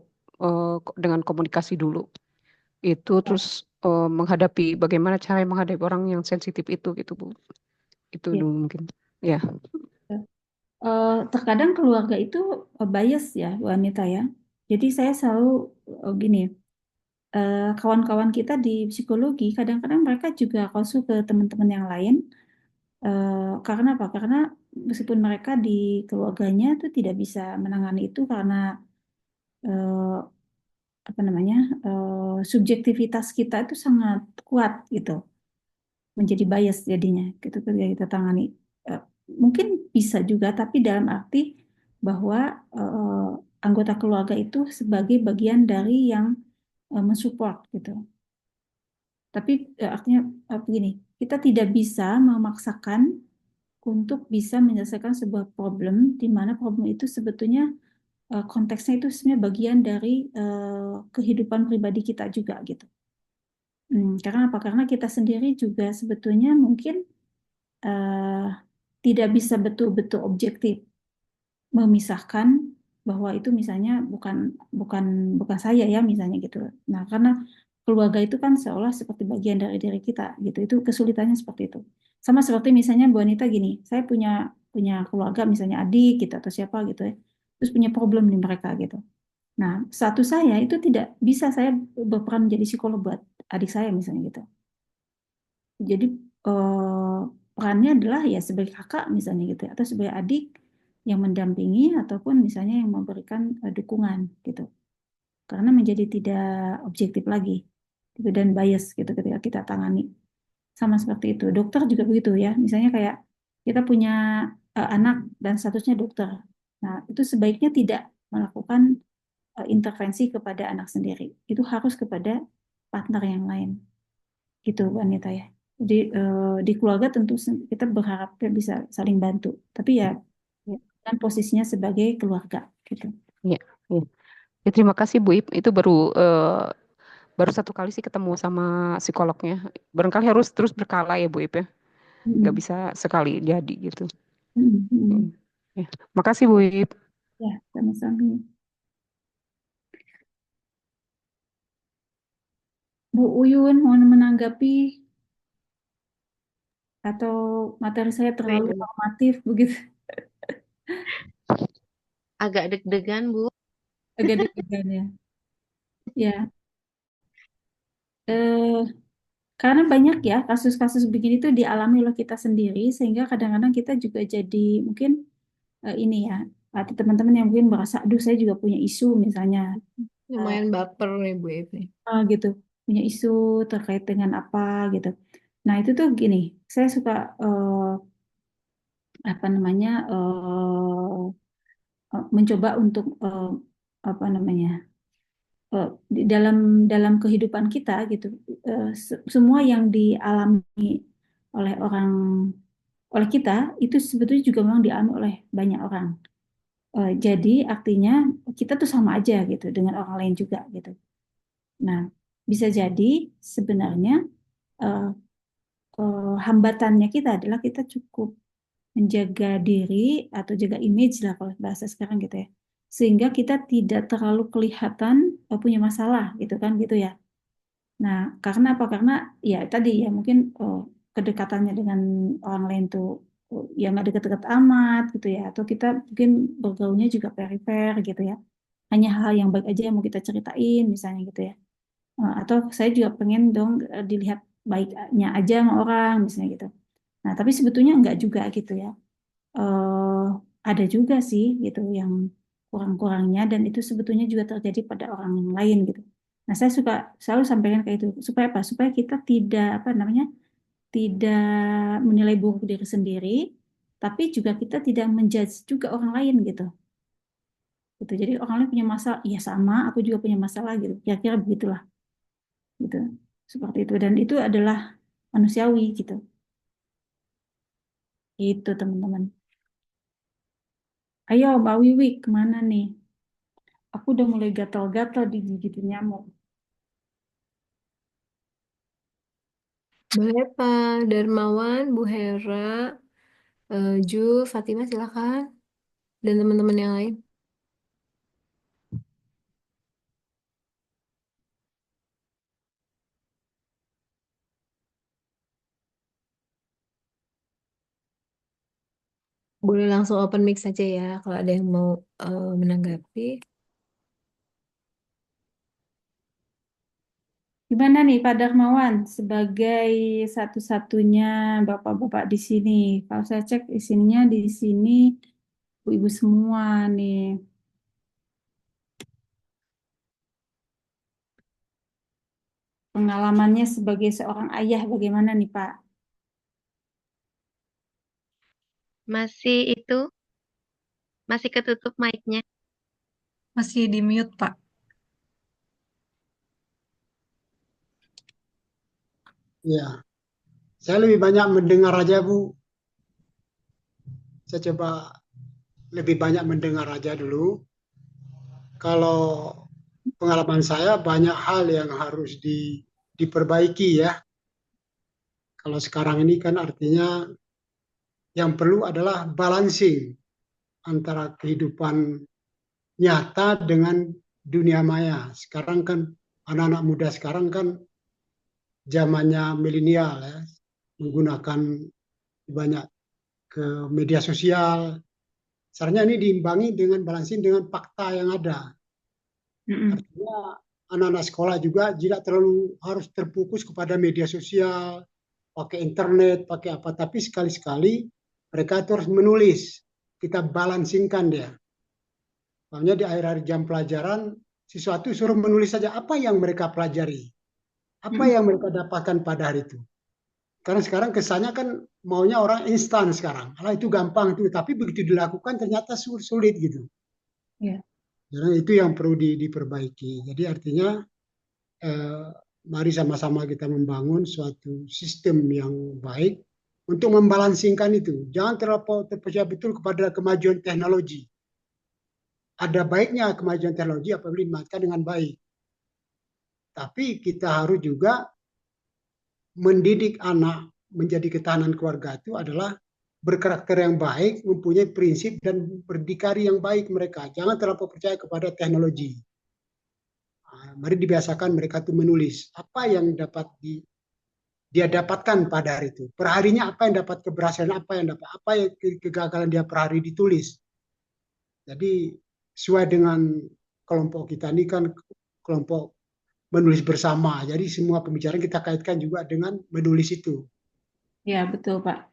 dengan komunikasi dulu. Itu terus menghadapi bagaimana cara menghadapi orang yang sensitif itu gitu Bu. Itu Ya. dulu mungkin. Ya. Terkadang keluarga itu bias ya wanita ya. Jadi saya selalu gini, kawan-kawan kita di psikologi kadang-kadang mereka juga konsul ke teman-teman yang lain. Karena apa? Karena meskipun mereka di keluarganya tuh tidak bisa menangani itu karena eh, apa namanya subjektivitas kita itu sangat kuat gitu, menjadi bias jadinya gitu ketika kita tangani. Eh, Mungkin bisa juga, tapi dalam arti bahwa anggota keluarga itu sebagai bagian dari yang mensupport gitu. Tapi artinya begini, kita tidak bisa memaksakan untuk bisa menyelesaikan sebuah problem di mana problem itu sebetulnya konteksnya itu sebenarnya bagian dari kehidupan pribadi kita juga gitu. Karena apa? Karena kita sendiri juga sebetulnya mungkin eh, tidak bisa betul-betul objektif memisahkan bahwa itu misalnya bukan bukan bukan saya ya misalnya gitu. Nah, karena keluarga itu kan seolah seperti bagian dari diri kita gitu. Itu kesulitannya seperti itu. Sama seperti misalnya Bu Anita gini, saya punya punya keluarga misalnya adik gitu atau siapa gitu ya. Terus punya problem di mereka gitu. Nah, satu saya itu tidak bisa saya berperan menjadi psikolog buat adik saya misalnya gitu. Jadi perannya adalah ya sebagai kakak misalnya gitu ya, atau sebagai adik yang mendampingi ataupun misalnya yang memberikan dukungan gitu. Karena menjadi tidak objektif lagi gitu, dan bias gitu ketika kita tangani. Sama seperti itu. Dokter juga begitu ya. Misalnya kayak kita punya anak dan statusnya dokter. Nah, itu sebaiknya tidak melakukan intervensi kepada anak sendiri. Itu harus kepada partner yang lain. Gitu, wanita ya. Jadi di keluarga tentu kita berharap bisa saling bantu. Tapi ya Ya, kan posisinya sebagai keluarga gitu. ya, ya. Ya, terima kasih Bu Ip. Itu baru satu kali sih ketemu sama psikolognya. Barangkali harus terus berkala ya Bu Ip ya. Nggak Mm, bisa sekali jadi gitu. mm, Hmm. mm. Ya. Makasih Bu Ip. Ya, sama-sama. Bu Uyun mau menanggapi atau materi saya terlalu Waduh, normatif begitu? agak deg-degan, Bu. Agak deg-degan ya. Ya, eh, karena banyak ya kasus-kasus begini tuh dialami oleh kita sendiri sehingga kadang-kadang kita juga jadi mungkin ini ya atau teman-teman yang mungkin merasa, aduh saya juga punya isu misalnya eh, Lumayan baper nih Bu Ip nih. gitu, punya isu terkait dengan apa gitu. Nah itu tuh gini, saya suka apa namanya mencoba untuk apa namanya di dalam dalam kehidupan kita gitu, semua yang dialami oleh oleh kita itu sebetulnya juga memang dialami oleh banyak orang. Jadi artinya kita tuh sama aja gitu dengan orang lain juga gitu. Nah, bisa jadi sebenarnya eh, hambatannya kita adalah kita cukup menjaga diri atau jaga image lah kalau bahasa sekarang gitu ya. Sehingga kita tidak terlalu kelihatan punya masalah gitu kan gitu ya. Nah, karena apa? Karena ya tadi ya mungkin kedekatannya dengan orang lain tuh ya nggak dekat-dekat amat gitu ya. Atau kita mungkin bergaulnya juga perifer gitu ya. Hanya hal yang baik aja yang mau kita ceritain misalnya gitu ya. Atau saya juga pengen dong dilihat baiknya aja sama orang misalnya gitu. Nah, tapi sebetulnya enggak juga gitu ya. eh ada juga sih gitu yang kurang-kurangnya dan itu sebetulnya juga terjadi pada orang yang lain gitu. Nah, saya suka selalu sampaikan kayak itu supaya apa? Supaya kita tidak apa namanya? Tidak menilai buruk diri sendiri, tapi juga kita tidak menjudge juga orang lain gitu. Gitu. Jadi orang lain punya masalah, iya sama, aku juga punya masalah gitu. Kira-kira begitulah gitu. Seperti itu dan itu adalah manusiawi gitu. Itu teman-teman. Ayo Mbak Wiwi kemana nih? Aku udah mulai gatal-gatal digigitin nyamuk. Boleh Pak Darmawan, Bu Hera, Ju, Fatima silakan. Dan teman-teman yang lain. Boleh langsung open mic saja ya kalau ada yang mau menanggapi. Gimana nih Pak Darmawan sebagai satu-satunya bapak-bapak di sini? Kalau saya cek isinya di sini ibu-ibu semua nih. Pengalamannya sebagai seorang ayah bagaimana nih Pak? Masih itu, masih ketutup mic-nya. Masih di mute, Pak. Ya, saya lebih banyak mendengar aja, Bu. Saya coba lebih banyak mendengar aja dulu. Kalau pengalaman saya banyak hal yang harus diperbaiki ya. Kalau sekarang ini kan artinya yang perlu adalah balancing antara kehidupan nyata dengan dunia maya. Sekarang kan anak-anak muda sekarang kan zamannya milenial ya, menggunakan banyak ke media sosial. Sebenarnya ini diimbangi dengan balancing dengan fakta yang ada. Mm-mm. Artinya anak-anak sekolah juga tidak terlalu harus terfokus kepada media sosial, pakai internet, pakai apa. Tapi sekali-sekali mereka itu harus menulis. Kita balancingkan dia. Soalnya di akhir-akhir jam pelajaran, siswa itu suruh menulis saja apa yang mereka pelajari. Apa Mm-mm. yang mereka dapatkan pada hari itu. Karena sekarang kesannya kan maunya orang instan sekarang. Alah itu gampang itu, tapi begitu dilakukan ternyata sulit gitu. Ya. Jadi itu yang perlu diperbaiki. Jadi artinya eh, mari sama-sama kita membangun suatu sistem yang baik untuk membalansingkan itu. Jangan terlalu terpercaya betul kepada kemajuan teknologi. Ada baiknya kemajuan teknologi apabila dimanfaatkan dengan baik. Tapi kita harus juga mendidik anak menjadi ketahanan keluarga itu adalah berkarakter yang baik, mempunyai prinsip dan berdikari yang baik mereka. Jangan terlalu percaya kepada teknologi. Mari dibiasakan mereka tuh menulis apa yang dapat dia dapatkan pada hari itu. Perharinya apa yang dapat keberhasilan, apa yang kegagalan dia per hari ditulis. Jadi sesuai dengan kelompok kita ini kan kelompok menulis bersama. Jadi semua pembicaraan kita kaitkan juga dengan menulis itu. Ya, betul, Pak.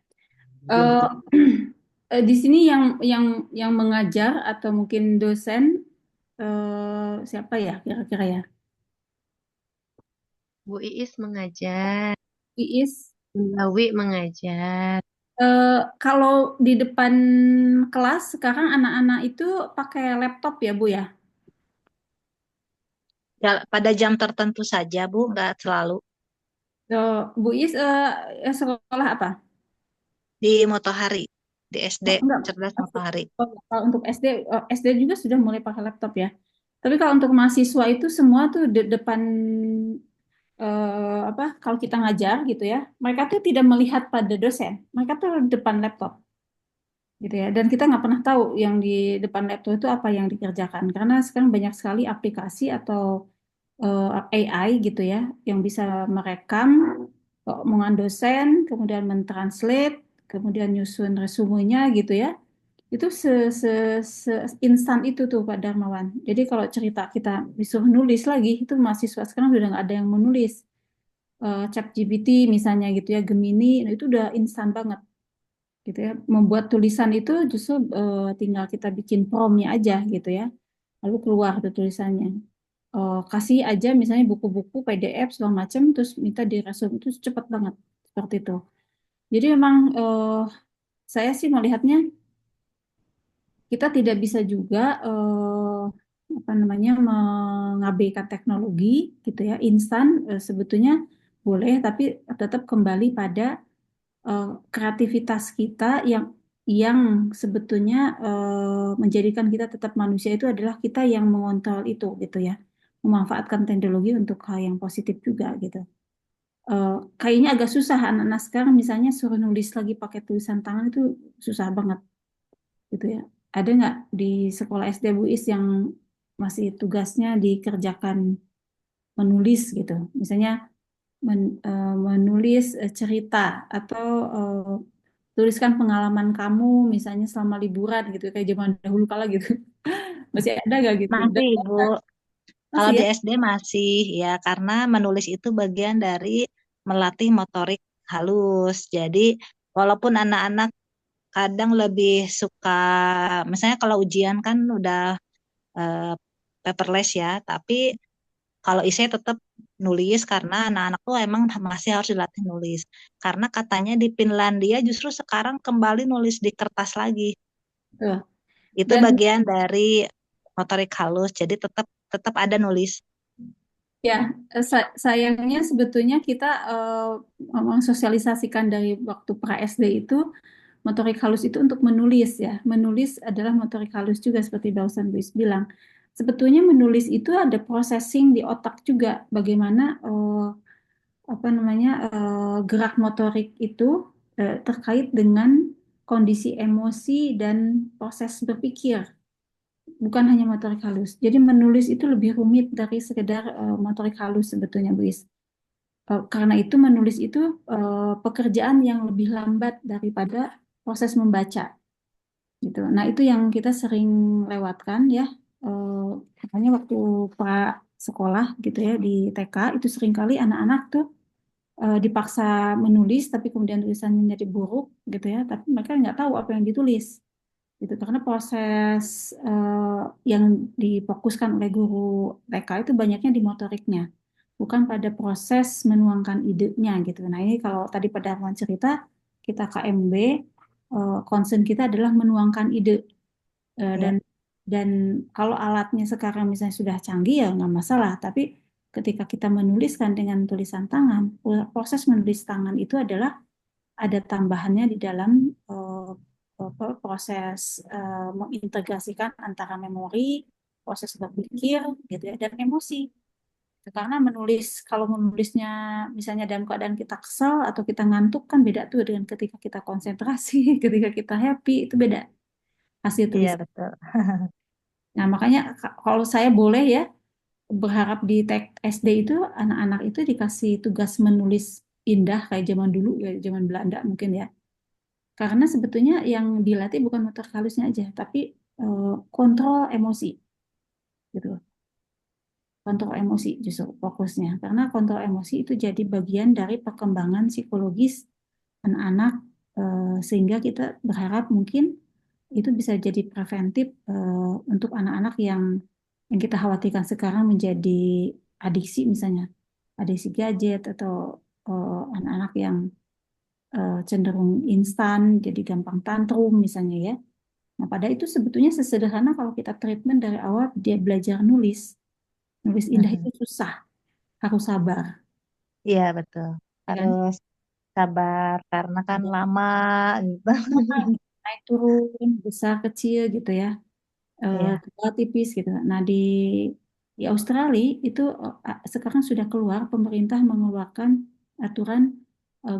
Jadi Di sini yang mengajar atau mungkin dosen siapa ya kira-kira ya? Bu Iis mengajar, Iis. Mbak Wi mengajar. Kalau di depan kelas sekarang anak-anak itu pakai laptop ya, Bu ya? Ya, pada jam tertentu saja, Bu, nggak selalu. Bu Iis sekolah apa? Di Motohari, di SD, Oh, enggak. Cerdas Motohari. Kalau untuk SD juga sudah mulai pakai laptop ya. Tapi kalau untuk mahasiswa itu semua tuh di depan apa? Kalau kita ngajar gitu ya, mereka tuh tidak melihat pada dosen, mereka tuh depan laptop gitu ya. Dan kita nggak pernah tahu yang di depan laptop itu apa yang dikerjakan karena sekarang banyak sekali aplikasi atau AI gitu ya yang bisa merekam omongan dosen, kemudian mentranslate, kemudian nyusun resumenya gitu ya. Itu instan itu tuh Pak Darmawan. Jadi kalau cerita kita disuruh nulis lagi, itu mahasiswa sekarang udah nggak ada yang menulis. ChatGPT misalnya gitu ya, Gemini, nah itu udah instan banget gitu ya. Membuat tulisan itu justru tinggal kita bikin promptnya aja gitu ya. Lalu keluar tuh tulisannya. Kasih aja misalnya buku-buku PDF segala macam, terus minta diresum itu cepat banget seperti itu. Jadi memang saya sih melihatnya kita tidak bisa juga apa namanya mengabaikan teknologi gitu ya instan sebetulnya boleh tapi tetap kembali pada kreativitas kita yang sebetulnya menjadikan kita tetap manusia itu adalah kita yang mengontrol itu gitu ya memanfaatkan teknologi untuk hal yang positif juga gitu. Kayaknya agak susah anak-anak sekarang misalnya suruh nulis lagi pakai tulisan tangan itu susah banget gitu ya. Ada nggak di sekolah SD Bu Is yang masih tugasnya dikerjakan menulis gitu? Misalnya menulis cerita atau tuliskan pengalaman kamu misalnya selama liburan gitu kayak zaman dahulu kala gitu. Masih ada nggak gitu? Masih, Bu. Kalau Masih di ya? SD masih, ya, karena menulis itu bagian dari melatih motorik halus. Jadi, walaupun anak-anak kadang lebih suka, misalnya kalau ujian kan udah eh, paperless ya, tapi kalau isai tetap nulis karena anak-anak tuh emang masih harus dilatih nulis. Karena katanya di Finlandia justru sekarang kembali nulis di kertas lagi. Tuh. Itu Dan bagian dari motorik halus, jadi tetap tetap ada nulis. ya, sayangnya sebetulnya kita mensosialisasikan dari waktu pra SD itu motorik halus itu untuk menulis ya. Menulis adalah motorik halus juga seperti barusan Luis bilang. Sebetulnya menulis itu ada processing di otak juga. Bagaimana apa namanya gerak motorik itu terkait dengan kondisi emosi dan proses berpikir. Bukan hanya motorik halus. Jadi menulis itu lebih rumit dari sekedar motorik halus sebetulnya, Bu Is. Karena itu menulis itu pekerjaan yang lebih lambat daripada proses membaca gitu. Nah, itu yang kita sering lewatkan ya. Eh, Makanya waktu pra sekolah gitu ya di TK itu seringkali anak-anak tuh dipaksa menulis tapi kemudian tulisannya jadi buruk gitu ya. Tapi mereka nggak tahu apa yang ditulis gitu karena proses yang difokuskan oleh guru TK itu banyaknya di motoriknya. bukan pada proses menuangkan idenya gitu. Nah, ini kalau tadi pada awal cerita kita KMB, concern kita adalah menuangkan ide. Iya. Dan kalau alatnya sekarang misalnya sudah canggih ya nggak masalah. Tapi ketika kita menuliskan dengan tulisan tangan, proses menulis tangan itu adalah ada tambahannya di dalam proses mengintegrasikan antara memori, proses berpikir, gitu ya, dan emosi. Karena kalau menulisnya misalnya dalam keadaan kita kesal atau kita ngantuk kan beda tuh dengan ketika kita konsentrasi, ketika kita happy itu beda hasil Iya, tulisan. betul. Nah, makanya kalau saya boleh ya berharap di SD itu anak-anak itu dikasih tugas menulis indah kayak zaman dulu ya, zaman Belanda mungkin ya. Karena sebetulnya yang dilatih bukan motor halusnya aja, tapi kontrol emosi gitu. Kontrol emosi justru fokusnya. Karena kontrol emosi itu jadi bagian dari perkembangan psikologis anak-anak, sehingga kita berharap mungkin itu bisa jadi preventif untuk anak-anak yang kita khawatirkan sekarang menjadi adiksi misalnya, adiksi gadget atau anak-anak yang cenderung instan, jadi gampang tantrum misalnya ya. Nah, pada itu sebetulnya sesederhana kalau kita treatment dari awal dia belajar nulis. Nulis indah itu Mm-mm. susah, harus sabar, Iya, betul. ya kan? Harus sabar karena kan Ada lama gitu. naik turun, besar kecil gitu ya, Iya. tebal tipis gitu. Nah, di Australia itu sekarang sudah keluar, pemerintah mengeluarkan aturan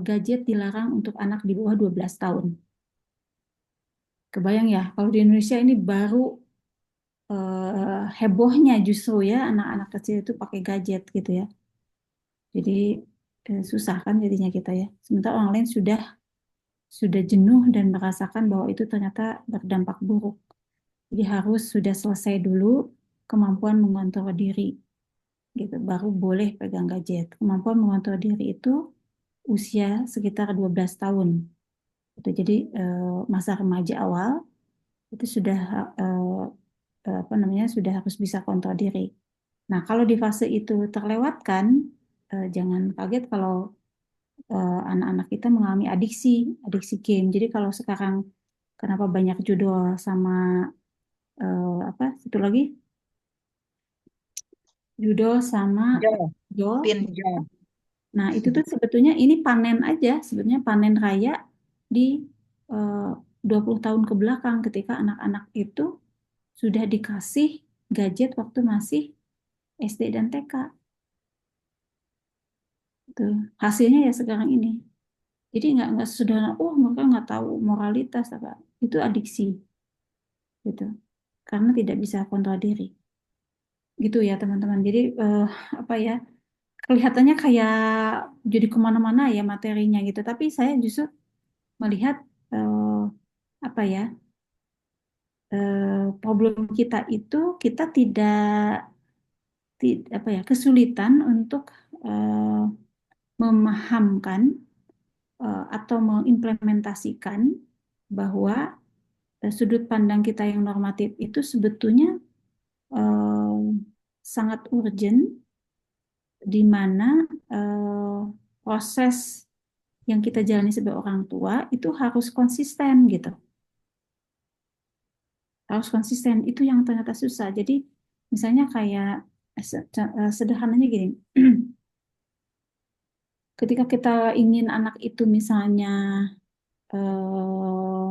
gadget dilarang untuk anak di bawah 12 tahun. Kebayang ya, kalau di Indonesia ini baru hebohnya justru ya anak-anak kecil itu pakai gadget gitu ya. Jadi susah kan jadinya kita ya. Sementara orang lain sudah jenuh dan merasakan bahwa itu ternyata berdampak buruk. Jadi harus sudah selesai dulu kemampuan mengontrol diri gitu, baru boleh pegang gadget. Kemampuan mengontrol diri itu usia sekitar 12 tahun. Itu jadi masa remaja awal itu sudah apa namanya sudah harus bisa kontrol diri. Nah, kalau di fase itu terlewatkan, jangan kaget kalau anak-anak kita mengalami adiksi game. Jadi kalau sekarang kenapa banyak judul sama apa itu lagi judul sama Jo, jol. pinjol. Nah, itu tuh sebetulnya ini panen aja, sebetulnya panen raya di eh, 20 tahun ke belakang ketika anak-anak itu sudah dikasih gadget waktu masih SD dan TK. Tuh, hasilnya ya sekarang ini. Jadi nggak sesederhana, oh mereka nggak tahu moralitas apa. Itu adiksi gitu. Karena tidak bisa kontrol diri. Gitu ya teman-teman. Jadi apa ya, kelihatannya kayak jadi kemana-mana ya materinya gitu. Tapi saya justru melihat apa ya, problem kita itu kita apa ya kesulitan untuk eh, memahamkan atau mengimplementasikan bahwa sudut pandang kita yang normatif itu sebetulnya eh, sangat urgent di mana eh, proses yang kita jalani sebagai orang tua itu harus konsisten gitu. Harus konsisten itu yang ternyata susah. Jadi misalnya kayak sederhananya gini, ketika kita ingin anak itu misalnya eh,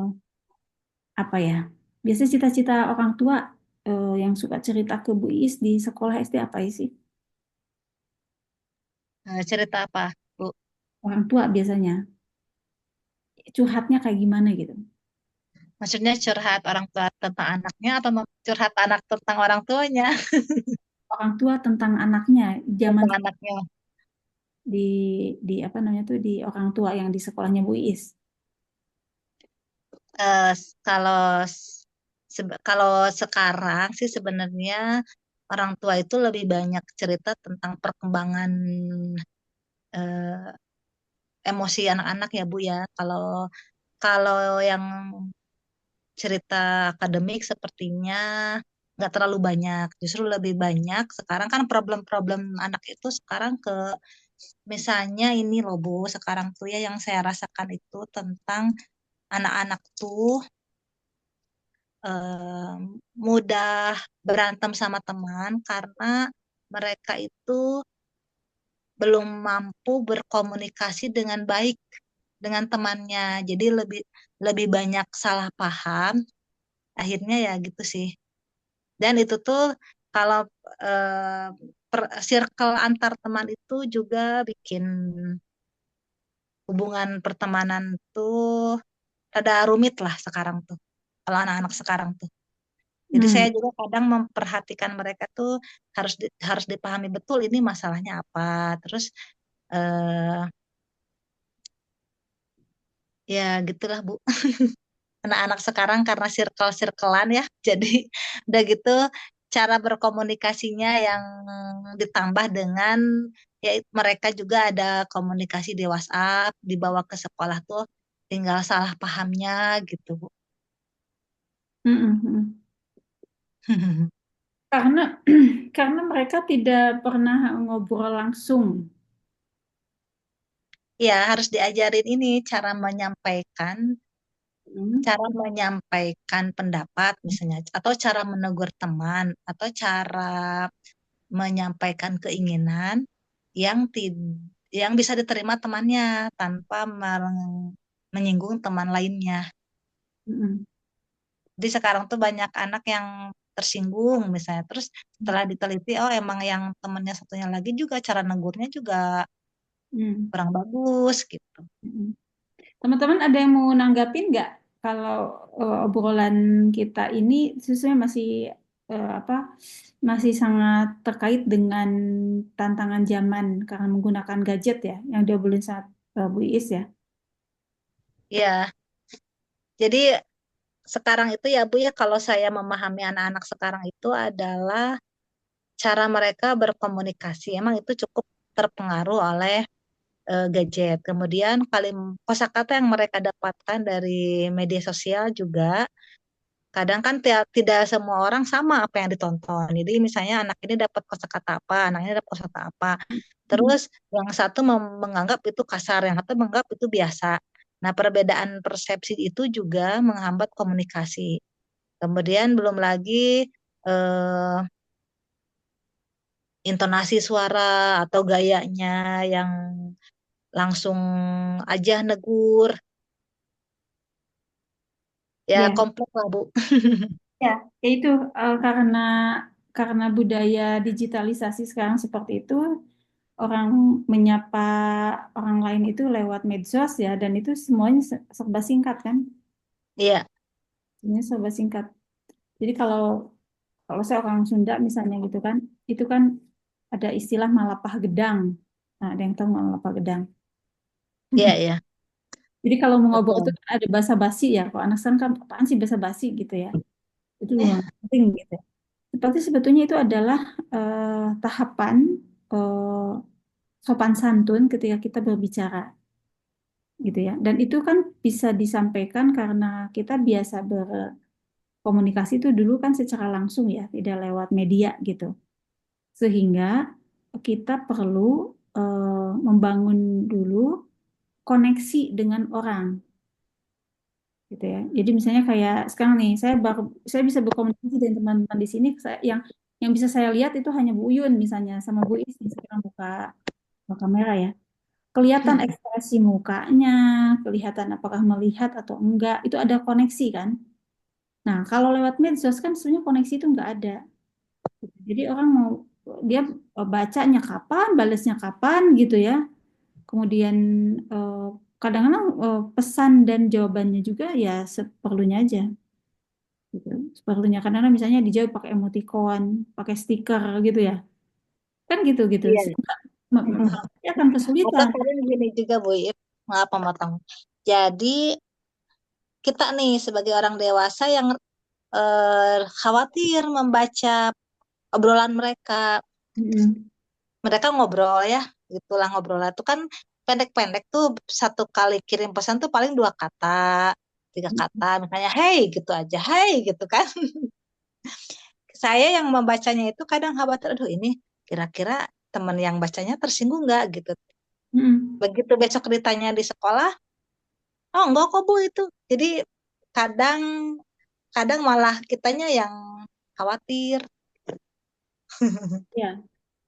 apa ya, biasanya cita-cita orang tua yang suka cerita ke Bu Iis di sekolah SD apa sih? Cerita apa, Bu? Orang tua biasanya curhatnya kayak gimana gitu. Maksudnya curhat orang tua tentang anaknya atau curhat anak tentang orang tuanya? Orang tua tentang anaknya zaman Tentang anaknya. di apa namanya tuh di orang tua yang di sekolahnya Bu Iis. Kalau kalau sekarang sih sebenarnya orang tua itu lebih banyak cerita tentang perkembangan eh, emosi anak-anak ya Bu ya. Kalau kalau yang cerita akademik sepertinya nggak terlalu banyak. Justru lebih banyak sekarang kan problem-problem anak itu sekarang ke misalnya ini loh Bu, sekarang tuh ya yang saya rasakan itu tentang anak-anak tuh eh, mudah berantem sama teman karena mereka itu belum mampu berkomunikasi dengan baik dengan temannya. Jadi lebih lebih banyak salah paham. Akhirnya ya gitu sih. Dan itu tuh kalau eh, circle antar teman itu juga bikin hubungan pertemanan tuh rada rumit lah sekarang tuh. Kalau anak-anak sekarang tuh. Jadi Hmm. saya juga kadang memperhatikan mereka tuh harus dipahami betul ini masalahnya apa. Terus eh ya gitulah Bu. Anak-anak sekarang karena circle-circlean ya. Jadi udah gitu cara berkomunikasinya yang ditambah dengan ya mereka juga ada komunikasi di WhatsApp, dibawa ke sekolah tuh tinggal salah pahamnya gitu, Bu. Hmm, hmm. Karena karena mereka tidak pernah ngobrol langsung. Ya, harus diajarin ini Hmm. cara menyampaikan pendapat misalnya atau cara menegur teman atau cara menyampaikan keinginan yang yang bisa diterima temannya tanpa menyinggung teman lainnya. Hmm. Jadi sekarang tuh banyak anak yang tersinggung misalnya. Terus setelah diteliti, oh emang yang temennya satunya lagi juga cara negurnya juga Hmm. kurang bagus gitu. Hmm. Teman-teman ada yang mau nanggapin nggak kalau obrolan kita ini sebenarnya masih apa masih sangat terkait dengan tantangan zaman karena menggunakan gadget ya yang diobrolin saat Bu Iis ya. Ya, jadi sekarang itu ya Bu ya kalau saya memahami anak-anak sekarang itu adalah cara mereka berkomunikasi. Emang itu cukup terpengaruh oleh gadget. Kemudian kosakata yang mereka dapatkan dari media sosial juga kadang kan tidak semua orang sama apa yang ditonton. Jadi misalnya anak ini dapat kosakata apa, anak ini dapat kosakata apa. Terus yang satu menganggap itu kasar, yang satu menganggap itu biasa. Nah, perbedaan persepsi itu juga menghambat komunikasi. Kemudian belum lagi eh, intonasi suara atau gayanya yang langsung aja negur. Ya, Ya, kompleks lah, Bu. ya, ya itu karena budaya digitalisasi sekarang seperti itu, orang menyapa orang lain itu lewat medsos ya, dan itu semuanya serba singkat kan? Iya, Semuanya serba singkat. Jadi kalau saya orang Sunda misalnya gitu kan, itu kan ada istilah malapah gedang. Nah, ada yang tahu nggak malapah gedang? iya, iya. Jadi kalau mau ngobrol itu Betul. kan ada basa-basi ya. Kalau anak sekarang kan apaan sih basa-basi gitu ya. Itu yang penting gitu. Seperti sebetulnya itu adalah tahapan eh, sopan santun ketika kita berbicara gitu ya. Dan itu kan bisa disampaikan karena kita biasa berkomunikasi itu dulu kan secara langsung ya, tidak lewat media gitu. Sehingga kita perlu membangun dulu koneksi dengan orang gitu ya. Jadi misalnya kayak sekarang nih, saya bisa berkomunikasi dengan teman-teman di sini yang bisa saya lihat itu hanya Bu Uyun misalnya sama Bu Is nih, sekarang buka kamera ya. Kelihatan ekspresi mukanya, kelihatan apakah melihat atau enggak, itu ada koneksi kan. Nah, kalau lewat medsos kan sebenarnya koneksi itu enggak ada. Jadi orang mau dia bacanya kapan, balesnya kapan gitu ya. Kemudian eh, kadang-kadang pesan dan jawabannya juga ya seperlunya aja gitu. Seperlunya kadang-kadang misalnya dijawab pakai emoticon, pakai stiker gitu ya. Kan gitu-gitu. Iya. Sehingga dia akan Atau kesulitan. kadang gini juga, Bu, maaf memotong. Jadi kita nih sebagai orang dewasa yang khawatir membaca obrolan mereka. Mm-mm. Mereka ngobrol ya, gitulah ngobrol itu kan pendek-pendek tuh satu kali kirim pesan tuh paling 2 kata, 3 kata, misalnya hey gitu aja, hey gitu kan. saya yang membacanya itu kadang khawatir, aduh ini kira-kira teman yang bacanya tersinggung nggak gitu. Mm-mm. Begitu besok ditanya di sekolah, oh enggak kok Bu itu. Jadi kadang kadang malah kitanya yang khawatir. Ya,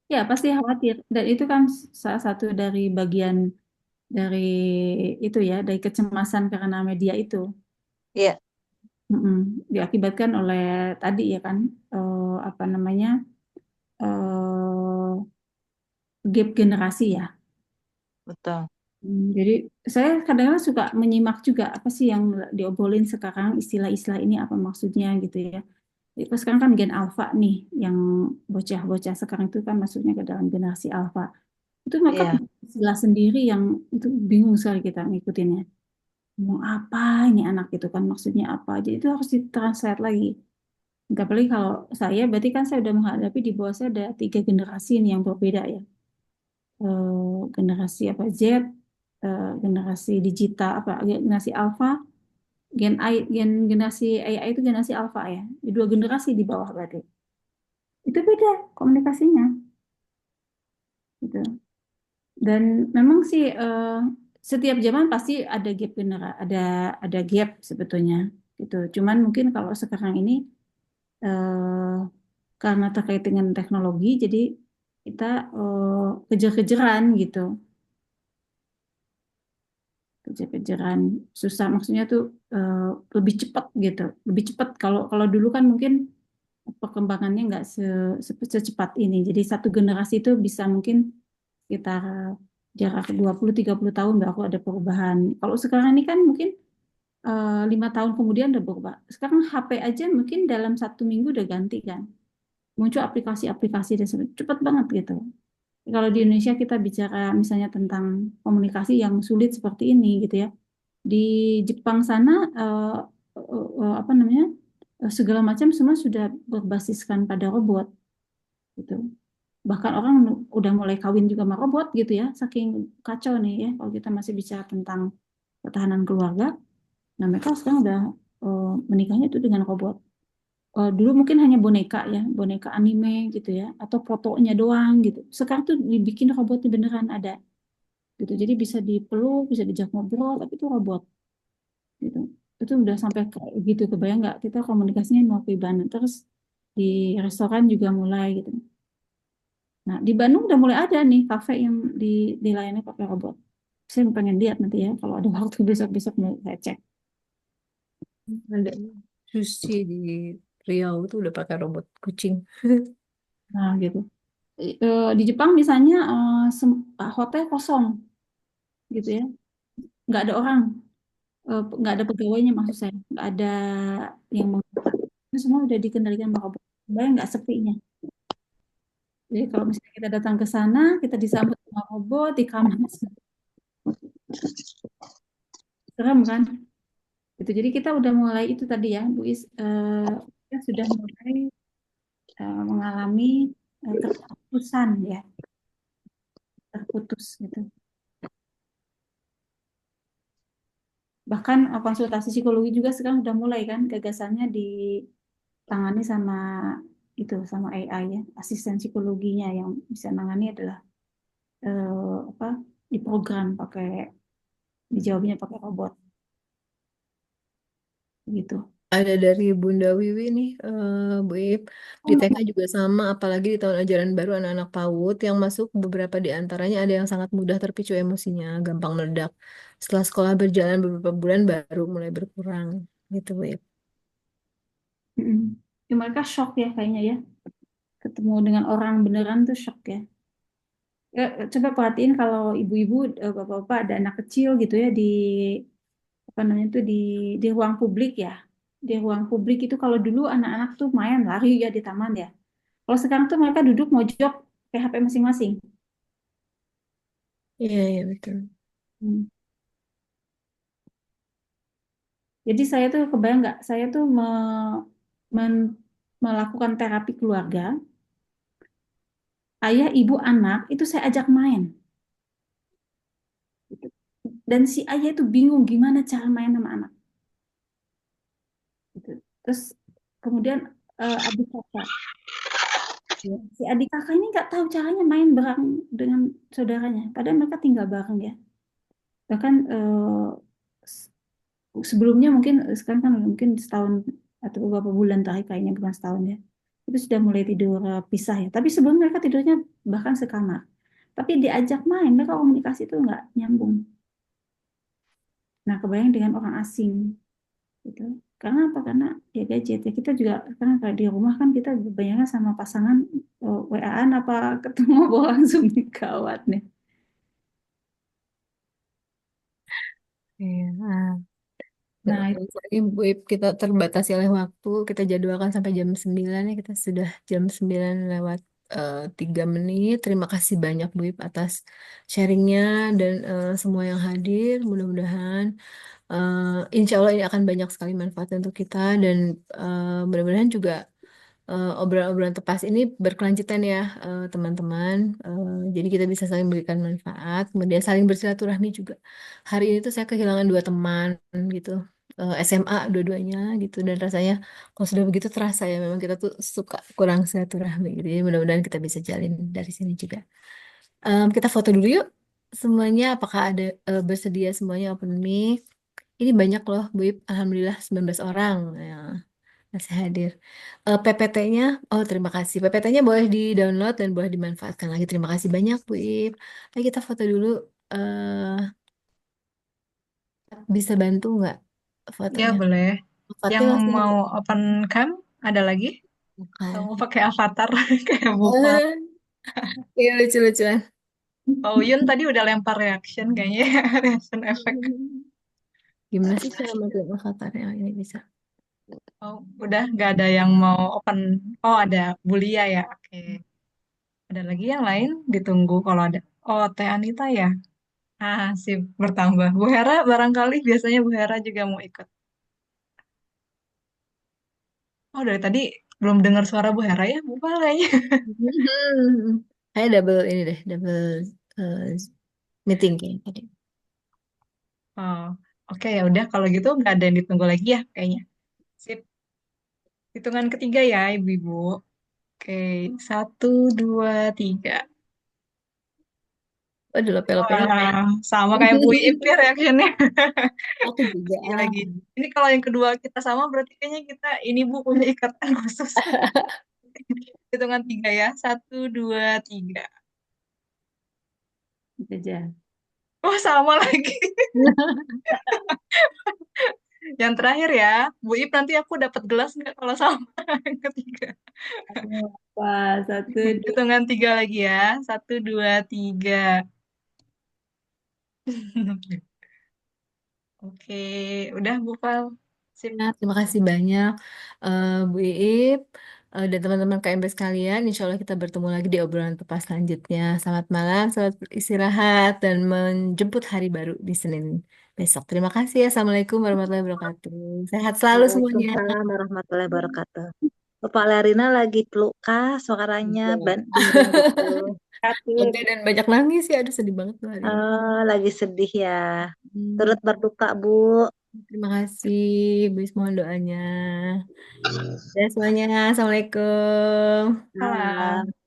ya pasti khawatir. Dan itu kan salah satu dari bagian dari itu ya, dari kecemasan karena media itu. Iya, Mm-mm. Diakibatkan oleh tadi ya kan, apa namanya, eh, gap generasi ya. betul. Jadi saya kadang-kadang suka menyimak juga apa sih yang diobrolin sekarang, istilah-istilah ini apa maksudnya gitu ya. Itu sekarang kan gen alpha nih, yang bocah-bocah sekarang itu kan masuknya ke dalam generasi alpha. Itu mereka Iya, punya istilah sendiri yang itu bingung sekali kita ngikutinnya. Mau apa ini anak itu kan maksudnya apa. Jadi itu harus ditranslate lagi. Nggak apalagi kalau saya, berarti kan saya udah menghadapi di bawah saya ada 3 generasi nih yang berbeda ya. Generasi apa Z, generasi digital apa generasi alpha, generasi AI itu generasi alpha ya. 2 generasi di bawah berarti. Itu beda komunikasinya gitu. Dan memang sih setiap zaman pasti ada gap ada gap sebetulnya gitu. Cuman mungkin kalau sekarang ini eh, karena terkait dengan teknologi, jadi kita kejar-kejaran gitu, kejar-kejaran susah. Maksudnya tuh eh, lebih cepat gitu, lebih cepat. Kalau kalau dulu kan mungkin perkembangannya nggak secepat ini. Jadi satu generasi itu bisa mungkin sekitar jarak 20-30 tahun baru ada perubahan. Kalau sekarang ini kan mungkin 5 tahun kemudian udah berubah. Sekarang HP aja mungkin dalam 1 minggu udah ganti kan. Muncul aplikasi-aplikasi dan sebagainya. Cepat banget gitu. Kalau di Indonesia kita bicara misalnya tentang komunikasi yang sulit seperti ini gitu ya. Di Jepang sana apa namanya, segala macam semua sudah berbasiskan pada robot gitu. Bahkan orang udah mulai kawin juga sama robot gitu ya. Saking kacau nih ya kalau kita masih bicara tentang ketahanan keluarga. Nah mereka sekarang udah menikahnya itu dengan robot. Dulu mungkin hanya boneka ya, boneka anime gitu ya, atau fotonya doang gitu. Sekarang tuh dibikin robotnya beneran ada gitu. Jadi bisa dipeluk, bisa diajak ngobrol, tapi itu robot gitu. Itu udah sampai kayak gitu, kebayang nggak? Kita komunikasinya mau ke Bandung, terus di restoran juga mulai gitu. Nah di Bandung udah mulai ada nih kafe yang dilayani pakai robot. Saya pengen lihat nanti ya, kalau ada waktu besok-besok saya cek. Ada sushi di Riau itu udah pakai robot kucing. Nah gitu. Di Jepang misalnya hotel kosong gitu ya, nggak ada orang, nggak ada pegawainya maksud saya, nggak ada yang itu semua udah dikendalikan sama robot. Bayang nggak sepinya. Jadi kalau misalnya kita datang ke sana, kita disambut sama robot di kamar, serem kan? Itu jadi kita udah mulai itu tadi ya, Bu Is, kita sudah mulai mengalami keterputusan ya, terputus gitu. Bahkan konsultasi psikologi juga sekarang udah mulai kan, gagasannya ditangani sama itu sama AI ya, asisten psikologinya yang bisa nangani adalah apa, diprogram pakai, dijawabnya pakai robot gitu. Ada dari Bunda Wiwi nih, Bu Ip. Di TK Oh, juga sama, apalagi di tahun ajaran baru anak-anak PAUD yang masuk beberapa di antaranya ada yang sangat mudah terpicu emosinya, gampang meledak. Setelah sekolah berjalan beberapa bulan baru mulai berkurang. Gitu, Bu Ip. mm-mm. Ya, mereka shock ya kayaknya ya, ketemu dengan orang beneran tuh shock ya. Ya, coba perhatiin kalau ibu-ibu, bapak-bapak ada anak kecil gitu ya di apa namanya tuh di ruang publik ya. Di ruang publik itu kalau dulu anak-anak tuh main lari ya di taman ya. Kalau sekarang tuh mereka duduk mojok pakai HP masing-masing. Iya, iya betul. Hmm. Jadi saya tuh kebayang nggak, saya tuh men- melakukan terapi keluarga, ayah, ibu, anak itu saya ajak main. Gitu. Dan si ayah itu bingung gimana cara main sama anak. Gitu. Terus kemudian adik kakak. Ya. Si adik kakak ini nggak tahu caranya main bareng dengan saudaranya. Padahal mereka tinggal bareng ya. Bahkan s- sebelumnya mungkin sekarang kan mungkin setahun atau beberapa bulan terakhir kayaknya bukan setahun ya. Itu sudah mulai tidur pisah ya. Tapi sebelum mereka tidurnya bahkan sekamar. Tapi diajak main, mereka komunikasi itu nggak nyambung. Nah, kebayang dengan orang asing gitu. Karena apa? Karena ya gadget ya kita juga karena kayak di rumah kan kita kebanyakan sama pasangan WA-an apa ketemu bawa langsung nih gawat nih. Iya. Dan Nah, itu misalnya Bu Ip, kita terbatasi oleh waktu, kita jadwalkan sampai jam 9 ya, kita sudah jam 9 lewat 3 menit. Terima kasih banyak Bu Ip atas sharingnya dan semua yang hadir. Mudah-mudahan insya Allah ini akan banyak sekali manfaatnya untuk kita dan mudah-mudahan juga obrolan-obrolan tepas ini berkelanjutan ya teman-teman. Jadi kita bisa saling memberikan manfaat, kemudian saling bersilaturahmi juga. Hari ini tuh saya kehilangan dua teman gitu, SMA dua-duanya gitu, dan rasanya kalau sudah begitu terasa ya memang kita tuh suka kurang silaturahmi gitu. Jadi mudah-mudahan kita bisa jalin dari sini juga. Kita foto dulu yuk semuanya. Apakah ada bersedia semuanya open mic? Ini banyak loh, Bu Ip. Alhamdulillah 19 orang. Ya masih hadir. PPT-nya, oh terima kasih. PPT-nya boleh di-download dan boleh dimanfaatkan lagi. Terima kasih banyak, Bu Ip. Ayo kita foto dulu. eh Bisa bantu nggak Ya, fotonya? boleh. Fotonya Yang masih mau open cam, ada lagi? bukan. Kamu pakai avatar kayak Bupal. Iya lucu-lucuan. Oh, Yun tadi udah lempar reaction kayaknya, reaction efek. Gimana sih cara masukin avatarnya? Oh, ini bisa. Oh, udah nggak ada yang mau open. Oh, ada Bulia ya. Oke. Ada lagi yang lain? Ditunggu kalau ada. Oh, Teh Anita ya. Ah, sip, bertambah. Bu Hera barangkali biasanya Bu Hera juga mau ikut. Oh, dari tadi belum dengar suara Bu Hera ya, Bu Pal kayaknya. Saya double ini deh, double eh, meeting kayaknya tadi. Oh, oke ya udah kalau gitu nggak ada yang ditunggu lagi ya kayaknya. Sip. Hitungan ketiga ya, Ibu-ibu. Oke, satu, dua, tiga. Aduh, lope-lope. Wah, sama kayak Bu Ip ya reaksinya. Aku juga. Lagi lagi. Ini kalau yang kedua kita sama berarti kayaknya kita ini Bu punya ikatan khusus. Hitungan tiga ya. Satu, dua, tiga. gitu aja. Oh, sama lagi. Yang terakhir ya, Bu Ip nanti aku dapat gelas nggak kalau sama yang ketiga. Apa satu dua Hitungan tiga lagi ya. Satu, dua, tiga. Oke, udah Bu Fal. Sip. Ya, terima kasih banyak Bu Iip dan teman-teman KMB sekalian. Insya Allah kita bertemu lagi di obrolan tepat selanjutnya. Selamat malam, selamat istirahat dan menjemput hari baru di Senin besok. Terima kasih. Assalamualaikum warahmatullahi wabarakatuh. Sehat selalu semuanya. Waalaikumsalam warahmatullahi wabarakatuh. Bapak Larina lagi peluk kah? Suaranya Iya. dengung gitu. satu. Oke, dan banyak nangis ya. Aduh sedih banget tuh hari ini. Lagi sedih ya. Hmm, Turut berduka, Bu. terima kasih. Bis mohon doanya. Dan semuanya. Assalamualaikum. Salam. Salam.